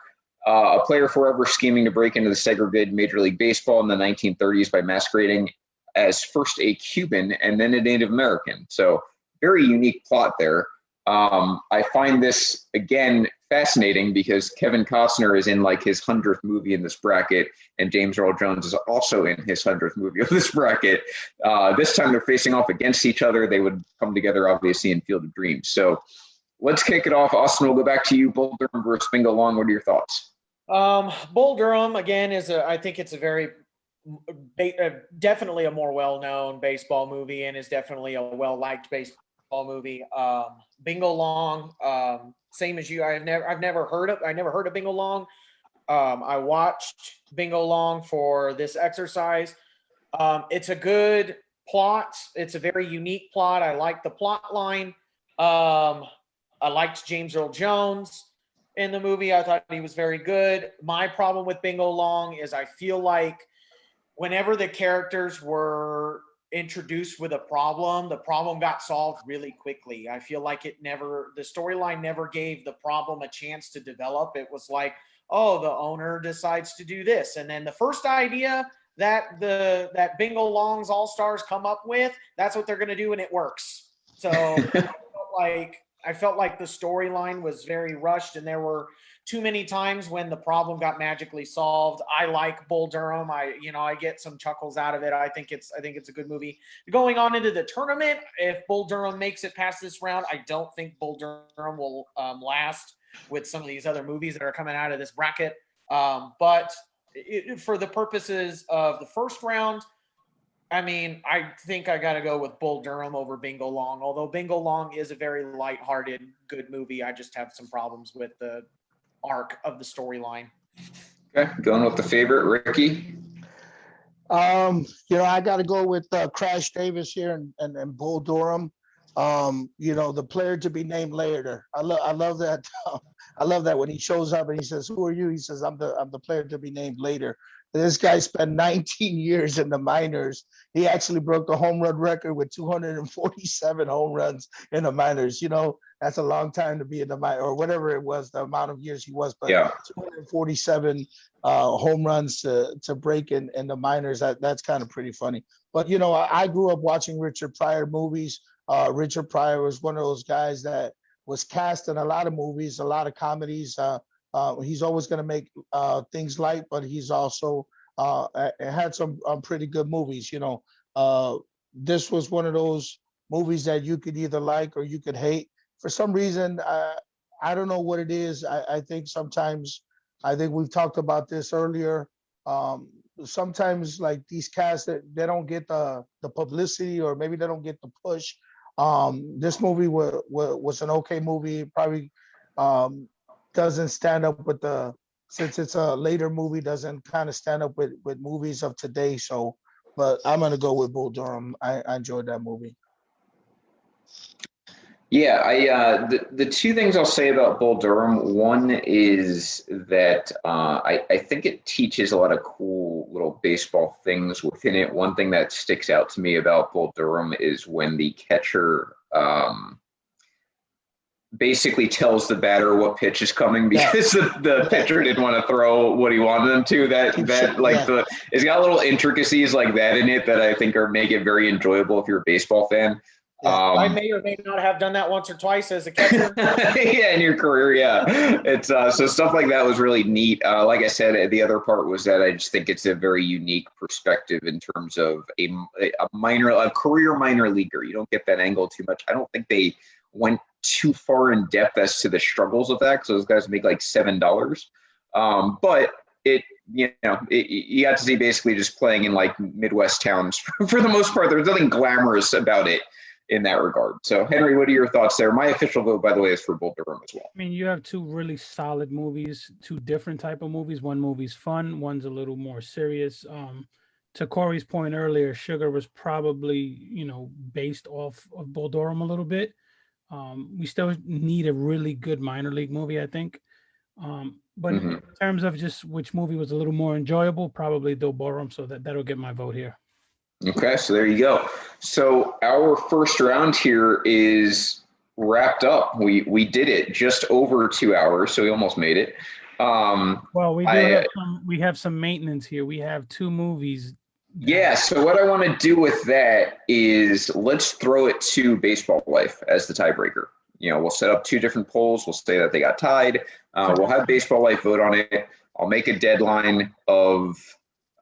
a player forever scheming to break into the segregated Major League Baseball in the 1930s by masquerading as first a Cuban and then a Native American. So very unique plot there. I find this, again, fascinating because Kevin Costner is in like his 100th movie in this bracket, and James Earl Jones is also in his 100th movie of this bracket. This time they're facing off against each other. They would come together, obviously, in Field of Dreams. So let's kick it off. Austin, we'll go back to you. Bull Durham versus Bingo Long. What are your thoughts? Bull Durham, again, I think it's a very definitely a more well-known baseball movie and is definitely a well-liked baseball movie. Bingo Long, same as you. I never heard of Bingo Long. I watched Bingo Long for this exercise. It's a good plot. It's a very unique plot. I like the plot line. I liked James Earl Jones in the movie. I thought he was very good. My problem with Bingo Long is I feel like whenever the characters were introduced with a problem, the problem got solved really quickly. I feel like the storyline never gave the problem a chance to develop. It was like, oh, the owner decides to do this. And then the first idea that Bingo Long's All-Stars come up with, that's what they're going to do, and it works. So I felt like the storyline was very rushed, and there were too many times when the problem got magically solved. I like Bull Durham. I get some chuckles out of it. I think it's a good movie. Going on into the tournament, if Bull Durham makes it past this round, I don't think Bull Durham will last with some of these other movies that are coming out of this bracket. But for the purposes of the first round, I mean, I think I got to go with Bull Durham over Bingo Long, although Bingo Long is a very lighthearted, good movie. I just have some problems with the arc of the storyline. Okay, going with the favorite, Ricky. I got to go with Crash Davis here and Bull Durham. The player to be named later. I love that. I love that when he shows up and he says, "Who are you?" He says, "I'm the player to be named later." This guy spent 19 years in the minors. He actually broke the home run record with 247 home runs in the minors. That's a long time to be in the minor, or whatever it was, the amount of years he was. But yeah, 247 home runs to break in the minors. That's kind of pretty funny. But I grew up watching Richard Pryor movies. Richard Pryor was one of those guys that was cast in a lot of movies, a lot of comedies. He's always going to make things light, but he's also had some pretty good movies. This was one of those movies that you could either like or you could hate. For some reason, I don't know what it is. I think sometimes, I think we've talked about this earlier. Sometimes like these casts, they don't get the publicity, or maybe they don't get the push This movie was an okay movie. Probably doesn't stand up with since it's a later movie, doesn't kind of stand up with movies of today. So, but I'm gonna go with Bull Durham. I enjoyed that movie. Yeah, the two things I'll say about Bull Durham. One is that I think it teaches a lot of cool little baseball things within it. One thing that sticks out to me about Bull Durham is when the catcher basically tells the batter what pitch is coming because the pitcher didn't want to throw what he wanted them to. It's got little intricacies like that in it that I think make it very enjoyable if you're a baseball fan. I may or may not have done that once or twice as a catcher. Yeah, in your career, yeah. It's so stuff like that was really neat. Like I said, the other part was that I just think it's a very unique perspective in terms of a career minor leaguer. You don't get that angle too much. I don't think they went too far in depth as to the struggles of that because those guys make like $7. But you got to see basically just playing in like Midwest towns for the most part. There's nothing glamorous about it in that regard. So, Henry, what are your thoughts there? My official vote, by the way, is for Bull Durham as well. I mean, you have two really solid movies, two different type of movies. One movie's fun, one's a little more serious. To Corey's point earlier, Sugar was probably, based off of Bull Durham a little bit. We still need a really good minor league movie, I think. But in terms of just which movie was a little more enjoyable, probably Bull Durham. So that'll get my vote here. Okay, so there you go. So our first round here is wrapped up. We did it just over 2 hours, so we almost made it. Well, we have some maintenance here. We have two movies. Yeah, so what I want to do with that is let's throw it to Baseball Life as the tiebreaker. We'll set up two different polls. We'll say that they got tied. We'll have Baseball Life vote on it. I'll make a deadline of,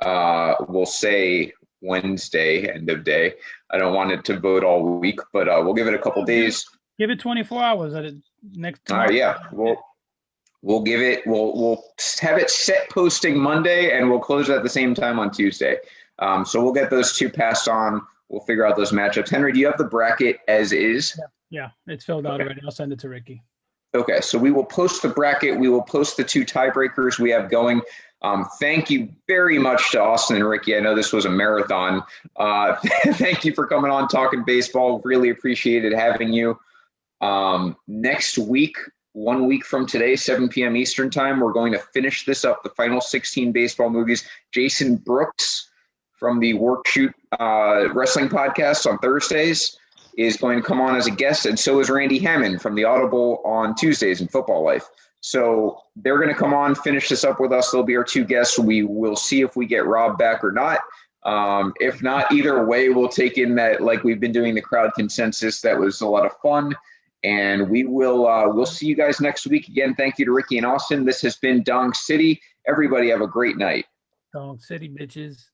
we'll say Wednesday, end of day. I don't want it to vote all week, but we'll give it a couple days. Give it 24 hours at it next time. All right, yeah. We'll give it, we'll have it set posting Monday and we'll close it at the same time on Tuesday. So we'll get those two passed on. We'll figure out those matchups. Henry, do you have the bracket as is? Yeah, it's filled out already. I'll send it to Ricky. Okay, so we will post the bracket. We will post the two tiebreakers we have going. Thank you very much to Austin and Ricky. I know this was a marathon. Thank you for coming on, talking baseball. Really appreciated having you. Next week, 1 week from today, 7 p.m. Eastern time, we're going to finish this up, the final 16 baseball movies. Jason Brooks from the Workshoot Wrestling Podcast on Thursdays is going to come on as a guest, and so is Randy Hammond from the Audible on Tuesdays in Football Life. So they're going to come on, finish this up with us. They'll be our two guests. We will see if we get Rob back or not. If not, either way, we'll take in that, like we've been doing the crowd consensus. That was a lot of fun. And we'll see you guys next week. Again, thank you to Ricky and Austin. This has been Dong City. Everybody have a great night. Dong City, bitches.